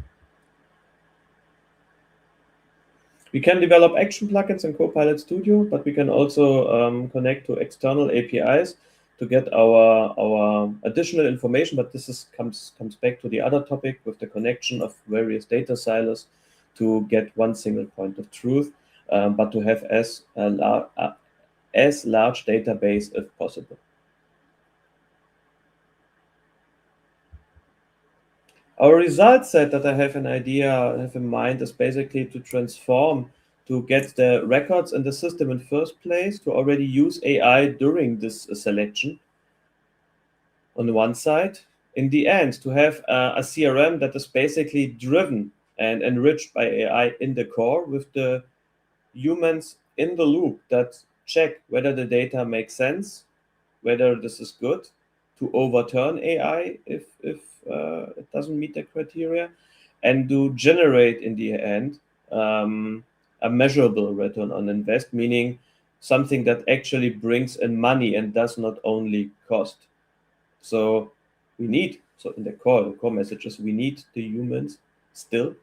We can develop action plugins in Copilot Studio, but we can also connect to external APIs to get our additional information. But this comes back to the other topic with the connection of various data silos to get one single point of truth, but to have as large database if possible. Our result set that I have in mind is basically to transform, to get the records in the system in first place, to already use AI during this selection on the one side. In the end, to have a CRM that is basically driven and enriched by AI in the core, with the humans in the loop that check whether the data makes sense, whether this is good, to overturn AI if it doesn't meet the criteria, and to generate in the end a measurable return on invest, meaning something that actually brings in money and does not only cost. So we need, so in the core messages, we need the humans still.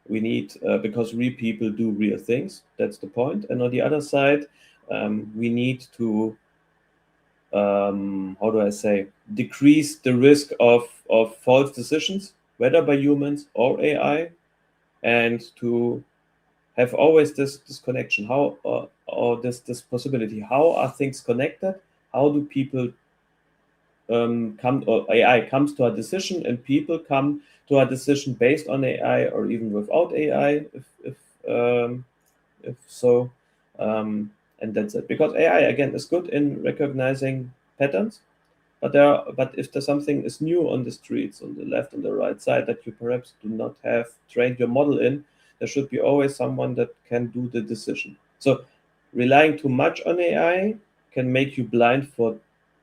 We need, because real people do real things, that's the point. And on the other side, we need to, how do I say, decrease the risk of false decisions, whether by humans or AI, and to have always this connection, how or this possibility, how are things connected, how do people come, or AI comes to a decision and people come to a decision based on AI or even without AI, if so, and that's it. Because AI again is good in recognizing patterns, but if there's something is new on the streets, on the left and the right side, that you perhaps do not have trained your model in, there should be always someone that can do the decision. So relying too much on AI can make you blind for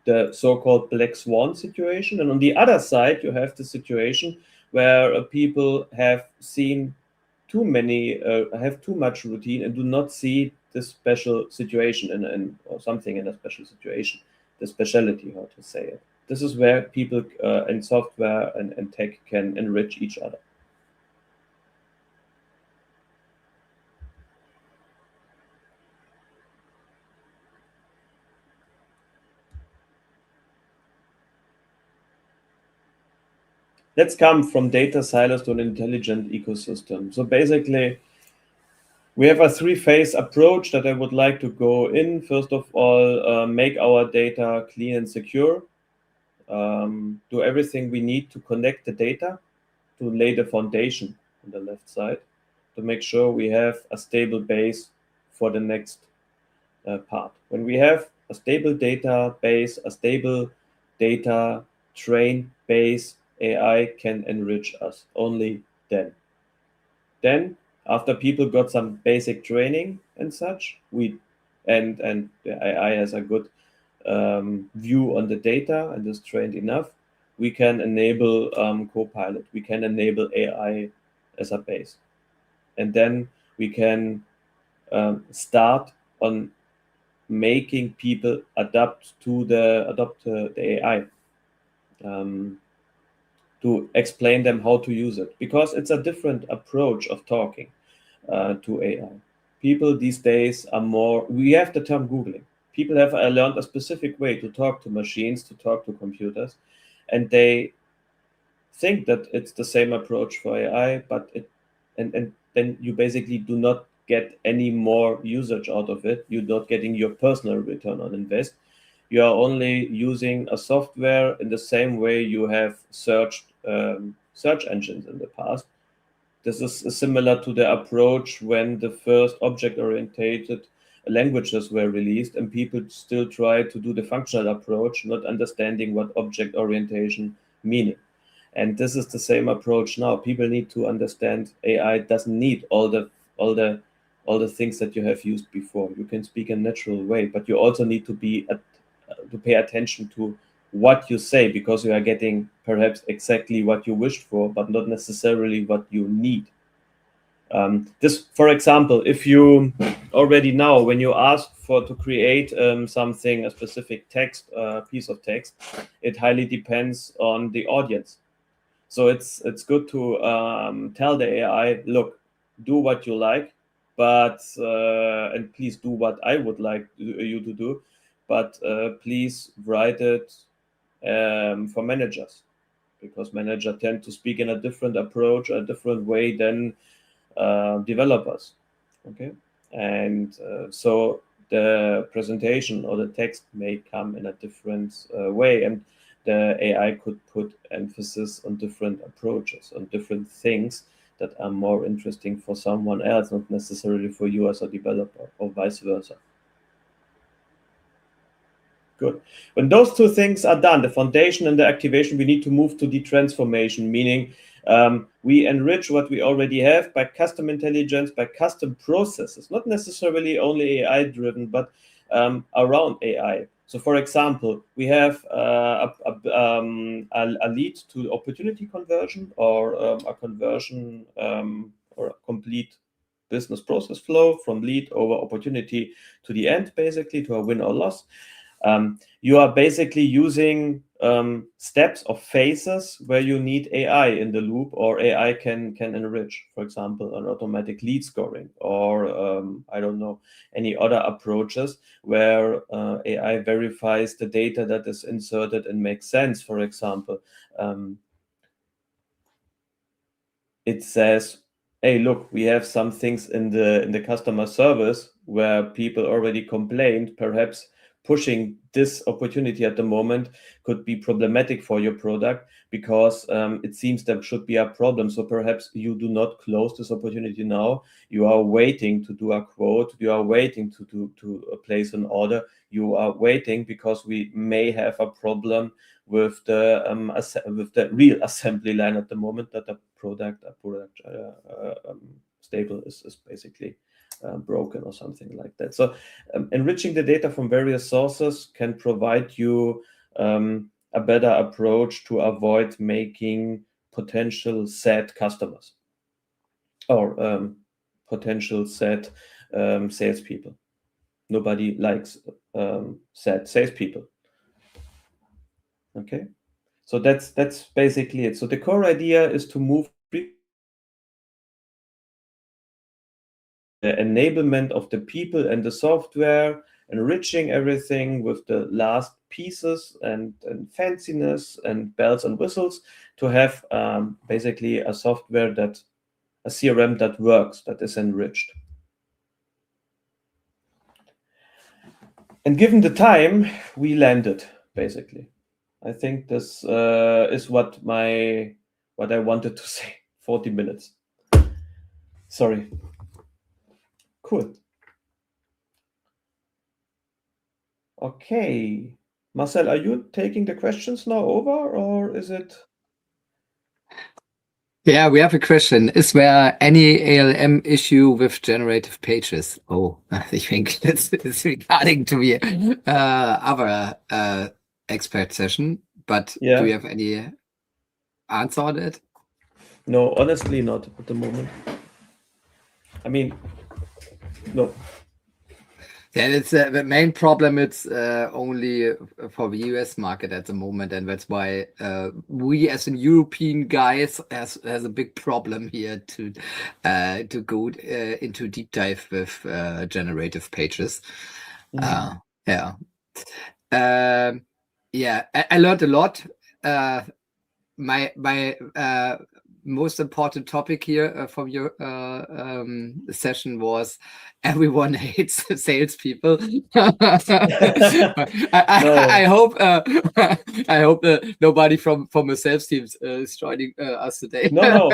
the so-called black swan situation. And on the other side, you have the situation where people have seen too many, have too much routine and do not see this special situation or something in a special situation, the speciality, how to say it. This is where people and software and tech can enrich each other. Let's come from data silos to an intelligent ecosystem. So basically, we have a three-phase approach that I would like to go in. First of all, make our data clean and secure. do everything we need to connect the data, to lay the foundation on the left side, to make sure we have a stable base for the next part. When we have a stable database, a stable data train base, AI can enrich us only then. Then, after people got some basic training and such, and the AI has a good view on the data and is trained enough, we can enable Copilot. We can enable AI as a base, and then we can start on making people adopt the AI. To explain them how to use it, because it's a different approach of talking to AI. People these days are more, we have the term Googling. People have learned a specific way to talk to machines, to talk to computers, and they think that it's the same approach for AI, but and then you basically do not get any more usage out of it. You're not getting your personal return on invest. You are only using a software in the same way you have searched search engines in the past. This is similar to the approach when the first object-oriented languages were released, and people still try to do the functional approach, not understanding what object orientation meaning. And this is the same approach now. People need to understand AI doesn't need all the things that you have used before. You can speak in a natural way, but you also need to pay attention to what you say, because you are getting perhaps exactly what you wished for, but not necessarily what you need. This, for example, if you already know when you ask to create something, a specific text, piece of text, it highly depends on the audience. So it's good to tell the AI, look, do what you like, but and please do what I would like you to do, but please write it for managers, because managers tend to speak in a different approach, a different way than developers. Okay, and so the presentation or the text may come in a different way, and the AI could put emphasis on different approaches, on different things that are more interesting for someone else, not necessarily for you as a developer, or vice versa. Good. When those two things are done, the foundation and the activation, we need to move to the transformation, meaning we enrich what we already have by custom intelligence, by custom processes, not necessarily only AI-driven, but around AI. So, for example, we have a lead to opportunity conversion, or a conversion or a complete business process flow from lead over opportunity to the end, basically to a win or loss. You are basically using steps or phases where you need AI in the loop, or AI can enrich, for example, an automatic lead scoring, or I don't know, any other approaches where AI verifies the data that is inserted and makes sense. For example, it says, hey, look, we have some things in the customer service where people already complained. Perhaps pushing this opportunity at the moment could be problematic for your product, because it seems there should be a problem. So perhaps you do not close this opportunity now. You are waiting to do a quote. You are waiting to place an order. You are waiting because we may have a problem with the real assembly line at the moment, that the product stable is basically broken or something like that. So enriching the data from various sources can provide you a better approach to avoid making potential sad customers, or potential sad salespeople. Nobody likes sad salespeople. Okay, so that's basically it. So the core idea is to move the enablement of the people and the software, enriching everything with the last pieces and fanciness and bells and whistles, to have basically a software a CRM that works, that is enriched. And given the time, we landed, basically. I think this is what I wanted to say. 40 minutes. Sorry. Cool. Okay. Marcel, are you taking the questions now over, or is it? Yeah, we have a question. Is there any ALM issue with generative pages? Oh, I think it's regarding to the other expert session, but Yeah. do you have any answer on it? No, honestly not at the moment. I mean, no. Yeah, it's the main problem. It's only for the US market at the moment, and that's why we, as an European guys, has a big problem here to go into deep dive with generative pages. Mhm. Yeah, yeah. I learned a lot. My most important topic here from your session was everyone hates salespeople. I hope nobody from the sales teams is joining us today. No.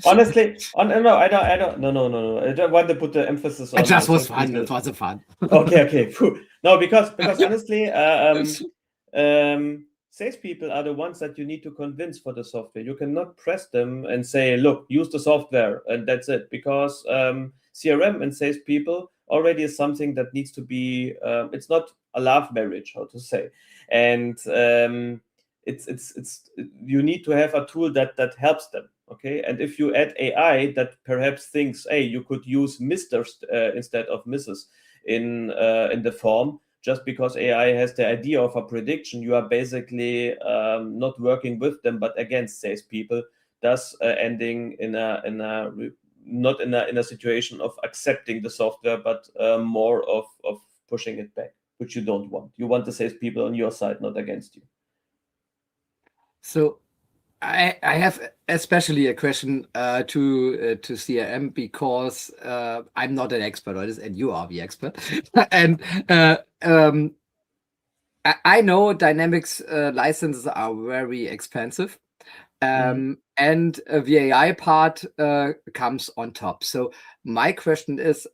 Honestly, no, I don't. No. I don't want to put the emphasis on. It just was fun. It was fun. Okay. Phew. No, because honestly, salespeople are the ones that you need to convince for the software. You cannot press them and say, "Look, use the software," and that's it. Because CRM and salespeople already is something that needs to be. It's not a love marriage, how to say, and it's you need to have a tool that helps them. Okay, and if you add AI that perhaps thinks, hey, you could use Mr. Instead of Mrs. in the form, just because AI has the idea of a prediction, you are basically not working with them, but against salespeople, thus ending in a situation of accepting the software, but more of pushing it back, which you don't want. You want the salespeople on your side, not against you. So I have especially a question to CRM, because I'm not an expert on this, and you are the expert. And I know Dynamics licenses are very expensive, and the AI part comes on top. So my question is,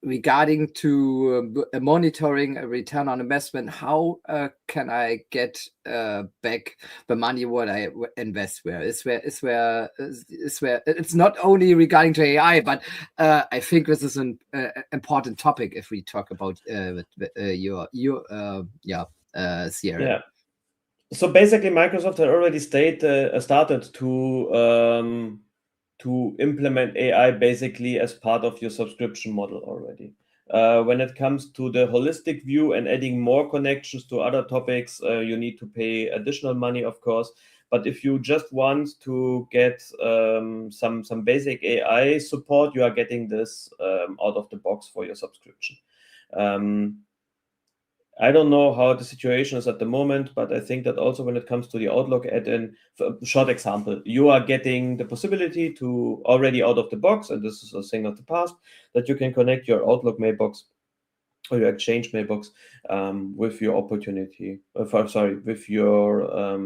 regarding to monitoring a return on investment, how can I get back the money what I invest? It's not only regarding to AI, but I think this is an important topic if we talk about your CRM. Yeah. So basically, Microsoft had already started to implement AI basically as part of your subscription model already. When it comes to the holistic view and adding more connections to other topics, you need to pay additional money, of course. But if you just want to get some basic AI support, you are getting this out of the box for your subscription. I don't know how the situation is at the moment, but I think that also when it comes to the Outlook add-in, for a short example, you are getting the possibility to already out of the box, and this is a thing of the past, that you can connect your Outlook mailbox or your Exchange mailbox with your with your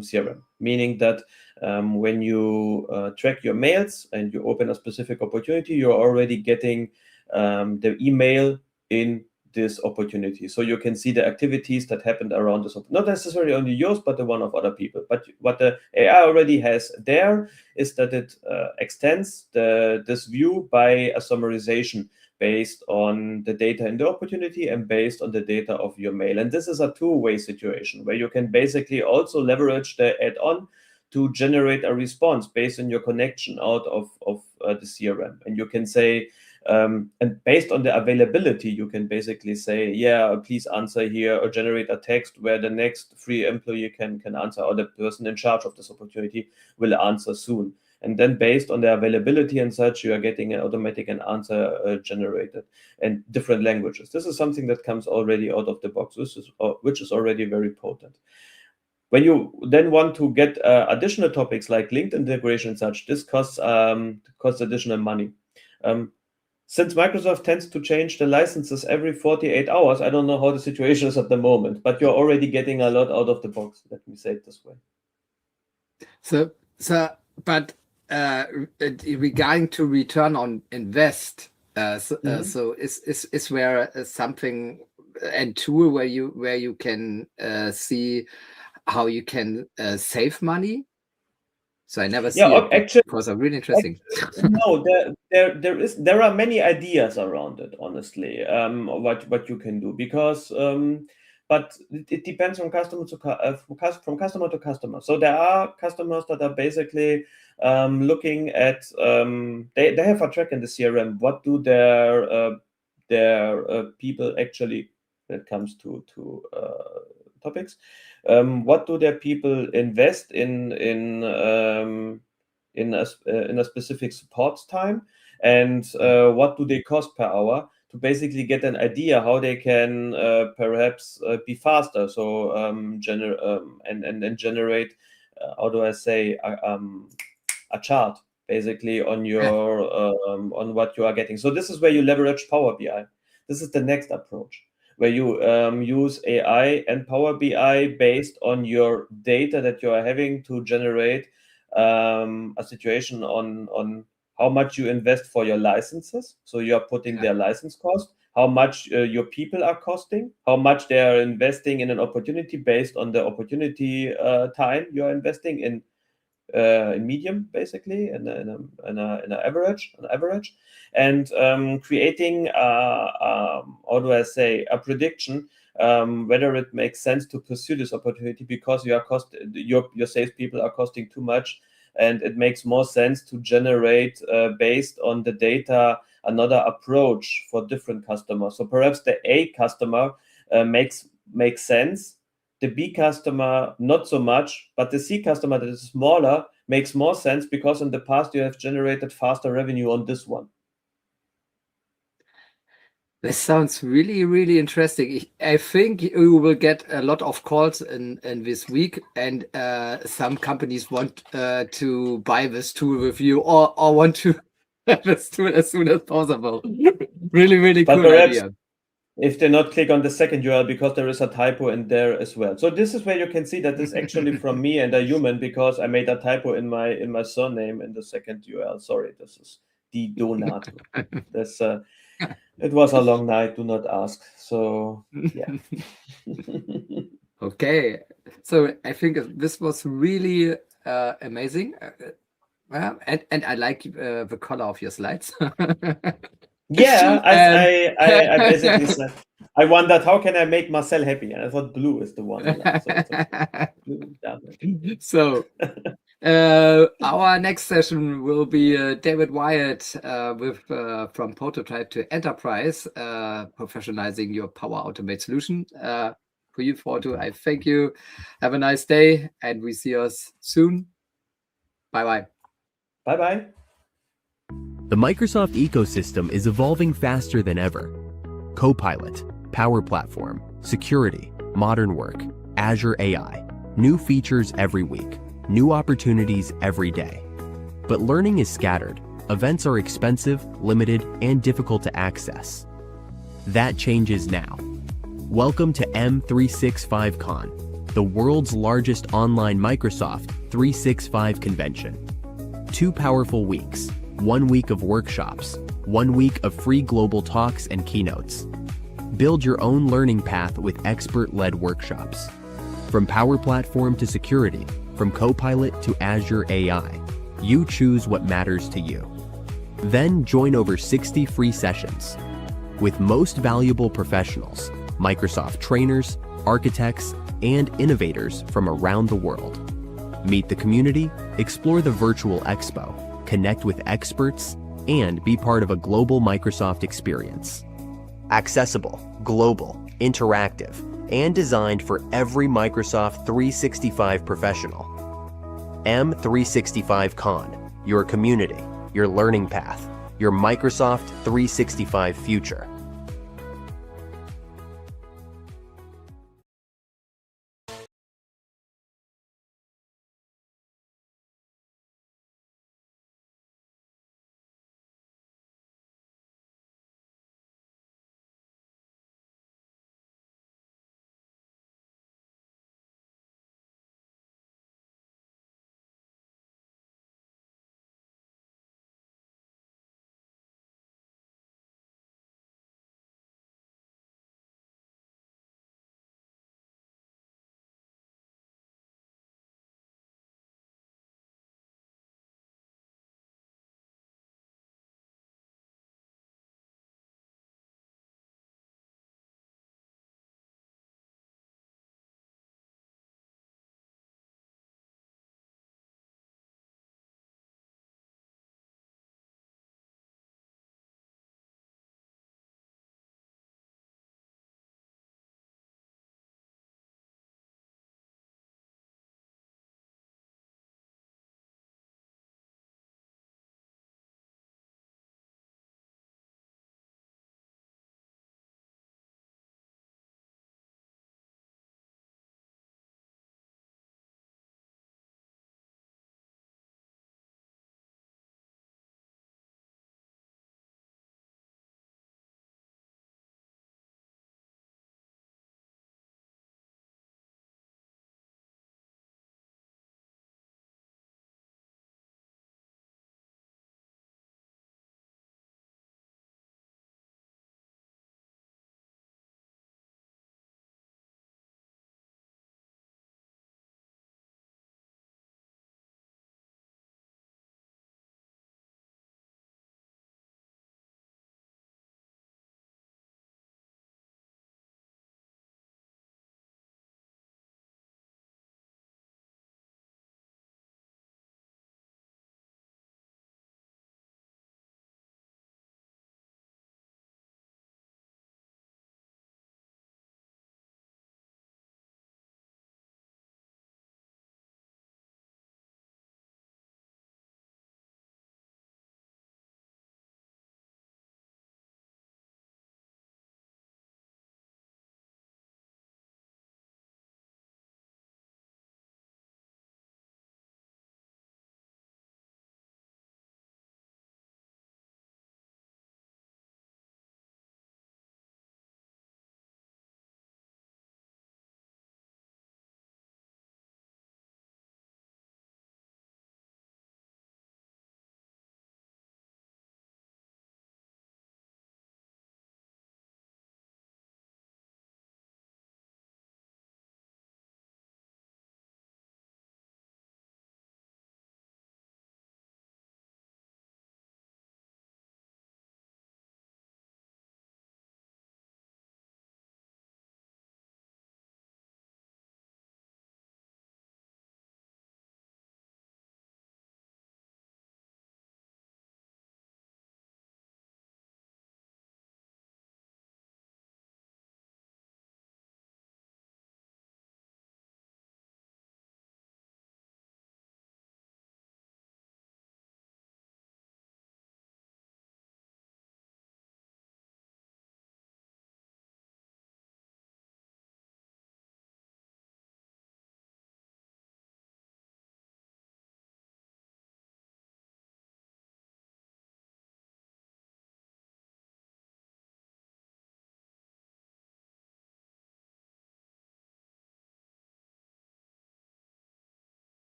CRM. Meaning that when you track your mails and you open a specific opportunity, you're already getting the email in this opportunity, so you can see the activities that happened around this, not necessarily only yours, but the one of other people. But what the AI already has there is that it extends this view by a summarization based on the data in the opportunity and based on the data of your mail. And this is a two-way situation where you can basically also leverage the add-on to generate a response based on your connection out of the CRM. And you can say, and based on the availability, you can basically say, yeah, please answer here, or generate a text where the next free employee can answer, or the person in charge of this opportunity will answer soon. And then based on the availability and such, you are getting an automatic answer generated in different languages. This is something that comes already out of the box, which is already very potent. When you then want to get additional topics like linked integration and such, this costs additional money. since Microsoft tends to change the licenses every 48 hours, I don't know how the situation is at the moment, but you're already getting a lot out of the box. Let me say it this way. But regarding to return on invest, so is there something and tool where you can see how you can save money? So I never see it, actually, because it's really interesting. No, there are many ideas around it, honestly, what you can do, because but it depends from customer to customer. So there are customers that are basically looking at they have a track in the CRM. What do their people actually, when it comes to topics, what do their people invest in a specific support time, and what do they cost per hour, to basically get an idea how they can perhaps be faster. So and then generate, how do I say, a chart basically on your on what you are getting. So this is where you leverage Power BI. This is the next approach, where you use AI and Power BI based on your data that you are having to generate a situation on how much you invest for your licenses. So you are putting their license cost, how much your people are costing, how much they are investing in an opportunity based on the opportunity time you are investing in medium, basically, in an average, and creating how do I say, a prediction whether it makes sense to pursue this opportunity, because your salespeople are costing too much, and it makes more sense to generate based on the data another approach for different customers. So perhaps the A customer makes sense, the B customer not so much, but the C customer that is smaller makes more sense, because in the past you have generated faster revenue on this one. This sounds really, really interesting. I think you will get a lot of calls in this week, and some companies want to buy this tool with you, or want to have this tool as soon as possible. Really, really But cool perhaps idea. if they not click on the second URL, because there is a typo in there as well. So this is where you can see that this is actually from me and a human, because I made a typo in my surname in the second URL. Sorry, this is Di Donato. This it was a long night, do not ask. So yeah. Okay, so I think this was really amazing. And I like the color of your slides. Yeah, I basically said, I wondered how can I make Marcel happy, and I thought blue is the one. So our next session will be David Wyatt with from prototype to enterprise, professionalizing your Power Automate solution. For you, Fortu, I thank you. Have a nice day, and we see us soon. Bye-bye. Bye-bye. The Microsoft ecosystem is evolving faster than ever. Copilot, Power Platform, security, modern work, Azure AI, new features every week, new opportunities every day. But learning is scattered. Events are expensive, limited, and difficult to access. That changes now. Welcome to M365 Con, the world's largest online Microsoft 365 convention. 2 powerful weeks, 1 week of workshops, 1 week of free global talks and keynotes. Build your own learning path with expert-led workshops. From Power Platform to security, from Copilot to Azure AI, you choose what matters to you. Then join over 60 free sessions with most valuable professionals, Microsoft trainers, architects, and innovators from around the world. Meet the community, explore the virtual expo, connect with experts, and be part of a global Microsoft experience. Accessible, global, interactive, and designed for every Microsoft 365 professional. M365 Con, your community, your learning path, your Microsoft 365 future.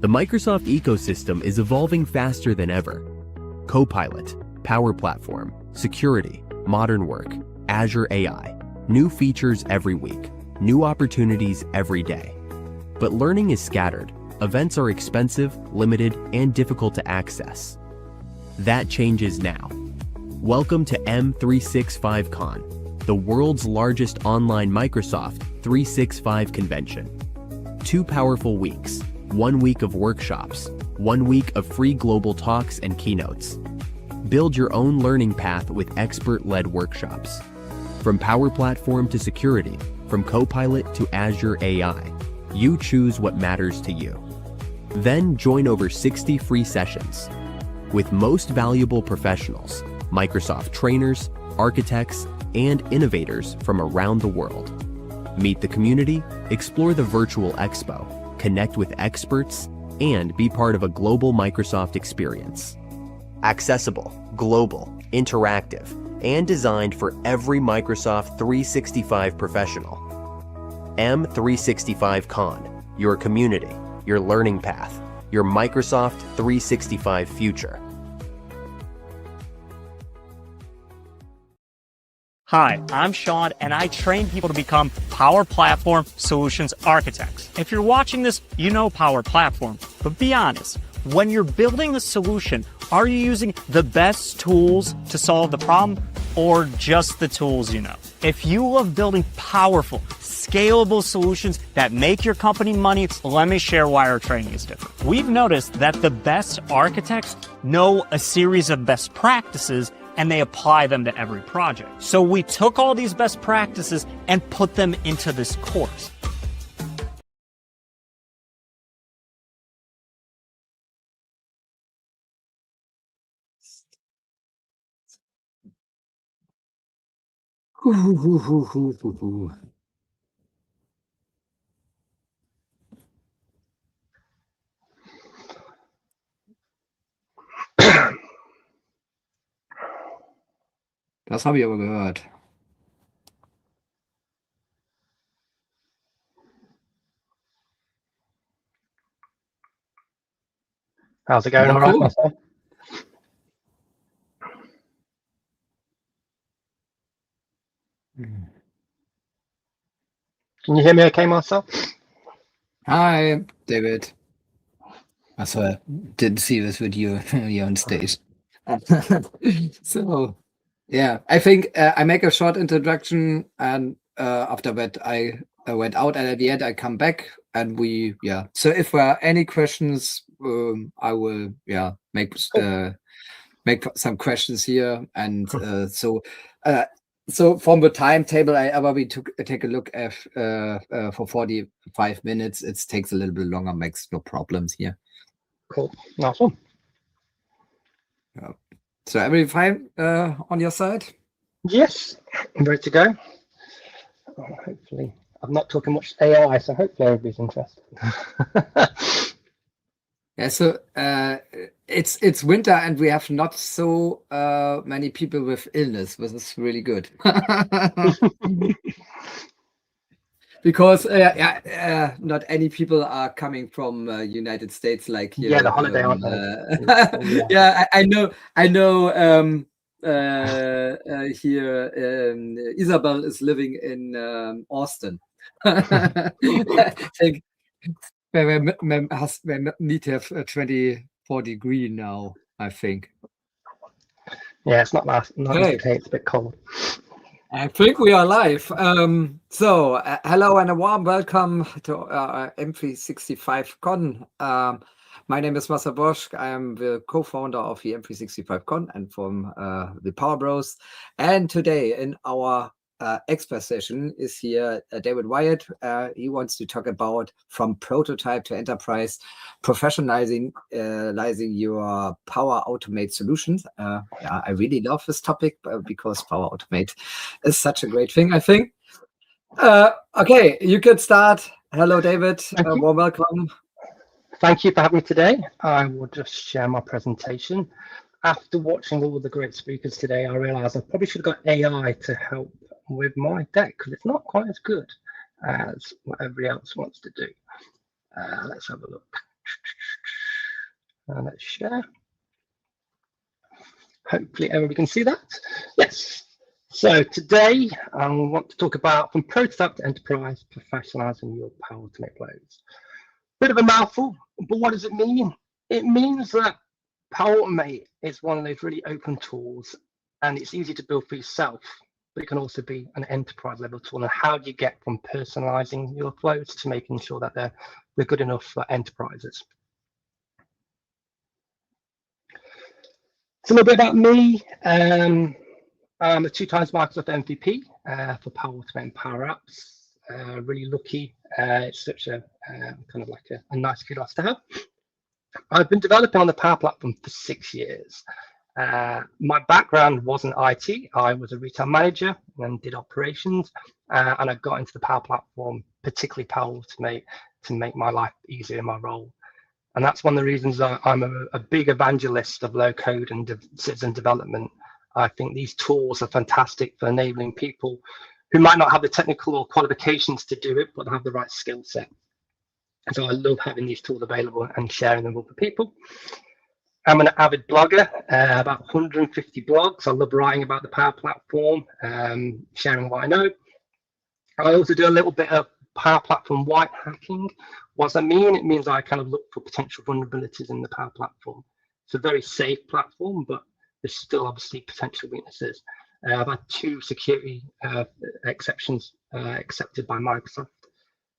The Microsoft ecosystem is evolving faster than ever. Copilot, Power Platform, security, modern work, Azure AI, new features every week, new opportunities every day. But learning is scattered. Events are expensive, limited, and difficult to access. That changes now. Welcome to M365 Con, the world's largest online Microsoft 365 convention. 2 powerful weeks, 1 week of workshops, 1 week of free global talks and keynotes. Build your own learning path with expert-led workshops. From Power Platform to security, from Copilot to Azure AI, you choose what matters to you. Then join over 60 free sessions with most valuable professionals, Microsoft trainers, architects, and innovators from around the world. Meet the community, explore the virtual expo, connect with experts, and be part of a global Microsoft experience. Accessible, global, interactive, and designed for every Microsoft 365 professional. M365 Con, your community, your learning path, your Microsoft 365 future. Hi, I'm Sean, and I train people to become Power Platform Solutions Architects. If you're watching this, you know Power Platform, but be honest, when you're building a solution, are you using the best tools to solve the problem, or just the tools you know? If you love building powerful, scalable solutions that make your company money, let me share why our training is different. We've noticed that the best architects know a series of best practices and they apply them to every project. So we took all these best practices and put them into this course. Das habe ich aber gehört. How's it going? Well, All right, cool. Marcel? Can you hear me okay, Marcel? Hi, David. I didn't see this with you here on stage. So, yeah, I think I make a short introduction, and after that I went out, and at the end I come back, and So if there are any questions, I will make some questions here, and so from the timetable we take a look at for 45 minutes. It takes a little bit longer, makes no problems here. Cool. Nice one. So everything fine on your side? Yes, I'm ready to go. Hopefully, I'm not talking much AI, so hopefully everybody's interested. Yeah, so it's winter and we have not so many people with illness, which is really good. Because not any people are coming from United States like here. Yeah, the holiday, aren't they? Yeah, I know. Here, Isabel is living in Austin. I think we need to have 24 degrees now, I think. Yeah, it's not okay, it's a bit cold. I think we are live. So hello and a warm welcome to M365 Con. My name is Marcel Bosch. I am the co-founder of the M365 Con and from the Power Bros. And today in our expert session is here David Wyatt. He wants to talk about from prototype to enterprise, professionalizing your Power Automate solutions. I really love this topic because Power Automate is such a great thing, I think. Okay, you can start. Hello, David. Warm welcome. Thank you for having me today. I will just share my presentation. After watching all the great speakers today, I realized I probably should have got AI to help with my deck because it's not quite as good as what everybody else wants to do. Let's have a look. Let's share. Hopefully everybody can see that. Yes. So today I want to talk about from prototype to enterprise, professionalizing your Power Automate flows. Bit of a mouthful, but what does it mean? It means that Power Automate is one of those really open tools, and it's easy to build for yourself, but it can also be an enterprise level tool. And how do you get from personalizing your flows to making sure that they're good enough for enterprises? So a little bit about me. I'm a 2-times Microsoft MVP for Power Automate and Power Apps. Really lucky. It's such a kind of like a nice kudos to have. I've been developing on the Power Platform for 6 years. My background wasn't IT. I was a retail manager and did operations, and I got into the Power Platform, particularly Power Automate, to make my life easier in my role. And that's one of the reasons I'm a big evangelist of low code and citizen development. I think these tools are fantastic for enabling people who might not have the technical or qualifications to do it, but have the right skill set. So I love having these tools available and sharing them with the people. I'm an avid blogger, about 150 blogs. I love writing about the Power Platform, sharing what I know. I also do a little bit of Power Platform white hacking. What does that mean? It means I kind of look for potential vulnerabilities in the Power Platform. It's a very safe platform, but there's still obviously potential weaknesses. I've had 2 security exceptions accepted by Microsoft.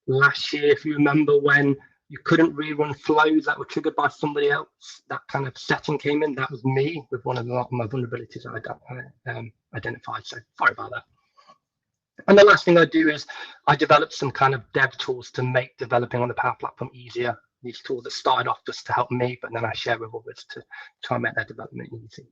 Last year, if you remember, when you couldn't rerun flows that were triggered by somebody else, that kind of setting came in. That was me with one of my vulnerabilities I identified. So sorry about that. And the last thing I do is I develop some kind of dev tools to make developing on the Power Platform easier. These tools that started off just to help me, but then I share with others to try and make their development easy.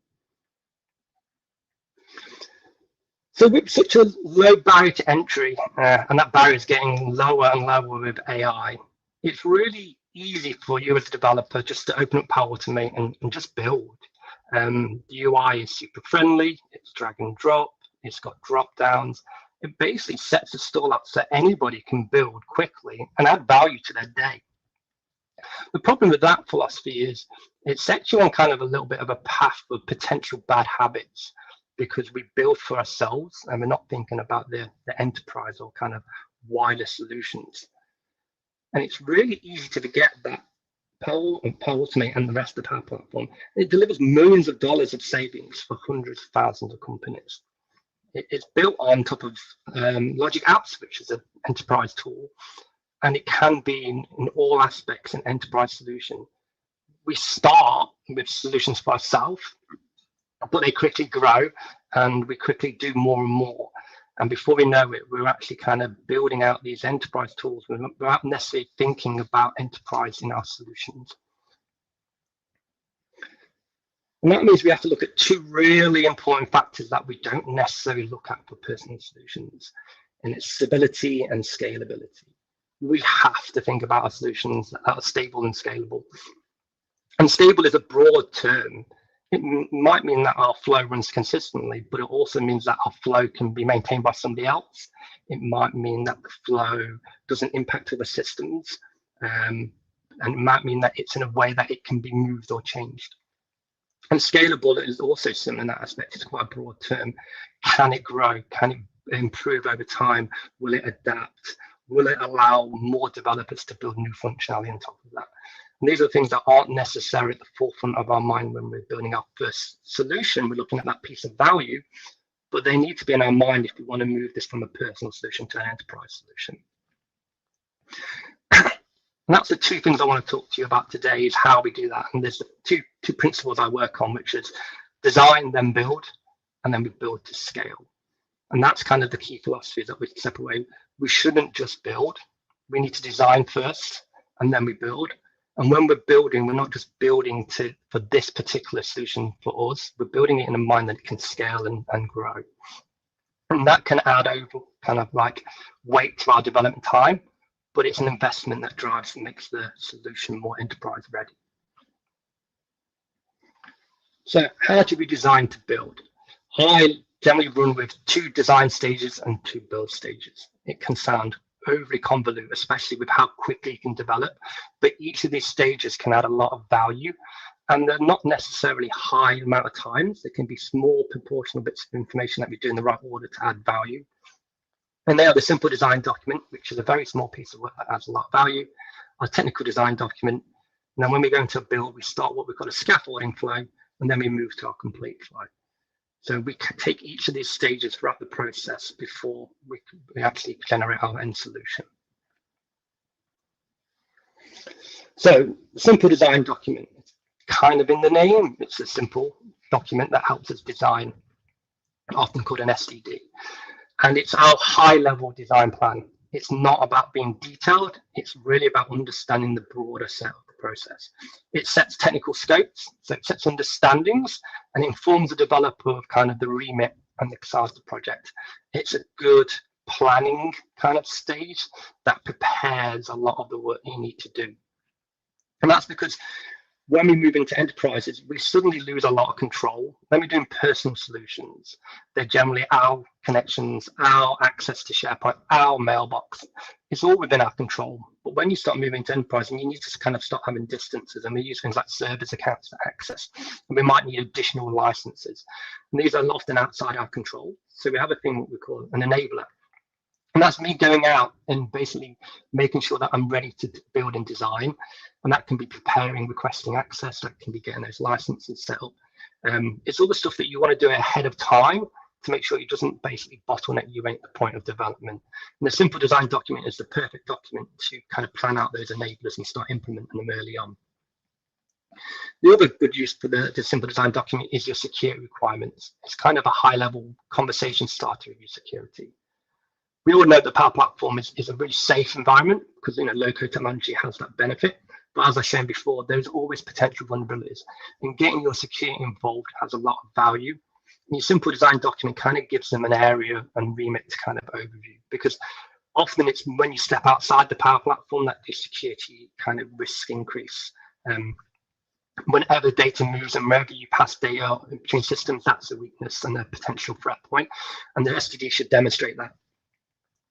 So with such a low barrier to entry, and that barrier is getting lower and lower with AI, it's really easy for you as a developer just to open up Power Automate and just build. The UI is super friendly, it's drag and drop, it's got drop downs. It basically sets the stall up so anybody can build quickly and add value to their day. The problem with that philosophy is it sets you on kind of a little bit of a path of potential bad habits, because we build for ourselves and we're not thinking about the enterprise or kind of wider solutions. And it's really easy to forget that Power Automate and the rest of the Power Platform, it delivers millions of dollars of savings for hundreds of thousands of companies. It's built on top of Logic Apps, which is an enterprise tool, and it can be in all aspects an enterprise solution. We start with solutions for ourselves, but they quickly grow and we quickly do more and more. And before we know it, we're actually kind of building out these enterprise tools without necessarily thinking about enterprise in our solutions. And that means we have to look at 2 really important factors that we don't necessarily look at for personal solutions, and it's stability and scalability. We have to think about our solutions that are stable and scalable. And stable is a broad term. It might mean that our flow runs consistently, but it also means that our flow can be maintained by somebody else. It might mean that the flow doesn't impact other systems, and it might mean that it's in a way that it can be moved or changed. And scalable is also similar in that aspect. It's quite a broad term. Can it grow? Can it improve over time? Will it adapt? Will it allow more developers to build new functionality on top of that? And these are things that aren't necessarily at the forefront of our mind when we're building our first solution. We're looking at that piece of value, but they need to be in our mind if we want to move this from a personal solution to an enterprise solution. And that's the 2 things I want to talk to you about today, is how we do that. And there's two principles I work on, which is design, then build, and then we build to scale. And that's kind of the key philosophy that we separate. We shouldn't just build. We need to design first, and then we build. And when we're building, we're not just building for this particular solution for us. We're building it in a mind that it can scale and grow. And that can add over kind of like weight to our development time, but it's an investment that drives and makes the solution more enterprise ready. So how do we design to build? I generally run with 2 design stages and 2 build stages. It can sound overly convolute, especially with how quickly you can develop. But each of these stages can add a lot of value, and they're not necessarily high amount of times. They can be small proportional bits of information that we do in the right order to add value. And they are the simple design document, which is a very small piece of work that adds a lot of value, our technical design document. And then when we go into a build, we start what we call a scaffolding flow, and then we move to our complete flow. So we can take each of these stages throughout the process before we actually generate our end solution. So simple design document, it's kind of in the name. It's a simple document that helps us design, often called an SDD. And it's our high-level design plan. It's not about being detailed. It's really about understanding the broader set of the process. It sets technical scopes, so it sets understandings, and informs the developer of kind of the remit and the size of the project. It's a good planning kind of stage that prepares a lot of the work you need to do. And that's because when we move into enterprises, we suddenly lose a lot of control. When we're doing personal solutions, they're generally our connections, our access to SharePoint, our mailbox. It's all within our control. But when you start moving to enterprise, and you need to kind of start having distances, and we use things like service accounts for access, and we might need additional licenses. And these are often outside our control. So we have a thing what we call an enabler. And that's me going out and basically making sure that I'm ready to build and design. And that can be preparing, requesting access, that can be getting those licenses set up. It's all the stuff that you want to do ahead of time to make sure it doesn't basically bottleneck you at the point of development. And the simple design document is the perfect document to kind of plan out those enablers and start implementing them early on. The other good use for the simple design document is your security requirements. It's kind of a high-level conversation starter with your security. We all know the Power Platform is a really safe environment because low-code technology has that benefit. But as I shown before, there's always potential vulnerabilities, and getting your security involved has a lot of value. And your simple design document kind of gives them an area and remit to kind of overview, because often it's when you step outside the Power Platform that the security kind of risks increase. Whenever data moves and wherever you pass data between systems, that's a weakness and a potential threat point, and the SDD should demonstrate that.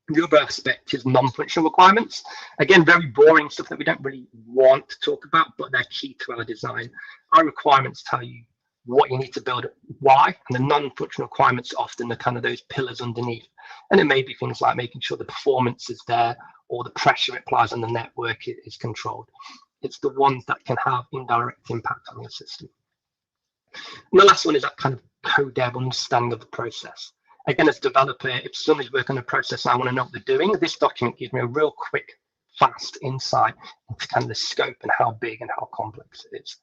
The other aspect is non-functional requirements. Again, very boring stuff that we don't really want to talk about, but they're key to our design. Our requirements tell you what you need to build, why, and the non-functional requirements are often the kind of those pillars underneath. And it may be things like making sure the performance is there or the pressure it applies on the network is controlled. It's the ones that can have indirect impact on your system. And the last one is that kind of code dev understanding of the process. Again, as a developer, if somebody's working on a process and I want to know what they're doing, this document gives me a real quick, fast insight into kind of the scope and how big and how complex it is.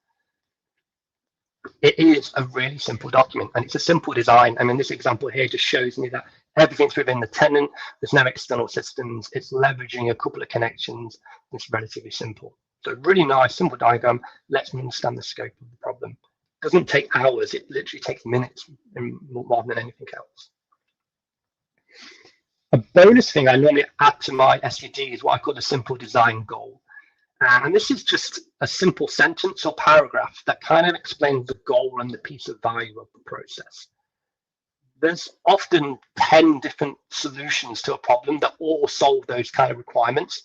It is a really simple document, and it's a simple design. I mean, this example here just shows me that everything's within the tenant. There's no external systems. It's leveraging a couple of connections. It's relatively simple. So really nice, simple diagram lets me understand the scope of the problem. It doesn't take hours. It literally takes minutes more than anything else. A bonus thing I normally add to my SDD is what I call the simple design goal. And this is just a simple sentence or paragraph that kind of explains the goal and the piece of value of the process. There's often 10 different solutions to a problem that all solve those kind of requirements,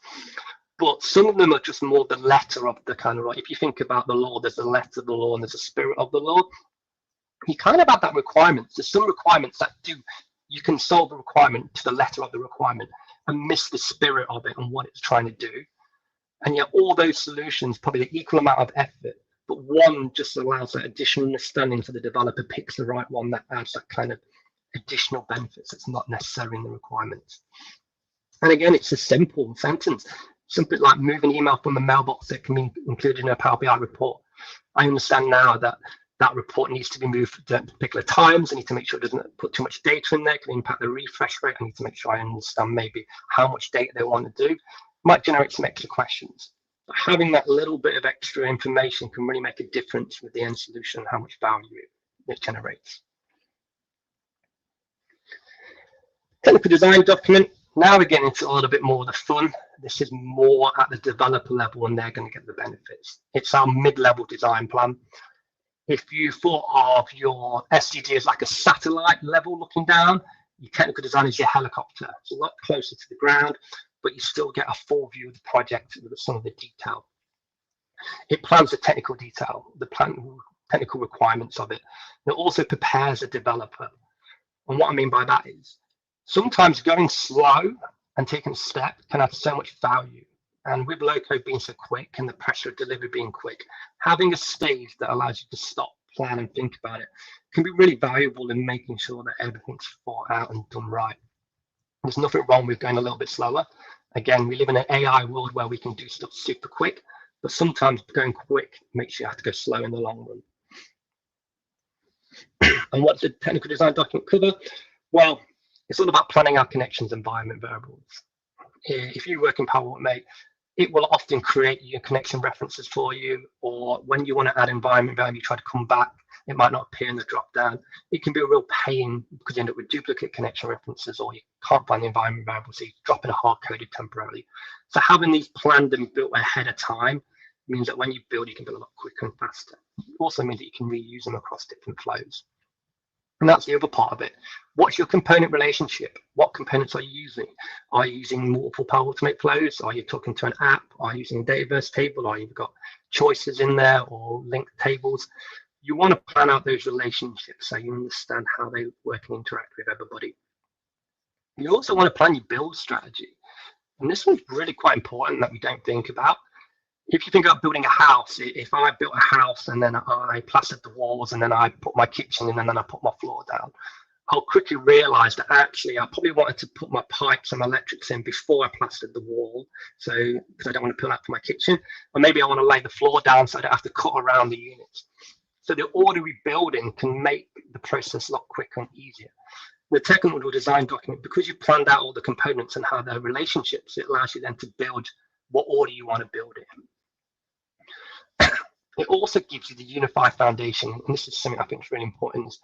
but some of them are just more the letter of the kind of, if you think about the law, there's the letter of the law and there's a spirit of the law. You kind of have that requirement. There's some requirements that you can solve the requirement to the letter of the requirement and miss the spirit of it and what it's trying to do. And yet all those solutions, probably the equal amount of effort, but one just allows that additional understanding so the developer picks the right one that adds that kind of additional benefits that's not necessarily in the requirements. And again, it's a simple sentence, something like moving email from a mailbox that can be included in a Power BI report. I understand now that that report needs to be moved at particular times. I need to make sure it doesn't put too much data in there, it can impact the refresh rate. I need to make sure I understand maybe how much data they want to do. Might generate some extra questions. But having that little bit of extra information can really make a difference with the end solution and how much value it generates. Technical design document. Now we're getting into a little bit more of the fun. This is more at the developer level and they're going to get the benefits. It's our mid-level design plan. If you thought of your SDD as like a satellite level looking down, your technical design is your helicopter. It's a lot closer to the ground. but you still get a full view of the project with some of the detail. It plans the technical detail, the technical requirements of it. It also prepares a developer. And what I mean by that is sometimes going slow and taking a step can have so much value. And with low code being so quick and the pressure of delivery being quick, having a stage that allows you to stop, plan, and think about it can be really valuable in making sure that everything's thought out and done right. There's nothing wrong with going a little bit slower. Again, we live in an AI world where we can do stuff super quick, but sometimes going quick makes you have to go slow in the long run. And what does the technical design document cover? Well, it's all about planning our connections environment variables. If you work in Power Automate, it will often create your connection references for you, or when you want to add environment variable, you try to come back, it might not appear in the drop down. It can be a real pain because you end up with duplicate connection references, or you can't find the environment variable, so you drop in a hard coded temporarily. So having these planned and built ahead of time means that when you build, you can build a lot quicker and faster. It also means that you can reuse them across different flows. And that's the other part of it. What's your component relationship? What components are you using? Are you using multiple Power Automate flows? Are you talking to an app? Are you using a Dataverse table? Or you've got choices in there or linked tables? You want to plan out those relationships so you understand how they work and interact with everybody. You also want to plan your build strategy. And this one's really quite important that we don't think about. If you think about building a house, if I built a house and then I plastered the walls and then I put my kitchen in and then I put my floor down, I'll quickly realize that actually I probably wanted to put my pipes and my electrics in before I plastered the wall. So, because I don't want to put that for my kitchen, or maybe I want to lay the floor down so I don't have to cut around the units. So the order we build in can make the process a lot quicker and easier. The technical design document, because you've planned out all the components and how their relationships, it allows you then to build what order you want to build it in. It also gives you the unified foundation, and this is something I think is really important. Is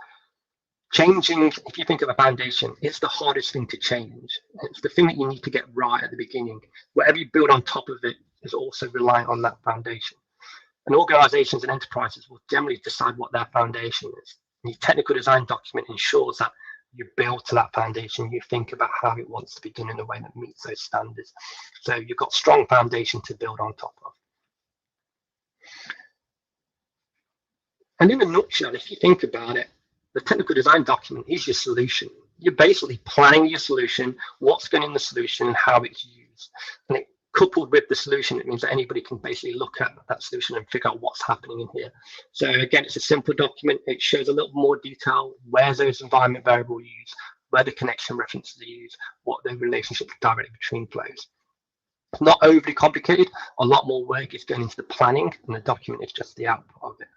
changing, if you think of a foundation, it's the hardest thing to change. It's the thing that you need to get right at the beginning. Whatever you build on top of it is also reliant on that foundation. And organizations and enterprises will generally decide what their foundation is. And your technical design document ensures that you build to that foundation, you think about how it wants to be done in a way that meets those standards. So you've got strong foundation to build on top of. And in a nutshell, if you think about it, the technical design document is your solution. You're basically planning your solution, what's going in the solution, and how it's used. And it, coupled with the solution, it means that anybody can basically look at that solution and figure out what's happening in here. So again, it's a simple document. It shows a little more detail, where those environment variables are used, where the connection references are used, what the relationships directly between flows. It's not overly complicated. A lot more work is going into the planning, and the document is just the output of it.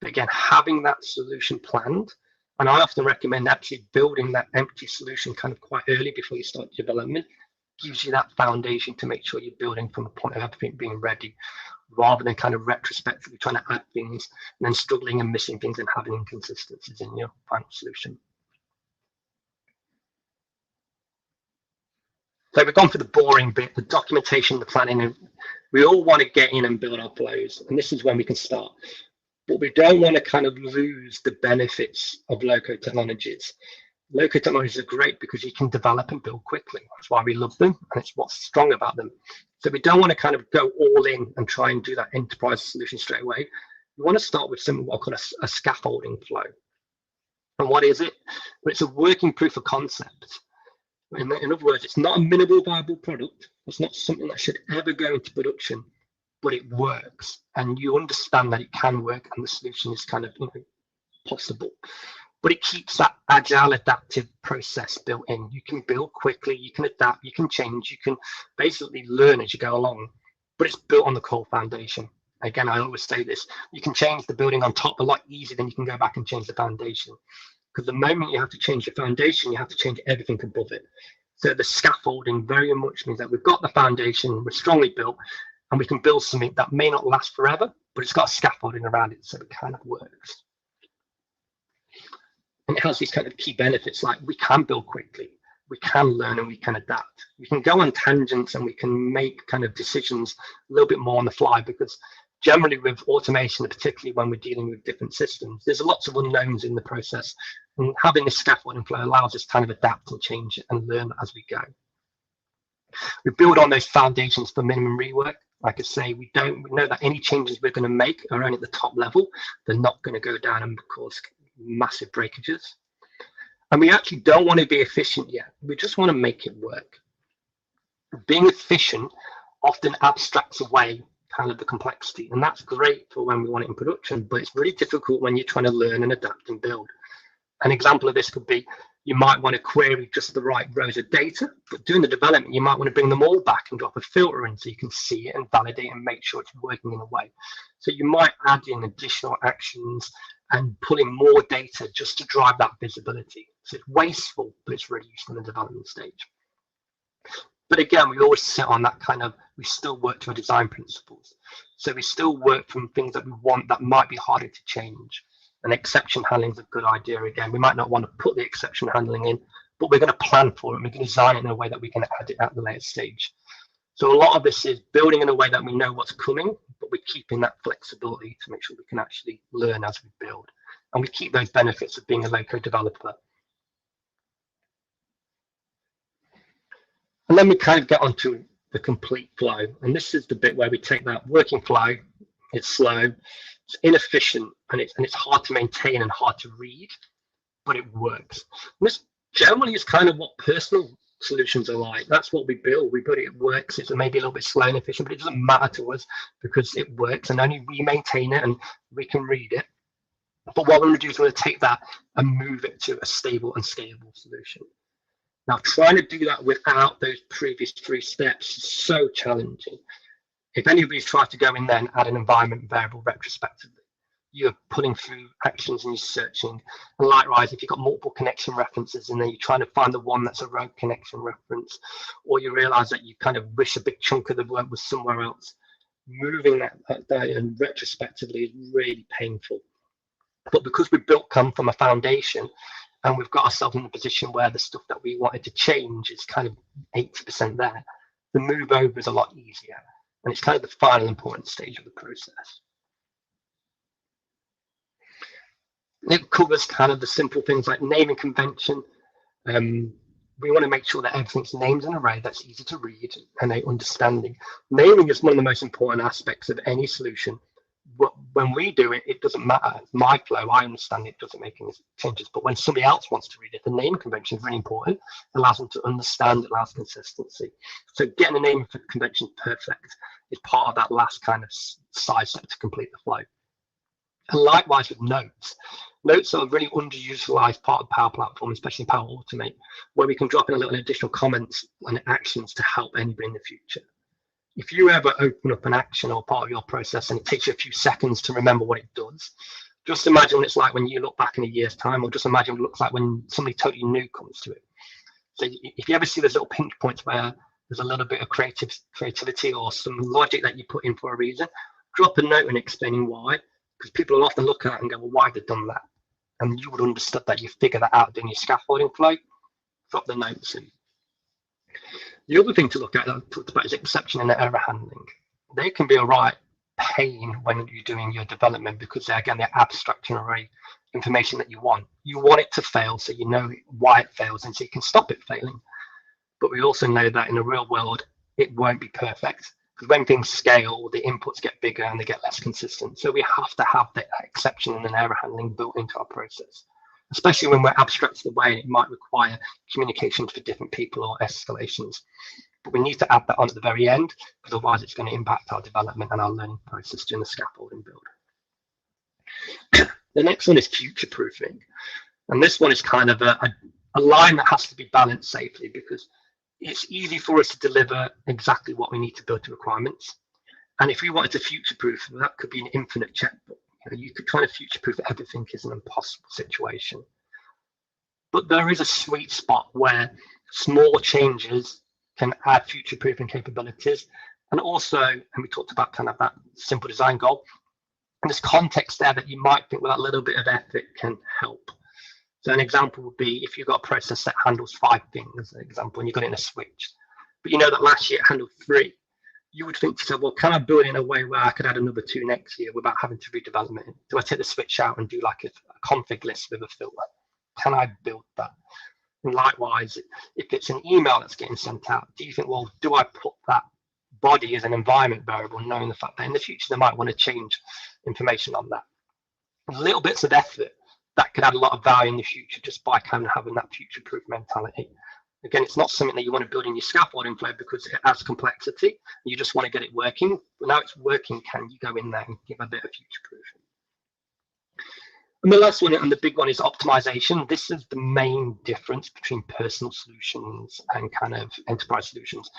But again, having that solution planned, and I often recommend actually building that empty solution kind of quite early before you start development, gives you that foundation to make sure you're building from a point of everything being ready, rather than kind of retrospectively trying to add things and then struggling and missing things and having inconsistencies in your final solution. So we've gone for the boring bit, the documentation, the planning, and we all want to get in and build our flows, and this is when we can start. But we don't want to kind of lose the benefits of low-code technologies. Low-code technologies are great because you can develop and build quickly. That's why we love them, and it's what's strong about them. So we don't want to kind of go all in and try and do that enterprise solution straight away. We want to start with something what I call a scaffolding flow. And what is it? Well, it's a working proof of concept. In other words, it's not a minimal viable product. It's not something that should ever go into production, but it works, and you understand that it can work, and the solution is kind of possible. But it keeps that agile, adaptive process built in. You can build quickly, you can adapt, you can change, you can basically learn as you go along, but it's built on the core foundation. Again, I always say this, you can change the building on top a lot easier than you can go back and change the foundation. Because the moment you have to change the foundation, you have to change everything above it. So the scaffolding very much means that we've got the foundation, we're strongly built, and we can build something that may not last forever, but it's got scaffolding around it, so it kind of works. And it has these kind of key benefits, like we can build quickly, we can learn, and we can adapt. We can go on tangents, and we can make kind of decisions a little bit more on the fly, because generally with automation, particularly when we're dealing with different systems, there's lots of unknowns in the process. And having this scaffolding flow allows us to kind of adapt and change and learn as we go. We build on those foundations for minimum rework. Like I say, we know that any changes we're going to make are only at the top level. They're not going to go down and cause massive breakages. And we actually don't want to be efficient yet. We just want to make it work. Being efficient often abstracts away kind of the complexity, and that's great for when we want it in production, but it's really difficult when you're trying to learn and adapt and build. An example of this could be you might want to query just the right rows of data, but doing the development, you might want to bring them all back and drop a filter in so you can see it and validate and make sure it's working in a way. So you might add in additional actions and pull in more data just to drive that visibility. So it's wasteful, but it's really useful in the development stage. But again, we always sit on that kind of, we still work to our design principles. So we still work from things that we want that might be harder to change. And exception handling is a good idea. Again, we might not want to put the exception handling in, but we're going to plan for it and we can design it in a way that we can add it at the later stage. So a lot of this is building in a way that we know what's coming, but we're keeping that flexibility to make sure we can actually learn as we build. And we keep those benefits of being a low-code developer. And then we kind of get onto the complete flow. And this is the bit where we take that working flow. It's slow, it's inefficient, and it's hard to maintain and hard to read, but it works. And this generally is kind of what personal solutions are like. That's what we build. We build it, it works. It's maybe a little bit slow and efficient, but it doesn't matter to us because it works and only we maintain it and we can read it. But what we're going to do is we're going to take that and move it to a stable and scalable solution. Now, trying to do that without those previous 3 steps is so challenging. If anybody's tried to go in there and add an environment variable retrospectively, you're pulling through actions and you're searching. And likewise, if you've got multiple connection references and then you're trying to find the one that's a rogue connection reference, or you realize that you kind of wish a big chunk of the work was somewhere else, moving that and retrospectively is really painful. But because we come from a foundation and we've got ourselves in a position where the stuff that we wanted to change is kind of 80% there, the move over is a lot easier. And it's kind of the final important stage of the process. It covers kind of the simple things like naming convention. We want to make sure that everything's named in an array that's easy to read and understanding. Naming is one of the most important aspects of any solution. When we do it, it doesn't matter. My flow, I understand it doesn't make any changes. But when somebody else wants to read it, the naming convention is really important. It allows them to understand, it allows consistency. So getting the naming convention perfect is part of that last kind of side step to complete the flow. And likewise with notes. Notes are a really underutilized part of Power Platform, especially Power Automate, where we can drop in a little additional comments and actions to help anybody in the future. If you ever open up an action or part of your process and it takes you a few seconds to remember what it does, just imagine what it's like when you look back in a year's time, or just imagine what it looks like when somebody totally new comes to it. So if you ever see those little pinch points where there's a little bit of creativity or some logic that you put in for a reason, drop a note and explaining why, because people will often look at it and go, well, why have they done that? And you would understand that you figure that out doing your scaffolding flow, drop the notes in. The other thing to look at that I talked about is exception and error handling. They can be a right pain when you're doing your development because they're abstracting array information that you want. You want it to fail so you know why it fails and so you can stop it failing. But we also know that in the real world, it won't be perfect because when things scale, the inputs get bigger and they get less consistent. So we have to have that exception and error handling built into our process, especially when we're abstracting away and it might require communications for different people or escalations. But we need to add that on at the very end because otherwise it's going to impact our development and our learning process during the scaffolding build. The next one is future proofing. And this one is kind of a line that has to be balanced safely because it's easy for us to deliver exactly what we need to build to requirements. And if we wanted to future proof, that could be an infinite checkbook. You could try to future proof everything is an impossible situation. But there is a sweet spot where small changes can add future proofing capabilities. And also, and we talked about kind of that simple design goal, and there's context there that you might think with that little bit of effort can help. So an example would be if you've got a process that handles 5 things, an example, and you've got it in a switch, but you know that last year it handled 3. You would think to yourself, well, can I build it in a way where I could add another 2 next year without having to redevelop it? Do I take the switch out and do like a config list with a filter? Can I build that? And likewise, if it's an email that's getting sent out, do you think, well, do I put that body as an environment variable, knowing the fact that in the future they might want to change information on that? Little bits of effort that could add a lot of value in the future just by kind of having that future-proof mentality. Again, it's not something that you want to build in your scaffolding flow because it adds complexity. You just want to get it working. But now it's working, can you go in there and give a bit of future-proofing? And the last one, and the big one, is optimization. This is the main difference between personal solutions and kind of enterprise solutions.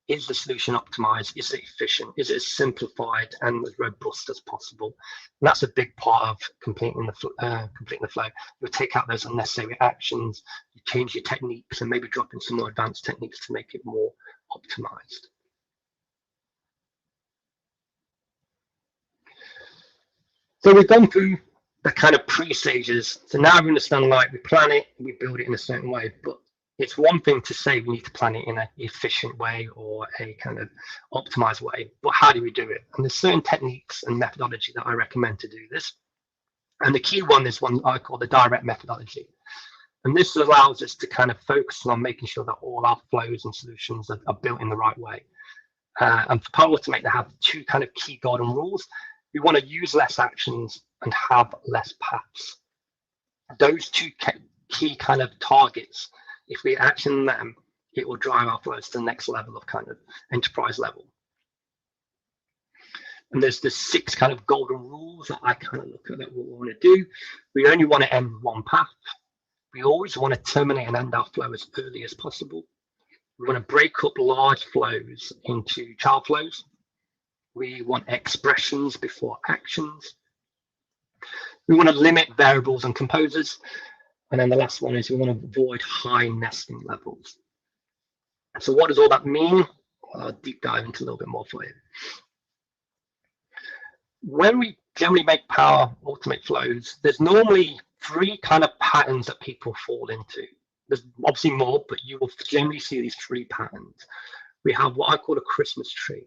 Is the solution optimized? Is it efficient? Is it as simplified and as robust as possible? And that's a big part of completing the flow. You take out those unnecessary actions, you change your techniques, and maybe drop in some more advanced techniques to make it more optimized. So we've gone through the kind of pre-stages. So now we understand, like, we plan it, we build it in a certain way, but it's one thing to say we need to plan it in an efficient way or a kind of optimized way, but how do we do it? And there's certain techniques and methodology that I recommend to do this. And the key one is one I call the direct methodology. And this allows us to kind of focus on making sure that all our flows and solutions are built in the right way. And for Power Automate, they have two kind of key golden rules. We want to use less actions and have less paths. Those two key kind of targets, if we action them, it will drive our flows to the next level of kind of enterprise level. And there's the 6 kind of golden rules that I kind of look at that what we want to do. We only want to end one path. We always want to terminate and end our flow as early as possible. We want to break up large flows into child flows. We want expressions before actions. We want to limit variables and composers. And then the last one is we want to avoid high nesting levels. So what does all that mean? Well, I'll deep dive into a little bit more for you. When we generally make Power Automate flows, there's normally 3 kind of patterns that people fall into. There's obviously more, but you will generally see these 3 patterns. We have what I call a Christmas tree.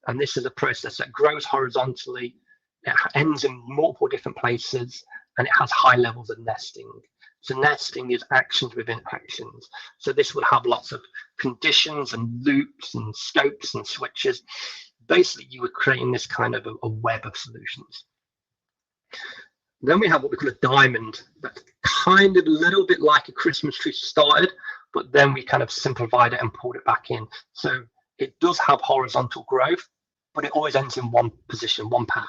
And this is a process that grows horizontally. It ends in multiple different places, and it has high levels of nesting. So nesting is actions within actions. So this will have lots of conditions and loops and scopes and switches. Basically, you were creating this kind of a web of solutions. Then we have what we call a diamond. That's kind of a little bit like a Christmas tree started, but then we kind of simplified it and pulled it back in. So it does have horizontal growth, but it always ends in one position, one path.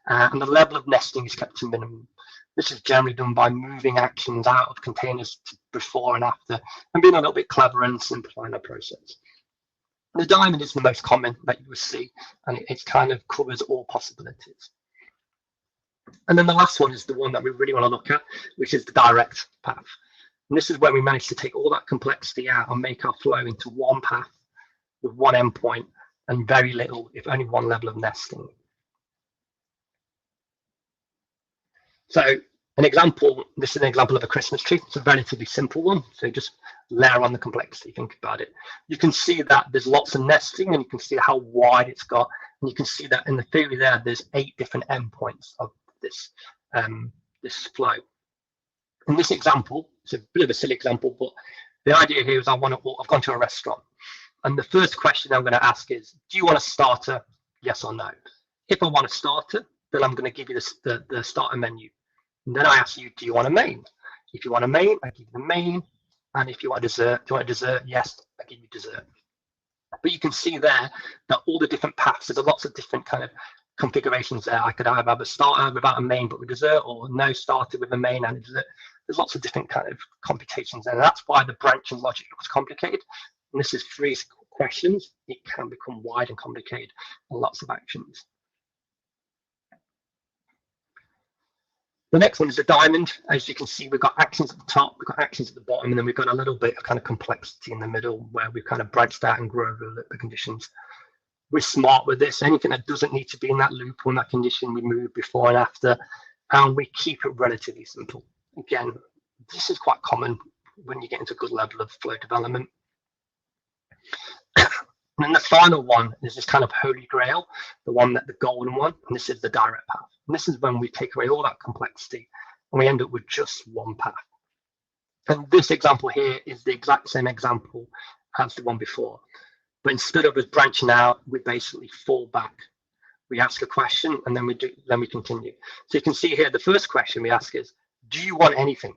And the level of nesting is kept to minimum. This is generally done by moving actions out of containers to before and after, and being a little bit clever and simplifying the process. The diamond is the most common that you will see, and it kind of covers all possibilities. And then the last one is the one that we really want to look at, which is the direct path. And this is where we manage to take all that complexity out and make our flow into one path with one endpoint and very little, if only one level of nesting. So an example, this is an example of a Christmas tree. It's a relatively simple one. So just layer on the complexity, think about it. You can see that there's lots of nesting, and you can see how wide it's got. And you can see that in the theory there's 8 different endpoints of this, this flow. In this example, it's a bit of a silly example, but the idea here is I've gone to a restaurant. And the first question I'm going to ask is, do you want a starter? Yes or no? If I want a starter, then I'm going to give you the starter menu. And then I ask you, do you want a main? If you want a main, I give you the main. And if you want dessert, do you want a dessert? Yes, I give you dessert. But you can see there that all the different paths, there's lots of different kind of configurations there. I could either have a starter without a main but with dessert, or no starter with a main and a dessert. There's lots of different kind of computations there. And that's why the branching logic looks complicated. And this is 3 questions. It can become wide and complicated and lots of actions. The next one is the diamond. As you can see, we've got actions at the top, we've got actions at the bottom, and then we've got a little bit of kind of complexity in the middle where we've kind of branched out and grown over the conditions. We're smart with this. Anything that doesn't need to be in that loop or in that condition, we move before and after, and we keep it relatively simple. Again, this is quite common when you get into a good level of flow development. And then the final one is this kind of holy grail, the golden one, and this is the direct path. And this is when we take away all that complexity and we end up with just one path. And this example here is the exact same example as the one before. But instead of us branching out, we basically fall back. We ask a question and then we continue. So you can see here, the first question we ask is, do you want anything?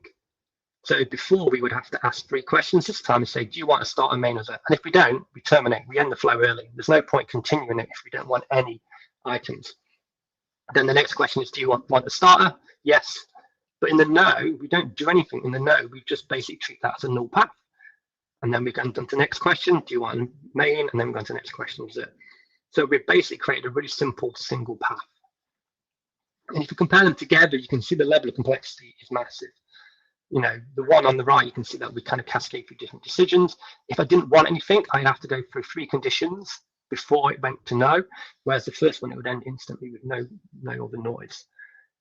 So before we would have to ask 3 questions this time and say, do you want to start a main result? And if we don't, we terminate, we end the flow early. There's no point continuing it if we don't want any items. Then the next question is, do you want the starter? Yes. But in the no, we don't do anything. In the no, we just basically treat that as a null path. And then we go on to the next question, do you want a main? And then we go on to the next question, is it? So we've basically created a really simple single path. And if you compare them together, you can see the level of complexity is massive. You know, the one on the right, you can see that we kind of cascade through different decisions. If I didn't want anything, I'd have to go through 3 conditions before it went to no, whereas the first one, it would end instantly with no other noise.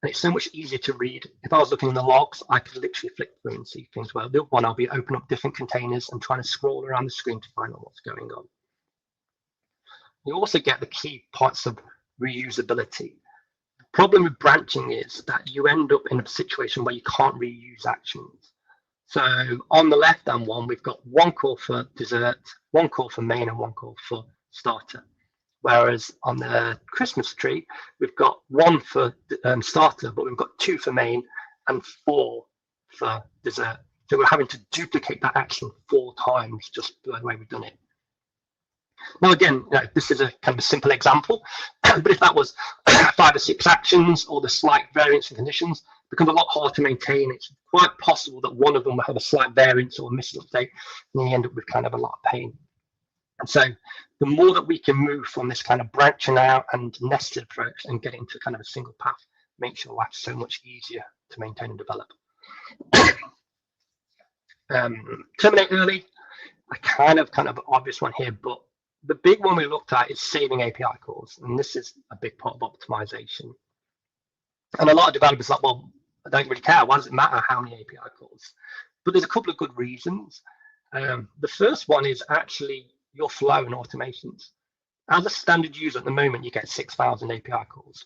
And it's so much easier to read. If I was looking in the logs, I could literally flick through and see things. Well, the other one, I'll be opening up different containers and trying to scroll around the screen to find out what's going on. You also get the key parts of reusability. The problem with branching is that you end up in a situation where you can't reuse actions. So on the left-hand one, we've got 1 call for dessert, 1 call for main, and 1 call for starter. Whereas on the Christmas tree, we've got 1 for starter, but we've got 2 for main and 4 for dessert. So we're having to duplicate that action 4 times just the way we've done it. Now, again, you know, this is a kind of a simple example, but if that was 5 or 6 actions, or the slight variance in conditions, it becomes a lot harder to maintain. It's quite possible that one of them will have a slight variance or a missed update, and then you end up with kind of a lot of pain. And so the more that we can move from this kind of branching out and nested approach and get into kind of a single path, makes your life so much easier to maintain and develop. Terminate early, a kind of obvious one here, but the big one we looked at is saving API calls, and this is a big part of optimization. And a lot of developers are like, well, I don't really care. Why does it matter how many API calls? But there's a couple of good reasons. The first one is actually your flow and automations. As a standard user at the moment, you get 6,000 API calls.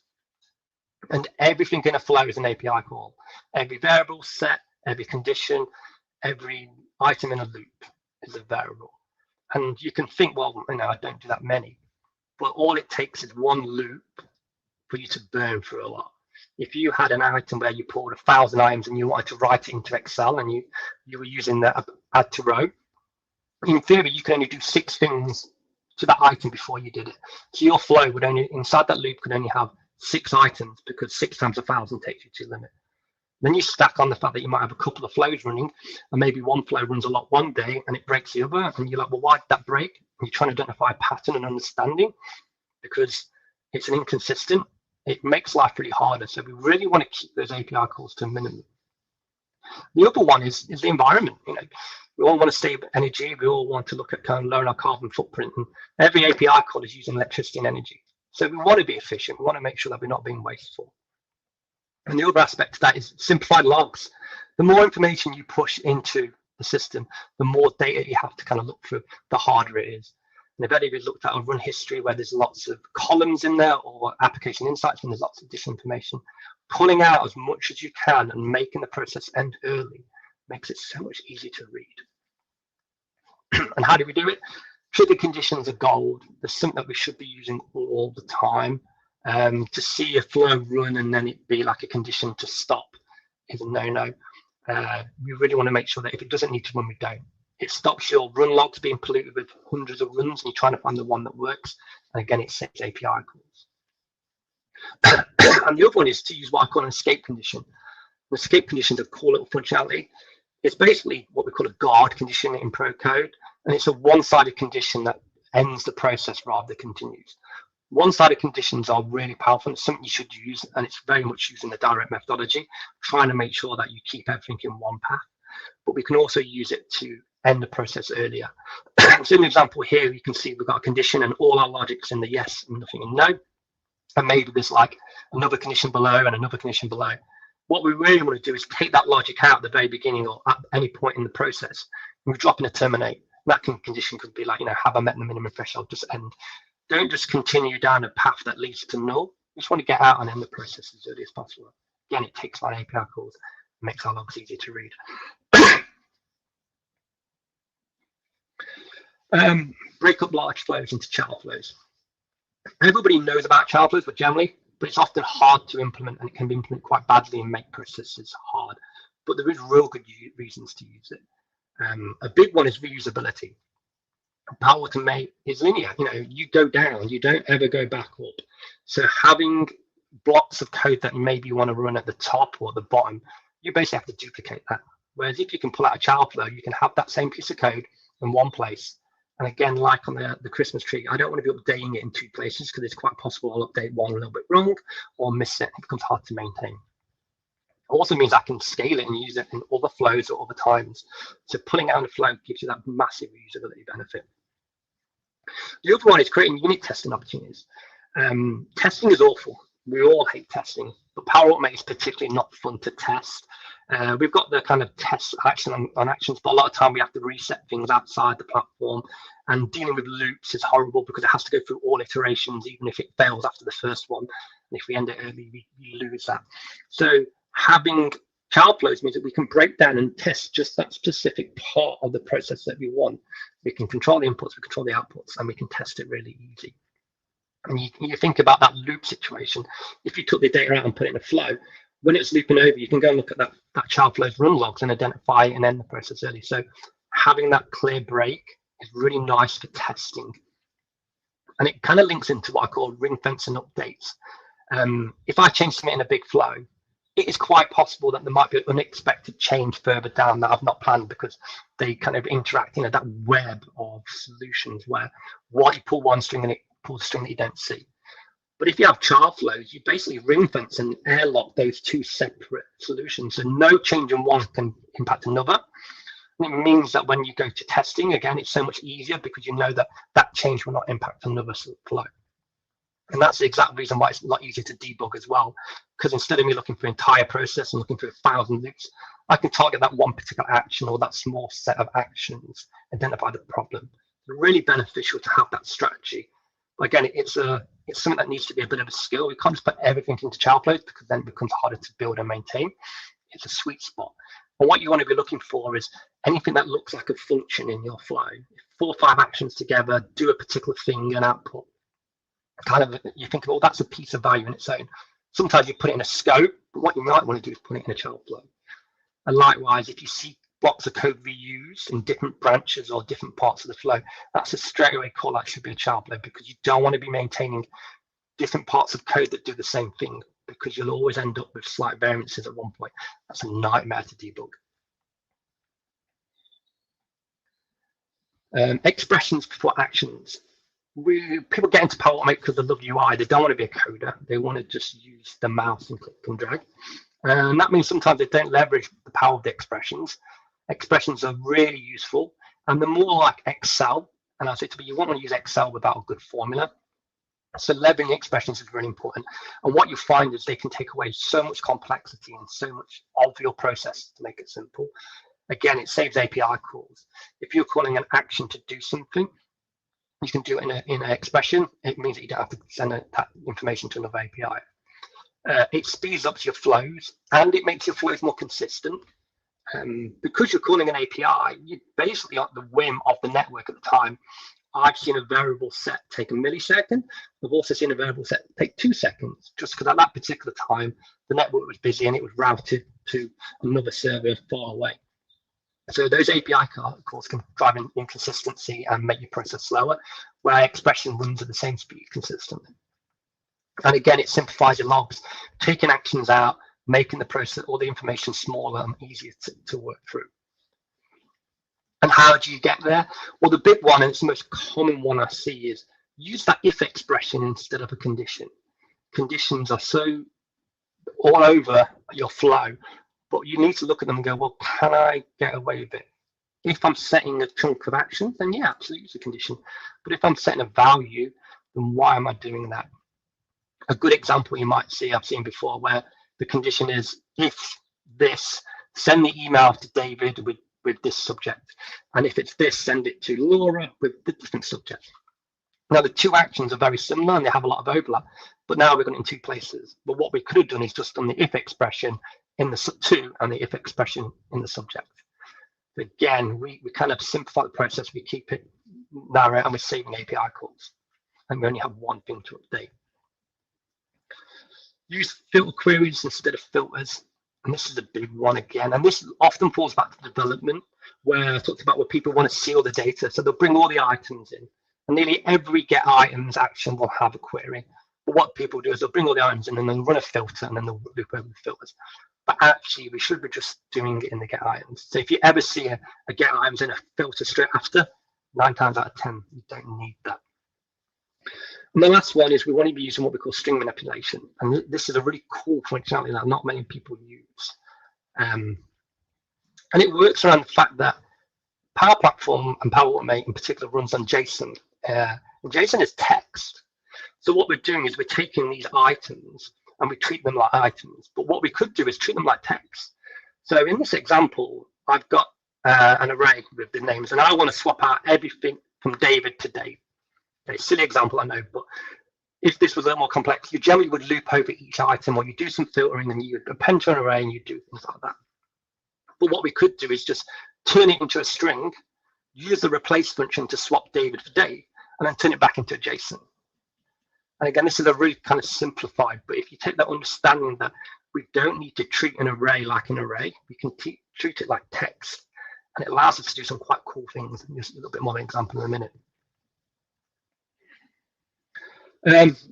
And everything in a flow is an API call. Every variable set, every condition, every item in a loop is a variable. And you can think, well, you know, I don't do that many. But all it takes is 1 loop for you to burn through a lot. If you had an item where you pulled 1,000 items and you wanted to write it into Excel and you were using the add to row, in theory, you can only do 6 things to that item before you did it. So your flow would only, inside that loop, could only have 6 items, because 6 times 1,000 takes you to the limit. Then you stack on the fact that you might have a couple of flows running, and maybe one flow runs a lot one day and it breaks the other, and you're like, well, why did that break? And you're trying to identify a pattern and understanding, because it's an inconsistent. It makes life really harder. So we really want to keep those API calls to a minimum. The other one is the environment. You know, we all want to save energy. We all want to look at kind of lowering our carbon footprint, and every API call is using electricity and energy. So we want to be efficient. We want to make sure that we're not being wasteful. And the other aspect of that is simplified logs. The more information you push into the system, the more data you have to kind of look through, the harder it is. And if any of you looked at a run history where there's lots of columns in there, or application insights when there's lots of additional information, pulling out as much as you can and making the process end early makes it so much easier to read. And how do we do it? Trigger conditions are gold. There's something that we should be using all the time. To see a flow run and then it be like a condition to stop is a no-no. We really want to make sure that if it doesn't need to run, we don't. It stops your run logs being polluted with hundreds of runs, and you're trying to find the one that works. And again, it saves API calls. And the other one is to use what I call an escape condition. An escape condition is a cool little functionality. It's basically what we call a guard condition in Pro code, and it's a one-sided condition that ends the process rather than continues. One-sided conditions are really powerful. It's something you should use, and it's very much using the direct methodology, trying to make sure that you keep everything in one path. But we can also use it to end the process earlier. So in the example here, you can see we've got a condition and all our logic's in the yes and nothing in no. And maybe there's like another condition below and another condition below. What we really want to do is take that logic out at the very beginning or at any point in the process, and we drop in a terminate. That condition could be like, you know, have I met the minimum threshold, just end. Don't just continue down a path that leads to null. You just want to get out and end the process as early as possible. Again, it takes our API calls, makes our logs easier to read. Break up large flows into child flows. Everybody knows about child flows, but it's often hard to implement, and it can be implemented quite badly and make processes hard. But there is real good reasons to use it. A big one is reusability. Power Automate is linear. You go down, you don't ever go back up. So having blocks of code that maybe you want to run at the top or the bottom, you basically have to duplicate that. Whereas if you can pull out a child flow, you can have that same piece of code in one place. And again, like on the Christmas tree, I don't want to be updating it in two places because it's quite possible I'll update one a little bit wrong or miss it. It becomes hard to maintain. It also means I can scale it and use it in other flows or other times. So pulling out a flow gives you that massive usability benefit. The other one is creating unit testing opportunities. Testing is awful. We all hate testing, but Power Automate is particularly not fun to test. We've got the kind of test action on actions, but a lot of time we have to reset things outside the platform, and dealing with loops is horrible because it has to go through all iterations, even if it fails after the first one. And if we end it early, we lose that. So having child flows means that we can break down and test just that specific part of the process that we want. We can control the inputs, we control the outputs, and we can test it really easy. And you think about that loop situation. If you took the data out and put it in a flow, when it's looping over, you can go and look at that child flow's run logs and identify and end the process early. So having that clear break is really nice for testing. And it kind of links into what I call ring fencing updates. If I change something in a big flow, it is quite possible that there might be an unexpected change further down that I've not planned because they kind of interact in that web of solutions where you pull one string and it pulls a string that you don't see. But if you have child flows, you basically ring fence and airlock those two separate solutions. So no change in one can impact another. And it means that when you go to testing, again, it's so much easier because you know that that change will not impact another flow. And that's the exact reason why it's a lot easier to debug as well. Because instead of me looking for an entire process and looking for 1,000 loops, I can target that one particular action or that small set of actions, identify the problem. It's really beneficial to have that strategy. But again, it's something that needs to be a bit of a skill. We can't just put everything into child flows because then it becomes harder to build and maintain. It's a sweet spot. And what you want to be looking for is anything that looks like a function in your flow. 4 or 5 actions together, do a particular thing and output. Kind of, you think, well, that's a piece of value in its own. Sometimes you put it in a scope, but what you might want to do is put it in a child flow. And likewise, if you see blocks of code reused in different branches or different parts of the flow, that's a straightaway call that should be a child flow because you don't want to be maintaining different parts of code that do the same thing because you'll always end up with slight variances at one point. That's a nightmare to debug. Expressions before actions. People get into Power Automate because they love UI. They don't want to be a coder. They want to just use the mouse and click and drag. And that means sometimes they don't leverage the power of the expressions. Expressions are really useful, and they're more like Excel. And I say to you, you won't want to use Excel without a good formula. So leveraging expressions is really important. And what you find is they can take away so much complexity and so much of your process to make it simple. Again, it saves API calls. If you're calling an action to do something, you can do it in an expression. It means that you don't have to send that information to another API. It speeds up your flows and it makes your flows more consistent. Because you're calling an API, you basically are at the whim of the network at the time. I've seen a variable set take a millisecond. I've also seen a variable set take 2 seconds, just because at that particular time, the network was busy and it was routed to another server far away. So those API calls can drive inconsistency and make your process slower, where expression runs at the same speed consistently. And again, it simplifies your logs, taking actions out, making the process, all the information smaller and easier to work through. And how do you get there? Well, the big one, and it's the most common one I see, is use that if expression instead of a condition. Conditions are so all over your flow, but you need to look at them and go, well, can I get away with it? If I'm setting a chunk of action, then yeah, absolutely use a condition. But if I'm setting a value, then why am I doing that? A good example you might see, I've seen before, where the condition is, if this, send the email to David with this subject. And if it's this, send it to Laura with the different subject. Now, the two actions are very similar and they have a lot of overlap, but now we've got it in 2 places. But what we could have done is just done the if expression in the to and the if expression in the subject. Again, we kind of simplify the process. We keep it narrow and we're saving API calls. And we only have one thing to update. Use filter queries instead of filters. And this is a big one again. And this often falls back to development, where I talked about where people want to see all the data. So they'll bring all the items in. And nearly every get items action will have a query. But what people do is they'll bring all the items in and then run a filter and then they'll loop over the filters. But actually, we should be just doing it in the get items. So if you ever see a get items in a filter straight after, 9 times out of 10, you don't need that. And the last one is we want to be using what we call string manipulation. And this is a really cool functionality that not many people use. And it works around the fact that Power Platform and Power Automate in particular runs on JSON. JSON is text. So what we're doing is we're taking these items and we treat them like items. But what we could do is treat them like text. So in this example, I've got an array with the names, and I want to swap out everything from David to Dave. Okay, silly example, I know, but if this was a little more complex, you generally would loop over each item, or you do some filtering and you append to an array and you do things like that. But what we could do is just turn it into a string, use the replace function to swap David for Dave, and then turn it back into a JSON. And again, this is a really kind of simplified, but if you take that understanding that we don't need to treat an array like an array, we can treat it like text, and it allows us to do some quite cool things. And just a little bit more of an example in a minute.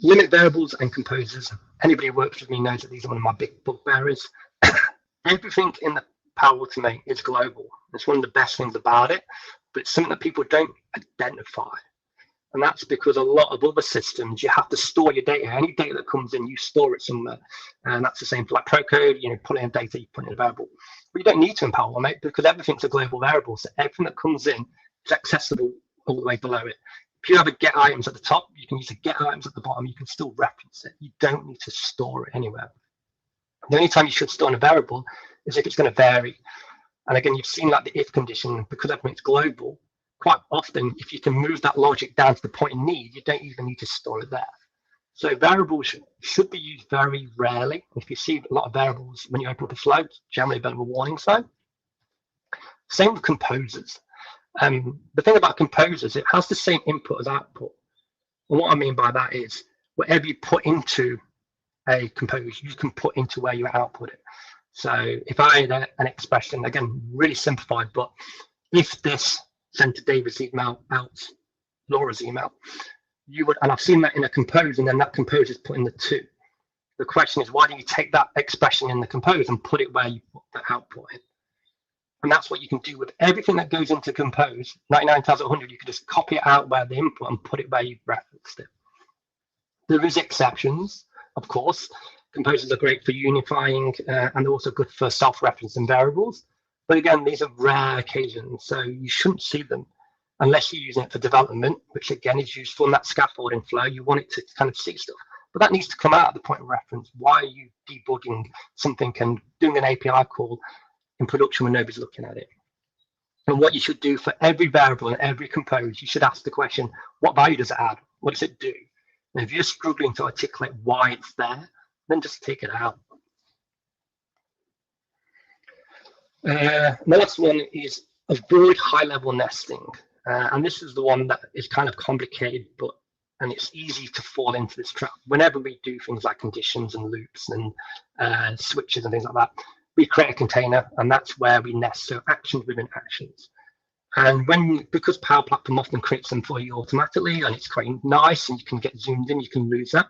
Limit variables and composers. Anybody who works with me knows that these are one of my big bugbearers. Everything in the Power Automate is global. It's one of the best things about it, but it's something that people don't identify. And that's because a lot of other systems, you have to store your data. Any data that comes in, you store it somewhere. And that's the same for like Procode, you know, put in data, you put in a variable. But you don't need to in Power Automate because everything's a global variable. So everything that comes in is accessible all the way below it. If you have a get items at the top, you can use a get items at the bottom. You can still reference it. You don't need to store it anywhere. The only time you should store in a variable is if it's going to vary. And again, you've seen like the if condition, because everything's global, quite often, if you can move that logic down to the point in need, you don't even need to store it there. So variables should be used very rarely. If you see a lot of variables when you open up a flow, it's generally a bit of a warning sign. Same with composers. The thing about composers, it has the same input as output. And what I mean by that is whatever you put into a compose, you can put into where you output it. So if I had an expression, again, really simplified, but if this sent to David's email out Laura's email, you would, and I've seen that in a compose, and then that compose is put in the to. The question is, why do you take that expression in the compose and put it where you put the output in? And that's what you can do with everything that goes into compose. 99 times 100, you can just copy it out where the input and put it where you've referenced it. There is exceptions, of course. Composers are great for unifying, and they're also good for self-referencing variables. But again, these are rare occasions, so you shouldn't see them unless you're using it for development, which again is useful in that scaffolding flow. You want it to kind of see stuff, but that needs to come out at the point of reference. Why are you debugging something and doing an API call in production when nobody's looking at it? And what you should do for every variable and every compose, you should ask the question, what value does it add? What does it do? And if you're struggling to articulate why it's there, then just take it out. The last one is avoid high-level nesting. And this is the one that is kind of complicated, and it's easy to fall into this trap. Whenever we do things like conditions and loops and switches and things like that, we create a container, and that's where we nest, so actions within actions. And because Power Platform often creates them for you automatically, and it's quite nice, and you can get zoomed in, you can lose that.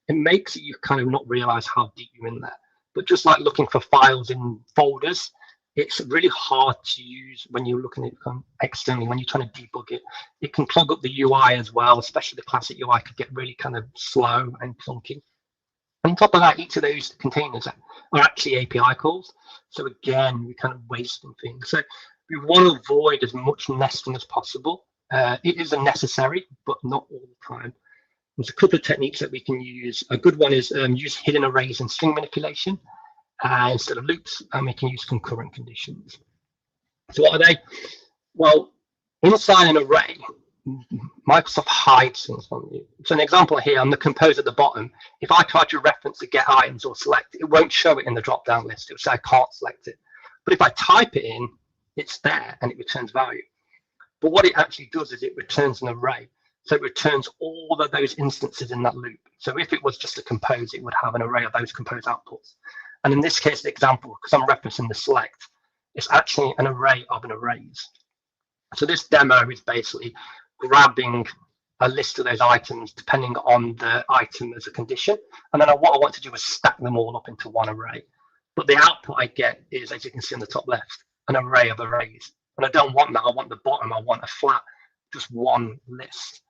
It makes it you kind of not realize how deep you're in there. But just like looking for files in folders, it's really hard to use when you're looking at it externally, when you're trying to debug it. It can clog up the UI as well, especially the classic UI could get really kind of slow and clunky. On top of that, each of those containers are actually API calls. So again, we're kind of wasting things. So we want to avoid as much nesting as possible. It is necessary, but not all the time. There's a couple of techniques that we can use. A good one is use hidden arrays and string manipulation instead of loops, and we can use concurrent conditions. So what are they? Well, inside an array, Microsoft hides things from you. So an example here on the compose at the bottom, if I try to reference the get items or select, it won't show it in the drop-down list. It will say I can't select it. But if I type it in, it's there and it returns value. But what it actually does is it returns an array. So it returns all of those instances in that loop. So if it was just a compose, it would have an array of those compose outputs. And in this case, the example, because I'm referencing the select, it's actually an array of an arrays. So this demo is basically grabbing a list of those items depending on the item as a condition. And then what I want to do is stack them all up into one array. But the output I get is, as you can see on the top left, an array of arrays. And I don't want that. I want the bottom. I want a flat, just one list.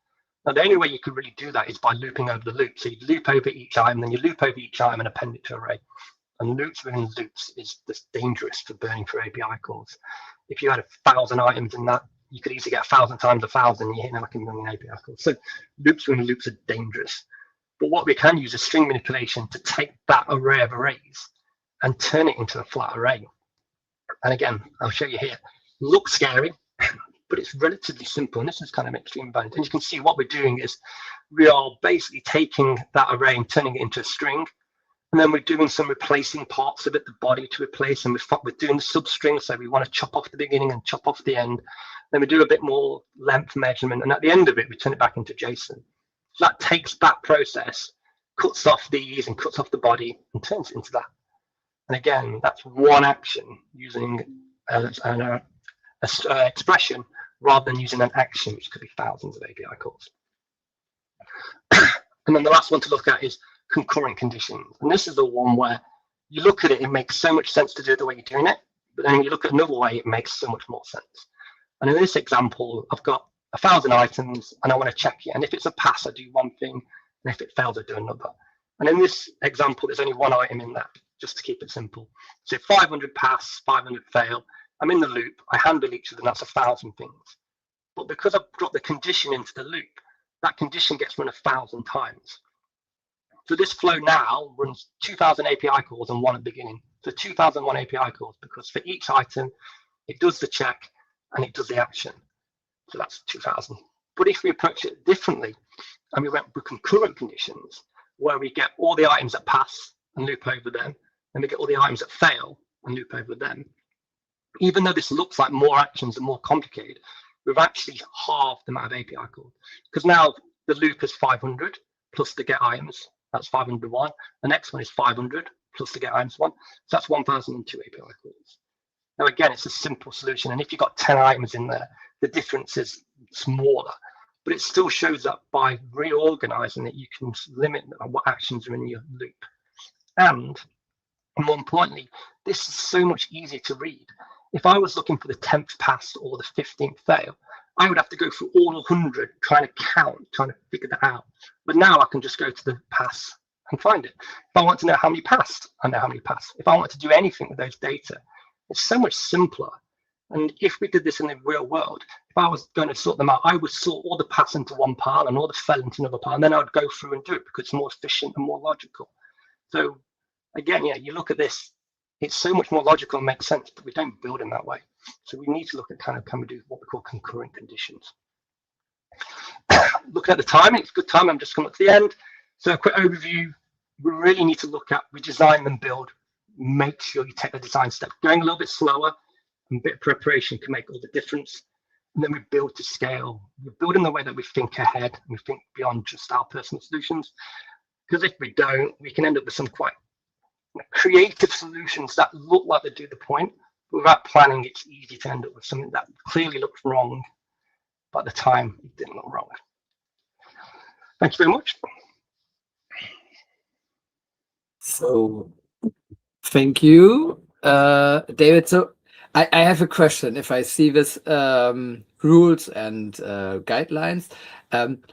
Now, the only way you could really do that is by looping over the loop. So you loop over each item, then you loop over each item and append it to array. And loops within loops is just dangerous for burning through API calls. If you had 1,000 items in that, you could easily get 1,000 times 1,000, you're hitting like a million API calls. So loops within loops are dangerous. But what we can use is string manipulation to take that array of arrays and turn it into a flat array. And again, I'll show you here. Looks scary, but it's relatively simple. And this is kind of extreme bound. And you can see what we're doing is we are basically taking that array and turning it into a string. And then we're doing some replacing parts of it, the body to replace, and we're doing the substring. So we want to chop off the beginning and chop off the end. Then we do a bit more length measurement. And at the end of it, we turn it back into JSON. So that takes that process, cuts off these and cuts off the body and turns it into that. And again, that's one action using an expression rather than using an action, which could be thousands of API calls. And then the last one to look at is concurrent conditions. And this is the one where you look at it, it makes so much sense to do it the way you're doing it, but then when you look at another way, it makes so much more sense. And in this example, I've got 1,000 items and I want to check it. And if it's a pass, I do one thing, and if it fails, I do another. And in this example, there's only one item in that, just to keep it simple. So 500 pass, 500 fail. I'm in the loop, I handle each of them, that's 1,000 things. But because I've got the condition into the loop, that condition gets run 1,000 times. So this flow now runs 2,000 API calls and one at the beginning. So 2,001 API calls, because for each item, it does the check and it does the action. So that's 2,000. But if we approach it differently, and we went with concurrent conditions, where we get all the items that pass and loop over them, and we get all the items that fail and loop over them, even though this looks like more actions and more complicated, we've actually halved the amount of API calls. Because now the loop is 500 plus the get items, that's 501. The next one is 500 plus the get items one, so that's 1,002 API calls. Now again, it's a simple solution, and if you've got 10 items in there, the difference is smaller, but it still shows that by reorganizing it, you can limit what actions are in your loop. And more importantly, this is so much easier to read. If I was looking for the 10th pass or the 15th fail, I would have to go through all 100, trying to count, trying to figure that out. But now I can just go to the pass and find it. If I want to know how many passed, I know how many passed. If I want to do anything with those data, it's so much simpler. And if we did this in the real world, if I was going to sort them out, I would sort all the pass into one pile and all the fail into another pile, and then I would go through and do it because it's more efficient and more logical. So again, yeah, you look at this, it's so much more logical and makes sense, but we don't build in that way. So we need to look at kind of, can we do what we call concurrent conditions? Looking at the time, it's a good time, I'm just coming to the end. So a quick overview, we really need to look at, we design and build, make sure you take the design step. Going a little bit slower and a bit of preparation can make all the difference. And then we build to scale. We build in the way that we think ahead, and we think beyond just our personal solutions. Because if we don't, we can end up with some quite creative solutions that look like they do the point, but without planning, it's easy to end up with something that clearly looks wrong, but at the time, it didn't look wrong. Thank you very much. So, thank you, David. So, I have a question. If I see this rules and guidelines,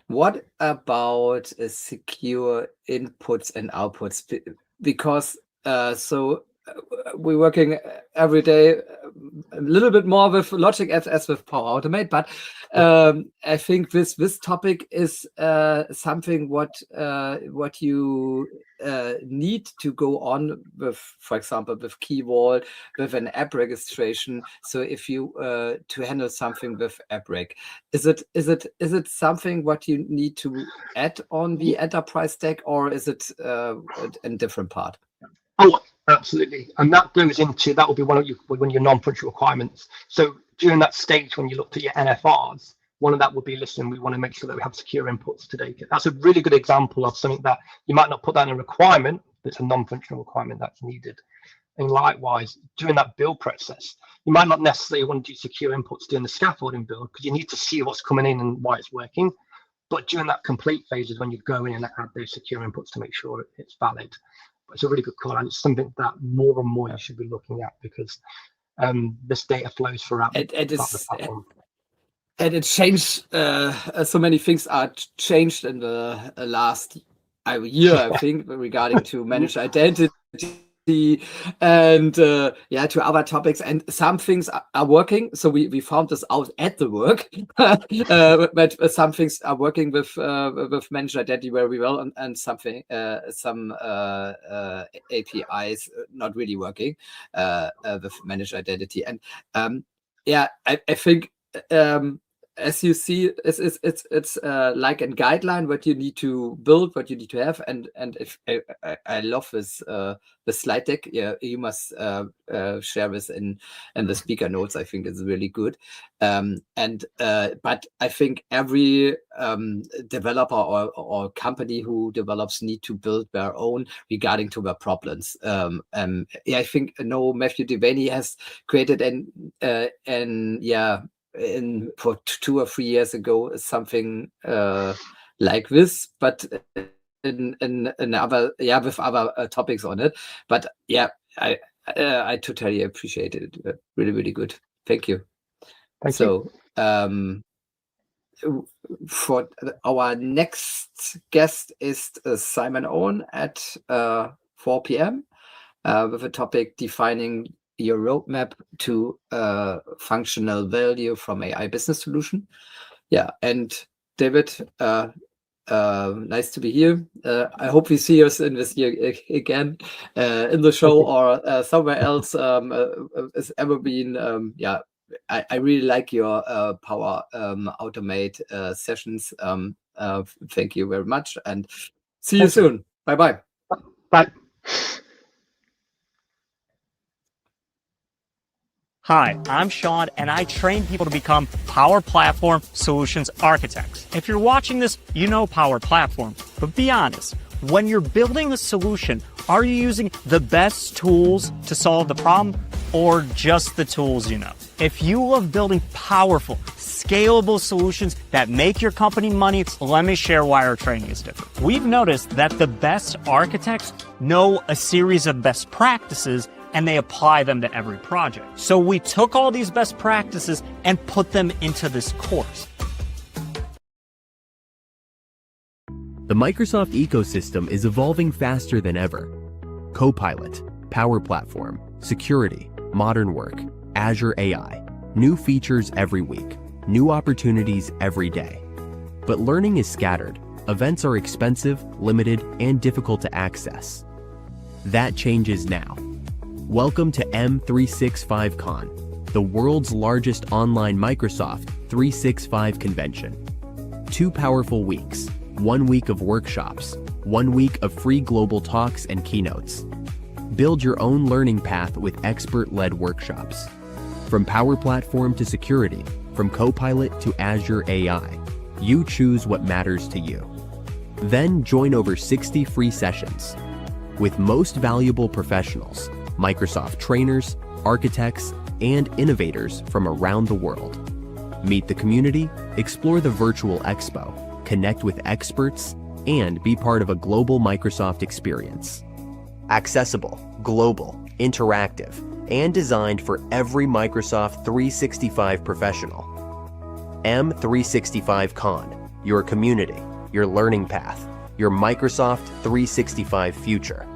what about secure inputs and outputs? Because we're working every day a little bit more with logic as with Power Automate, but I think this topic is something what you need to go on with, for example, with key vault, with an app registration. So if you to handle something with AppReg, is it something what you need to add on the enterprise stack, or is it a different part? Oh, absolutely. And that goes into, that will be one of your non-functional requirements. So during that stage when you looked at your NFRs, one of that would be, listen, we want to make sure that we have secure inputs today. That's a really good example of something that you might not put that in a requirement, but it's a non-functional requirement that's needed. And likewise, during that build process, you might not necessarily want to do secure inputs during the scaffolding build because you need to see what's coming in and why it's working. But during that complete phase is when you go in and add those secure inputs to make sure it's valid. But it's a really good call, and it's something that more and more you should be looking at because this data flows throughout the platform. And it changed. So many things are changed in the last year, I think, regarding to managed identity and to other topics. And some things are working. So we found this out at the work, but some things are working with managed identity very well, and some APIs not really working with managed identity. And I think. As you see, it's like a guideline what you need to build, what you need to have, and if I love this the slide deck. Yeah, you must share this in the speaker notes. I think it's really good. But I think every developer or company who develops need to build their own regarding to their problems. I think Matthew Devaney has created for 2 or 3 years ago something like this, but in other with other topics on it. But I totally appreciate it. Really, really good. Thank you. Thank you. For our next guest is Simon Owen at 4 p.m. With a topic defining your roadmap to functional value from AI business solution. Yeah, and David, nice to be here. I hope we see us in this year again in the show or somewhere else. It's ever been. I really like your Power Automate sessions. Thank you very much, and see you soon. Bye-bye. Bye. Hi, I'm Sean, and I train people to become Power Platform Solutions Architects. If you're watching this, you know Power Platform, but be honest, when you're building a solution, are you using the best tools to solve the problem or just the tools you know? If you love building powerful, scalable solutions that make your company money, let me share why our training is different. We've noticed that the best architects know a series of best practices and they apply them to every project. So we took all these best practices and put them into this course. The Microsoft ecosystem is evolving faster than ever. Copilot, Power Platform, security, modern work, Azure AI, new features every week, new opportunities every day. But learning is scattered. Events are expensive, limited, and difficult to access. That changes now. Welcome to M365 Con, the world's largest online Microsoft 365 convention. 2 powerful weeks, 1 week of workshops, 1 week of free global talks and keynotes. Build your own learning path with expert-led workshops. From Power Platform to security, from Copilot to Azure AI, you choose what matters to you. Then join over 60 free sessions with most valuable professionals, Microsoft trainers, architects, and innovators from around the world. Meet the community, explore the virtual expo, connect with experts, and be part of a global Microsoft experience. Accessible, global, interactive, and designed for every Microsoft 365 professional. M365 Con, your community, your learning path, your Microsoft 365 future.